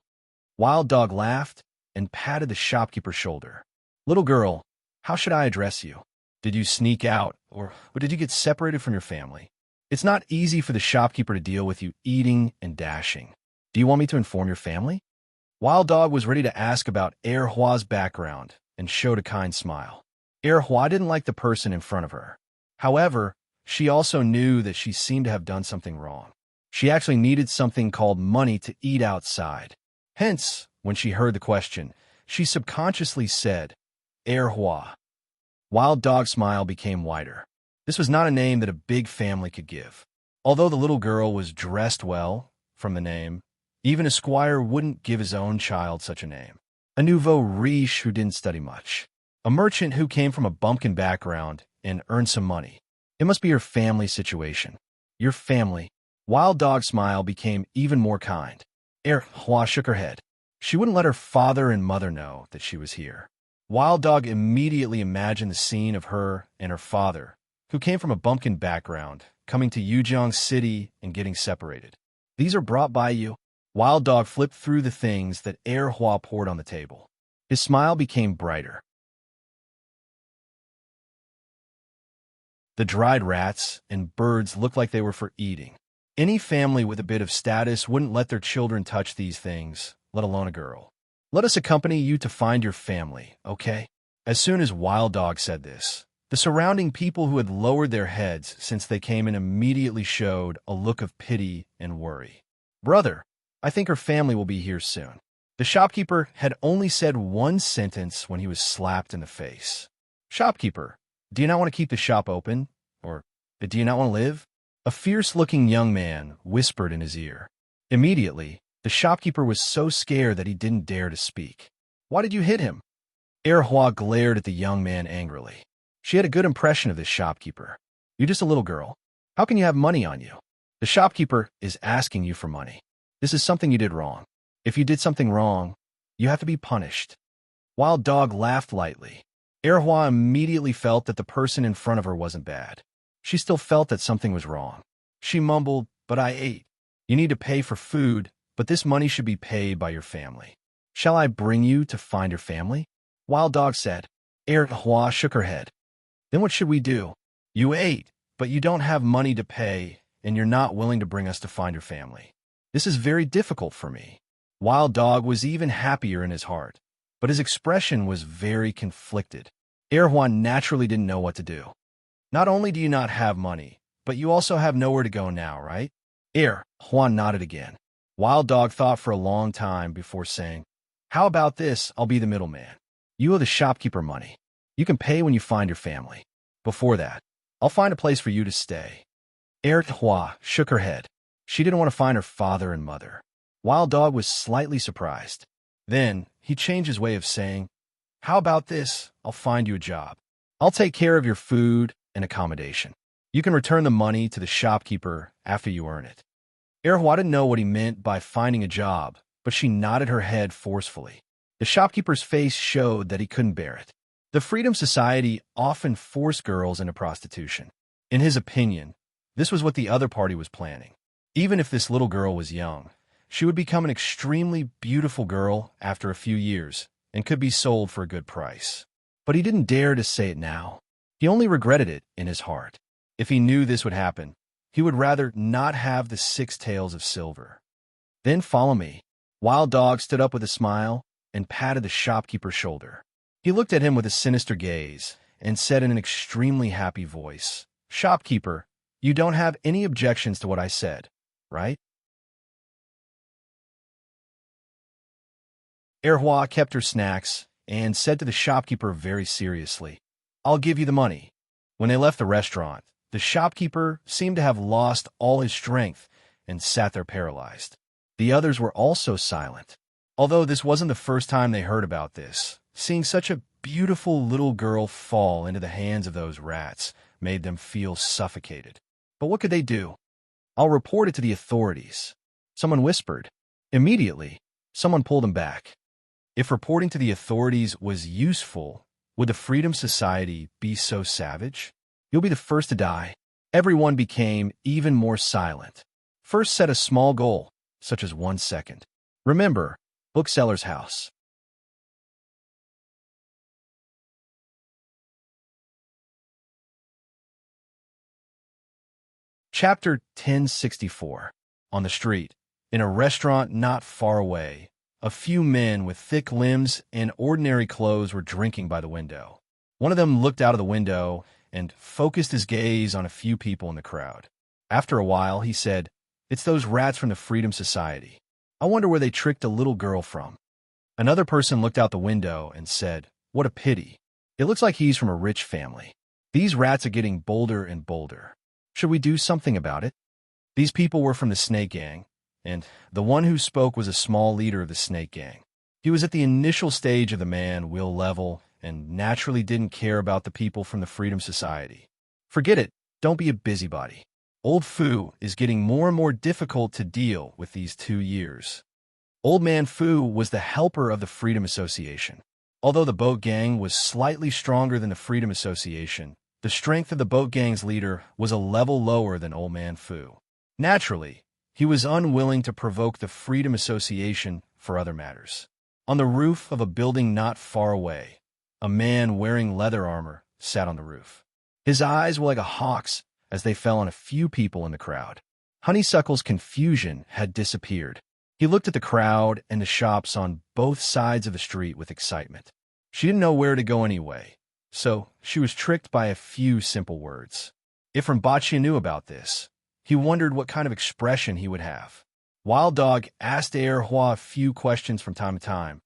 Wild Dog laughed and patted the shopkeeper's shoulder. "Little girl, how should I address you? Did you sneak out, or did you get separated from your family? It's not easy for the shopkeeper to deal with you eating and dashing. Do you want me to inform your family?" Wild Dog was ready to ask about Hua's background and showed a kind smile. Hua didn't like the person in front of her. However, she also knew that she seemed to have done something wrong. She actually needed something called money to eat outside. Hence, when she heard the question, she subconsciously said, Hua. Wild Dog's smile became wider. This was not a name that a big family could give. Although the little girl was dressed well, from the name, even a squire wouldn't give his own child such a name. A nouveau riche who didn't study much. A merchant who came from a bumpkin background and earned some money. It must be your family situation. Your family. Wild Dog's smile became even more kind. Hua shook her head. She wouldn't let her father and mother know that she was here. Wild Dog immediately imagined the scene of her and her father, who came from a bumpkin background, coming to Yujiang City and getting separated. "These are brought by you." Wild Dog flipped through the things that Hua poured on the table. His smile became brighter. The dried rats and birds looked like they were for eating. Any family with a bit of status wouldn't let their children touch these things, let alone a girl. "Let us accompany you to find your family, okay?" As soon as Wild Dog said this, the surrounding people who had lowered their heads since they came in immediately showed a look of pity and worry. "Brother, I think her family will be here soon." The shopkeeper had only said one sentence when he was slapped in the face. "Shopkeeper, do you not want to keep the shop open? Or do you not want to live?" A fierce-looking young man whispered in his ear. Immediately, The shopkeeper was so scared that he didn't dare to speak. Why did you hit him? Erhua glared at the young man angrily. She had a good impression of this shopkeeper. You're just a little girl. How can you have money on you? The shopkeeper is asking you for money. This is something you did wrong. If you did something wrong, you have to be punished. Wild Dog laughed lightly. Erhua immediately felt that the person in front of her wasn't bad. She still felt that something was wrong. She mumbled, but I ate. You need to pay for food, but this money should be paid by your family. Shall I bring you to find your family? Wild Dog said. Erhua shook her head. Then what should we do? You ate, but you don't have money to pay, and you're not willing to bring us to find your family. This is very difficult for me. Wild Dog was even happier in his heart, but his expression was very conflicted. Erhua naturally didn't know what to do. Not only do you not have money, but you also have nowhere to go now, right? Erhua nodded again. Wild Dog thought for a long time before saying, How about this? I'll be the middleman. You owe the shopkeeper money. You can pay when you find your family. Before that, I'll find a place for you to stay. Erhua shook her head. She didn't want to find her father and mother. Wild Dog was slightly surprised. Then he changed his way of saying, How about this? I'll find you a job. I'll take care of your food and accommodation. You can return the money to the shopkeeper after you earn it. Erhua didn't know what he meant by finding a job, but she nodded her head forcefully. The shopkeeper's face showed that he couldn't bear it. The Freedom Society often forced girls into prostitution. In his opinion, this was what the other party was planning. Even if this little girl was young, she would become an extremely beautiful girl after a few years and could be sold for a good price. But he didn't dare to say it now. He only regretted it in his heart. If he knew this would happen, he would rather not have the 6 tails of silver. Then follow me. Wild Dog stood up with a smile and patted the shopkeeper's shoulder. He looked at him with a sinister gaze and said in an extremely happy voice, Shopkeeper, you don't have any objections to what I said, right? Erhua kept her snacks and said to the shopkeeper very seriously, I'll give you the money. When they left the restaurant, the shopkeeper seemed to have lost all his strength and sat there paralyzed. The others were also silent. Although this wasn't the first time they heard about this, seeing such a beautiful little girl fall into the hands of those rats made them feel suffocated. But what could they do? I'll report it to the authorities. Someone whispered. Immediately, someone pulled him back. If reporting to the authorities was useful, would the Freedom Society be so savage? You'll be the first to die. Everyone became even more silent. First, set a small goal, such as 1 second. Remember, bookseller's house. Chapter 1064. On the street, in a restaurant not far away, a few men with thick limbs and ordinary clothes were drinking by the window. One of them looked out of the window and focused his gaze on a few people in the crowd. After a while, he said, It's those rats from the Freedom Society. I wonder where they tricked a little girl from. Another person looked out the window and said, What a pity. It looks like he's from a rich family. These rats are getting bolder and bolder. Should we do something about it? These people were from the Snake Gang, and the one who spoke was a small leader of the Snake Gang. He was at the initial stage of the man will level and naturally didn't care about the people from the Freedom Society. Forget it, don't be a busybody. Old Fu is getting more and more difficult to deal with these 2 years. Old Man Fu was the helper of the Freedom Association. Although the boat gang was slightly stronger than the Freedom Association, the strength of the boat gang's leader was a level lower than Old Man Fu. Naturally, he was unwilling to provoke the Freedom Association for other matters. On the roof of a building not far away, a man wearing leather armor sat on the roof. His eyes were like a hawk's as they fell on a few people in the crowd. Honeysuckle's confusion had disappeared. He looked at the crowd and the shops on both sides of the street with excitement. She didn't know where to go anyway, so she was tricked by a few simple words. If Rinpoche knew about this, he wondered what kind of expression he would have. Wild Dog asked Erhua a few questions from time to time,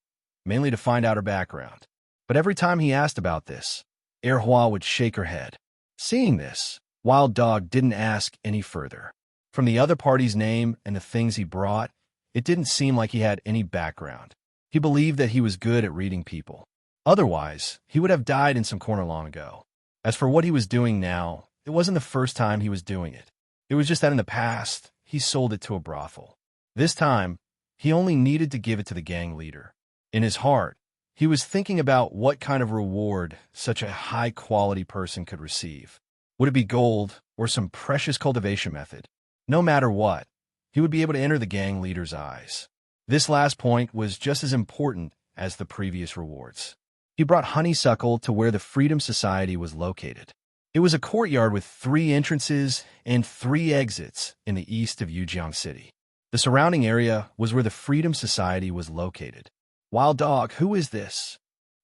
mainly to find out her background. But every time he asked about this, Erhua would shake her head. Seeing this, Wild Dog didn't ask any further. From the other party's name and the things he brought, it didn't seem like he had any background. He believed that he was good at reading people. Otherwise, he would have died in some corner long ago. As for what he was doing now, it wasn't the first time he was doing it. It was just that in the past, he sold it to a brothel. This time, he only needed to give it to the gang leader. In his heart, he was thinking about what kind of reward such a high-quality person could receive. Would it be gold or some precious cultivation method? No matter what, he would be able to enter the gang leader's eyes. This last point was just as important as the previous rewards. He brought Honeysuckle to where the Freedom Society was located. It was a courtyard with 3 entrances and 3 exits in the east of Yujiang City. The surrounding area was where the Freedom Society was located. Wild Dog, who is this?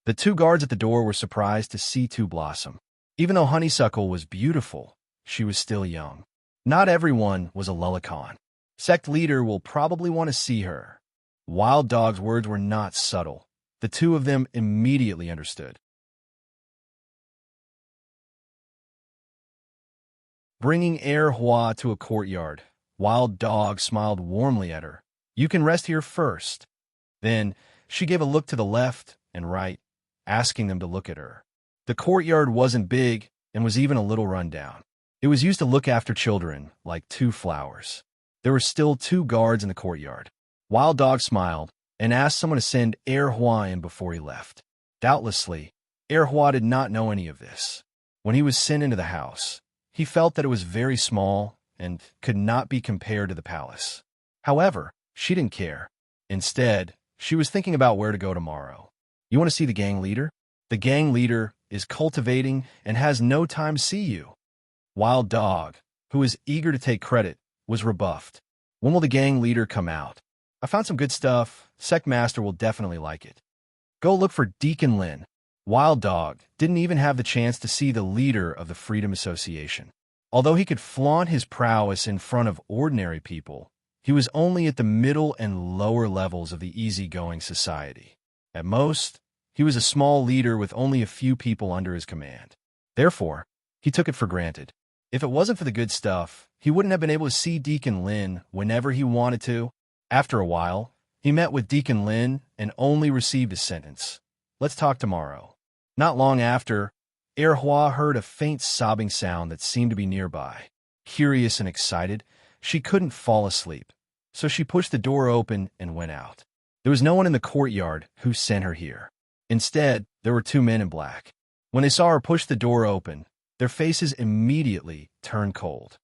The 2 guards at the door were surprised to see Two Blossom. Even though Honeysuckle was beautiful, she was still young. Not everyone was a Lullicon. Sect leader will probably want to see her. Wild Dog's words were not subtle. The 2 of them immediately understood. Bringing Hua to a courtyard, Wild Dog smiled warmly at her. You can rest here first. Then she gave a look to the left and right, asking them to look at her. The courtyard wasn't big and was even a little run down. It was used to look after children, like 2 flowers. There were still 2 guards in the courtyard. Wild Dog smiled and asked someone to send Hua in before he left. Doubtlessly, Hua did not know any of this. When he was sent into the house, he felt that it was very small and could not be compared to the palace. However, she didn't care. Instead, she was thinking about where to go tomorrow. You want to see the gang leader? The gang leader is cultivating and has no time to see you. Wild Dog, who was eager to take credit, was rebuffed. When will the gang leader come out? I found some good stuff. Sect Master will definitely like it. Go look for Deacon Lin. Wild Dog didn't even have the chance to see the leader of the Freedom Association. Although he could flaunt his prowess in front of ordinary people, he was only at the middle and lower levels of the easygoing society. At most, he was a small leader with only a few people under his command. Therefore, he took it for granted. If it wasn't for the good stuff, he wouldn't have been able to see Deacon Lin whenever he wanted to. After a while, he met with Deacon Lin and only received a sentence. Let's talk tomorrow. Not long after, Hua heard a faint sobbing sound that seemed to be nearby. Curious and excited, she couldn't fall asleep, so she pushed the door open and went out. There was no one in the courtyard who sent her here. Instead, there were 2 men in black. When they saw her push the door open, their faces immediately turned cold.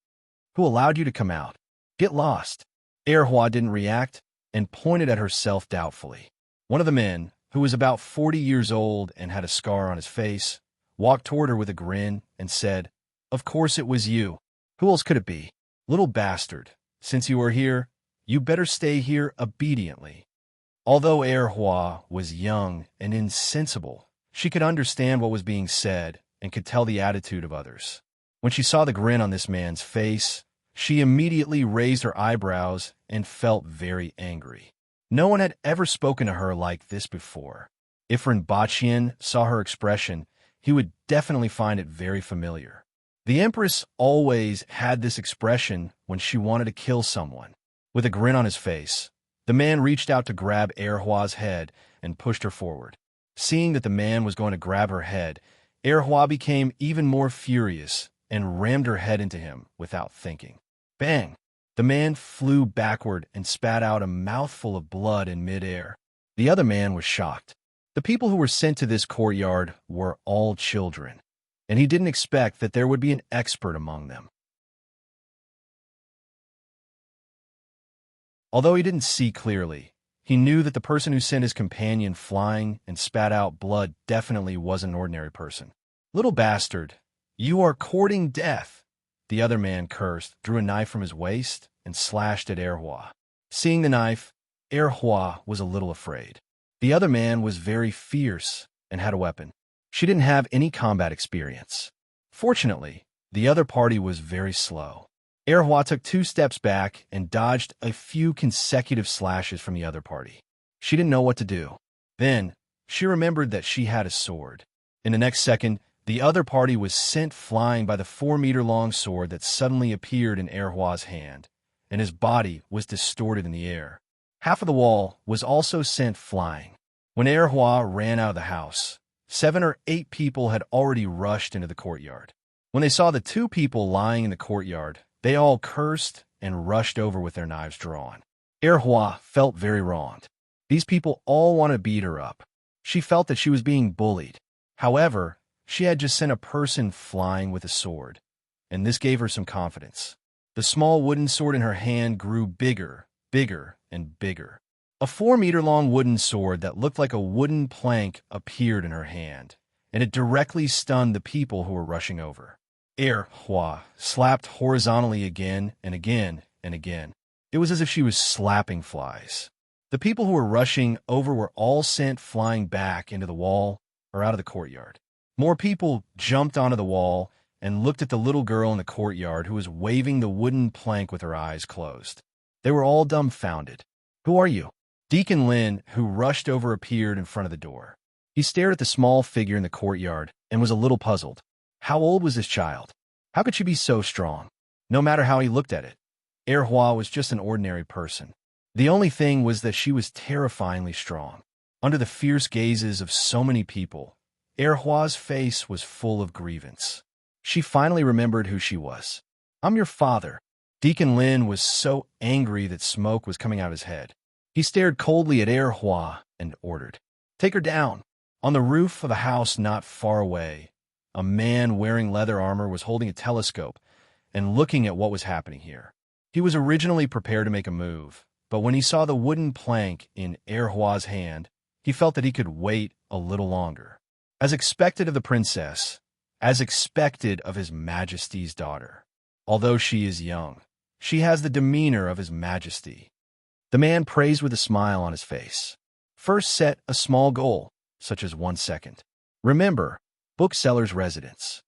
Who allowed you to come out? Get lost. Hua didn't react and pointed at herself doubtfully. One of the men, who was about 40 years old and had a scar on his face, walked toward her with a grin and said, Of course it was you. Who else could it be? Little bastard, since you are here, you better stay here obediently. Although Hua was young and insensible, she could understand what was being said and could tell the attitude of others. When she saw the grin on this man's face, she immediately raised her eyebrows and felt very angry. No one had ever spoken to her like this before. If Rinpochian saw her expression, he would definitely find it very familiar. The Empress always had this expression when she wanted to kill someone. With a grin on his face, the man reached out to grab Hua's head and pushed her forward. Seeing that the man was going to grab her head, Hua became even more furious and rammed her head into him without thinking. Bang! The man flew backward and spat out a mouthful of blood in midair. The other man was shocked. The people who were sent to this courtyard were all children, and he didn't expect that there would be an expert among them. Although he didn't see clearly, he knew that the person who sent his companion flying and spat out blood definitely wasn't an ordinary person. Little bastard, you are courting death. The other man cursed, drew a knife from his waist, and slashed at Hua. Seeing the knife, Hua was a little afraid. The other man was very fierce and had a weapon. She didn't have any combat experience. Fortunately, the other party was very slow. Hua took 2 steps back and dodged a few consecutive slashes from the other party. She didn't know what to do. Then, she remembered that she had a sword. In the next second, the other party was sent flying by the 4-meter-long sword that suddenly appeared in Hua's hand, and his body was distorted in the air. Half of the wall was also sent flying. When Erhua ran out of the house, 7 or 8 people had already rushed into the courtyard. When they saw the 2 people lying in the courtyard, they all cursed and rushed over with their knives drawn. Erhua felt very wronged. These people all wanted to beat her up. She felt that she was being bullied. However, she had just sent a person flying with a sword, and this gave her some confidence. The small wooden sword in her hand grew bigger, bigger, and bigger. A 4-meter-long wooden sword that looked like a wooden plank appeared in her hand, and it directly stunned the people who were rushing over. Erhua slapped horizontally again and again and again. It was as if she was slapping flies. The people who were rushing over were all sent flying back into the wall or out of the courtyard. More people jumped onto the wall and looked at the little girl in the courtyard who was waving the wooden plank with her eyes closed. They were all dumbfounded. "Who are you?" Deacon Lin, who rushed over, appeared in front of the door. He stared at the small figure in the courtyard and was a little puzzled. How old was this child? How could she be so strong? No matter how he looked at it, Erhua was just an ordinary person. The only thing was that she was terrifyingly strong. Under the fierce gazes of so many people, Erhua's face was full of grievance. She finally remembered who she was. "I'm your father." Deacon Lin was so angry that smoke was coming out of his head. He stared coldly at Erhua and ordered, "Take her down." On the roof of a house not far away, a man wearing leather armor was holding a telescope and looking at what was happening here. He was originally prepared to make a move, but when he saw the wooden plank in Erhua's hand, he felt that he could wait a little longer. As expected of the princess, as expected of His Majesty's daughter. Although she is young, she has the demeanor of His Majesty. The man praised with a smile on his face. First, set a small goal, such as 1 second. Remember, bookseller's residence.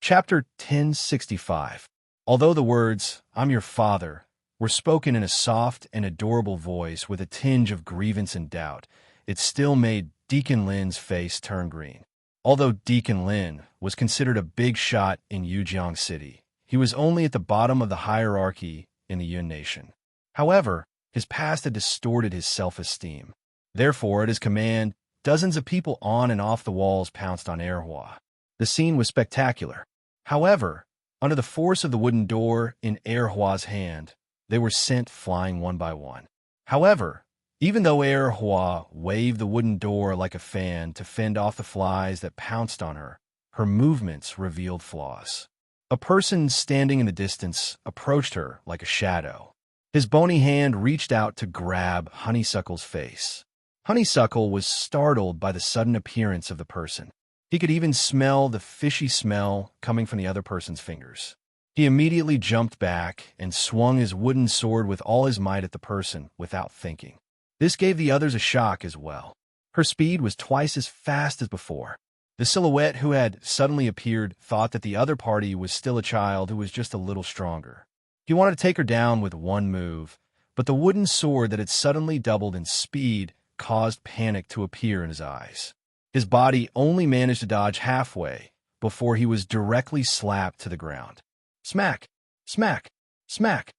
Chapter 1065. Although the words, "I'm your father," were spoken in a soft and adorable voice with a tinge of grievance and doubt, it still made Deacon Lin's face turn green. Although Deacon Lin was considered a big shot in Yujiang City, he was only at the bottom of the hierarchy in the Yun Nation. However, his past had distorted his self-esteem. Therefore, at his command, dozens of people on and off the walls pounced on Erhua. The scene was spectacular. However, under the force of the wooden door in Erhua's hand, they were sent flying one by one. However, even though Erhua waved the wooden door like a fan to fend off the flies that pounced on her, her movements revealed flaws. A person standing in the distance approached her like a shadow. His bony hand reached out to grab Honeysuckle's face. Honeysuckle was startled by the sudden appearance of the person. He could even smell the fishy smell coming from the other person's fingers. He immediately jumped back and swung his wooden sword with all his might at the person without thinking. This gave the others a shock as well. Her speed was twice as fast as before. The silhouette who had suddenly appeared thought that the other party was still a child who was just a little stronger. He wanted to take her down with one move, but the wooden sword that had suddenly doubled in speed caused panic to appear in his eyes. His body only managed to dodge halfway before he was directly slapped to the ground. Smack! Smack! Smack!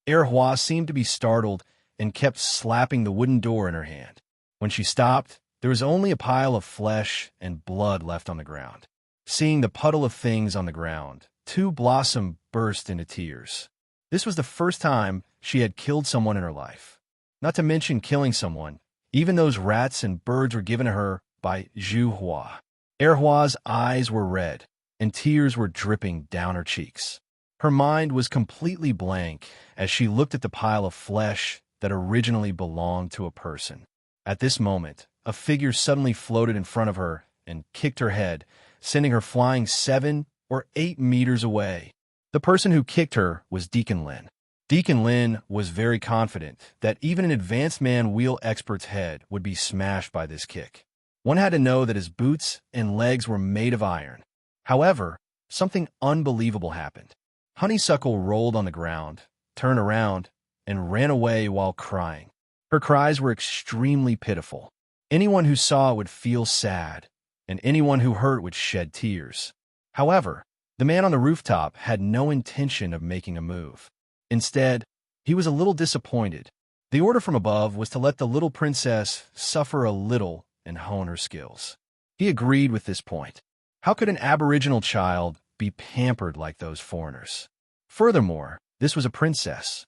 Erhua seemed to be startled and kept slapping the wooden door in her hand. When she stopped, there was only a pile of flesh and blood left on the ground. Seeing the puddle of things on the ground, Two Blossom burst into tears. This was the first time she had killed someone in her life. Not to mention killing someone, even those rats and birds were given to her by Zhu Hua. Erhua's eyes were red, and tears were dripping down her cheeks. Her mind was completely blank as she looked at the pile of flesh that originally belonged to a person. At this moment, a figure suddenly floated in front of her and kicked her head, sending her flying 7 or 8 meters away. The person who kicked her was Deacon Lin. Deacon Lin was very confident that even an advanced man-wheel expert's head would be smashed by this kick. One had to know that his boots and legs were made of iron. However, something unbelievable happened. Honeysuckle rolled on the ground, turned around, and ran away while crying. Her cries were extremely pitiful. Anyone who saw it would feel sad, and anyone who heard it would shed tears. However, the man on the rooftop had no intention of making a move. Instead, he was a little disappointed. The order from above was to let the little princess suffer a little and hone her skills. He agreed with this point. How could an aboriginal child be pampered like those foreigners? Furthermore, this was a princess.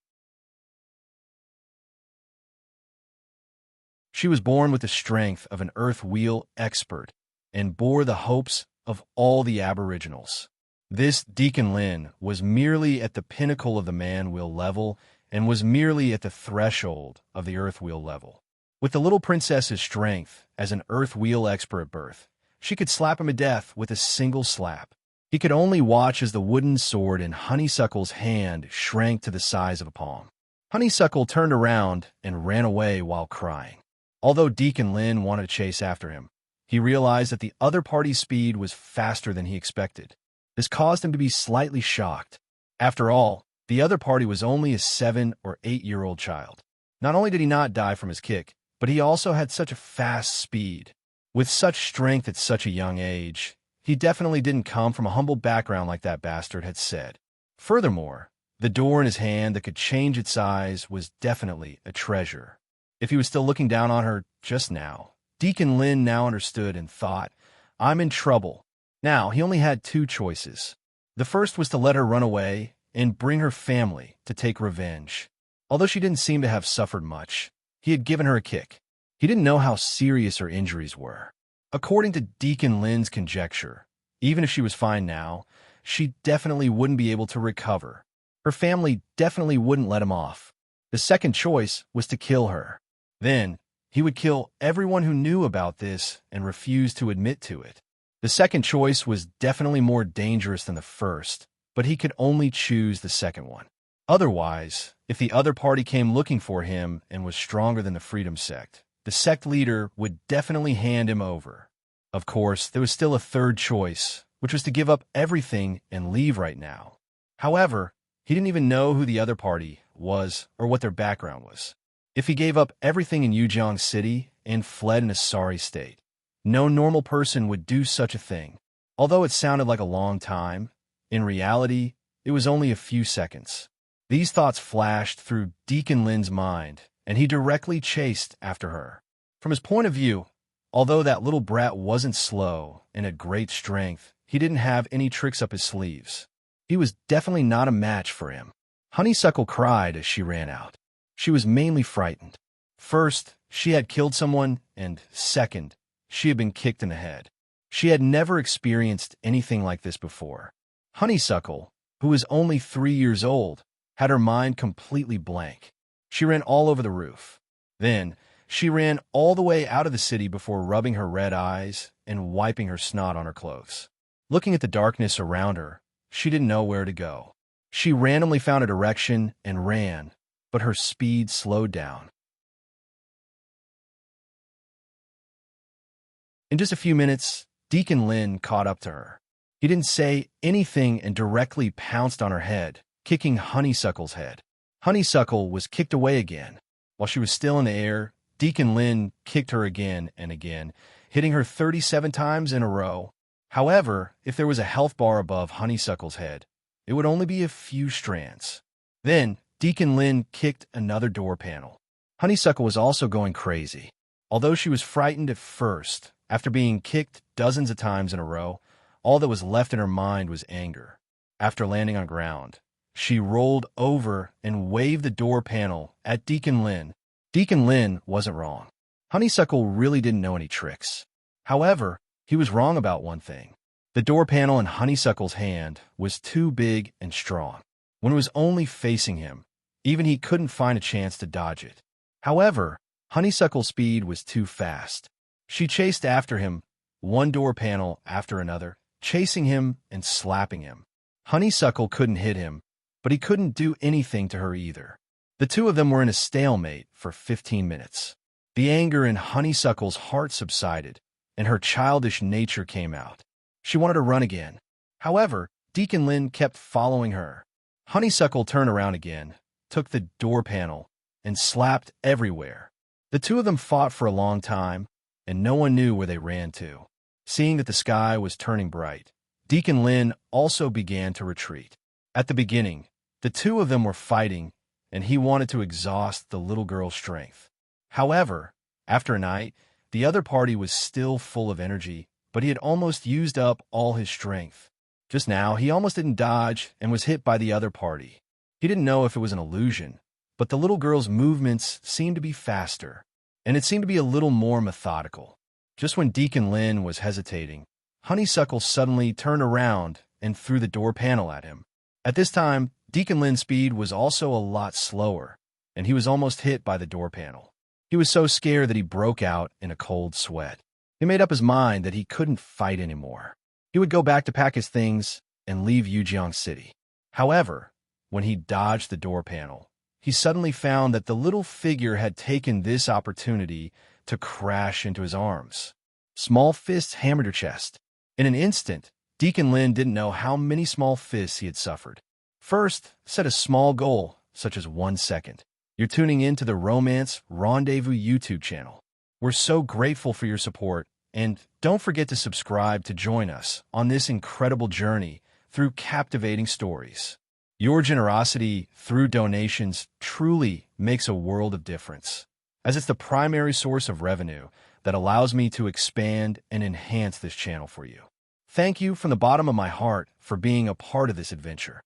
She was born with the strength of an earth wheel expert and bore the hopes of all the aboriginals. This Deacon Lin was merely at the pinnacle of the man-wheel level and was merely at the threshold of the earth wheel level. With the little princess's strength as an earth wheel expert at birth, she could slap him to death with a single slap. He could only watch as the wooden sword in Honeysuckle's hand shrank to the size of a palm. Honeysuckle turned around and ran away while crying. Although Deacon Lin wanted to chase after him, he realized that the other party's speed was faster than he expected. This caused him to be slightly shocked. After all, the other party was only a 7- or 8-year-old child. Not only did he not die from his kick, but he also had such a fast speed. With such strength at such a young age, he definitely didn't come from a humble background like that bastard had said. Furthermore, the door in his hand that could change its size was definitely a treasure. If he was still looking down on her just now, Deacon Lin now understood and thought, I'm in trouble. Now, he only had two choices. The first was to let her run away and bring her family to take revenge. Although she didn't seem to have suffered much, he had given her a kick. He didn't know how serious her injuries were. According to Deacon Lin's conjecture, even if she was fine now, she definitely wouldn't be able to recover. Her family definitely wouldn't let him off. The second choice was to kill her. Then, he would kill everyone who knew about this and refused to admit to it. The second choice was definitely more dangerous than the first, but he could only choose the second one. Otherwise, if the other party came looking for him and was stronger than the Freedom Sect, the sect leader would definitely hand him over. Of course, there was still a third choice, which was to give up everything and leave right now. However, he didn't even know who the other party was or what their background was. If he gave up everything in Yujiang City and fled in a sorry state, no normal person would do such a thing. Although it sounded like a long time, in reality, it was only a few seconds. These thoughts flashed through Deacon Lin's mind, and he directly chased after her. From his point of view, although that little brat wasn't slow and had great strength, he didn't have any tricks up his sleeves. He was definitely not a match for him. Honeysuckle cried as she ran out. She was mainly frightened. First, she had killed someone, and second, she had been kicked in the head. She had never experienced anything like this before. Honeysuckle, who was only 3 years old, had her mind completely blank. She ran all over the roof. Then, she ran all the way out of the city before rubbing her red eyes and wiping her snot on her clothes. Looking at the darkness around her, she didn't know where to go. She randomly found a direction and ran, but her speed slowed down. In just a few minutes, Deacon Lin caught up to her. He didn't say anything and directly pounced on her head, kicking Honeysuckle's head. Honeysuckle was kicked away again. While she was still in the air, Deacon Lin kicked her again and again, hitting her 37 times in a row. However, if there was a health bar above Honeysuckle's head, it would only be a few strands. Then, Deacon Lin kicked another door panel. Honeysuckle was also going crazy. Although she was frightened at first, after being kicked dozens of times in a row, all that was left in her mind was anger. After landing on ground, she rolled over and waved the door panel at Deacon Lin. Deacon Lin wasn't wrong. Honeysuckle really didn't know any tricks. However, he was wrong about one thing. The door panel in Honeysuckle's hand was too big and strong. When it was only facing him, even he couldn't find a chance to dodge it. However, Honeysuckle's speed was too fast. She chased after him, one door panel after another, chasing him and slapping him. Honeysuckle couldn't hit him, but he couldn't do anything to her either. The two of them were in a stalemate for 15 minutes. The anger in Honeysuckle's heart subsided, and her childish nature came out. She wanted to run again. However, Deacon Lin kept following her. Honeysuckle turned around again, took the door panel, and slapped everywhere. The two of them fought for a long time, and no one knew where they ran to. Seeing that the sky was turning bright, Deacon Lin also began to retreat. At the beginning, the two of them were fighting, and he wanted to exhaust the little girl's strength. However, after a night, the other party was still full of energy, but he had almost used up all his strength. Just now, he almost didn't dodge and was hit by the other party. He didn't know if it was an illusion, but the little girl's movements seemed to be faster, and it seemed to be a little more methodical. Just when Deacon Lin was hesitating, Honeysuckle suddenly turned around and threw the door panel at him. At this time, Deacon Lin's speed was also a lot slower, and he was almost hit by the door panel. He was so scared that he broke out in a cold sweat. He made up his mind that he couldn't fight anymore. He would go back to pack his things and leave Yujiang City. However, when he dodged the door panel, he suddenly found that the little figure had taken this opportunity to crash into his arms. Small fists hammered her chest. In an instant, Deacon Lin didn't know how many small fists he had suffered. First, set a small goal, such as 1 second. You're tuning in to the Romance Rendezvous YouTube channel. We're so grateful for your support, and don't forget to subscribe to join us on this incredible journey through captivating stories. Your generosity through donations truly makes a world of difference, as it's the primary source of revenue that allows me to expand and enhance this channel for you. Thank you from the bottom of my heart for being a part of this adventure.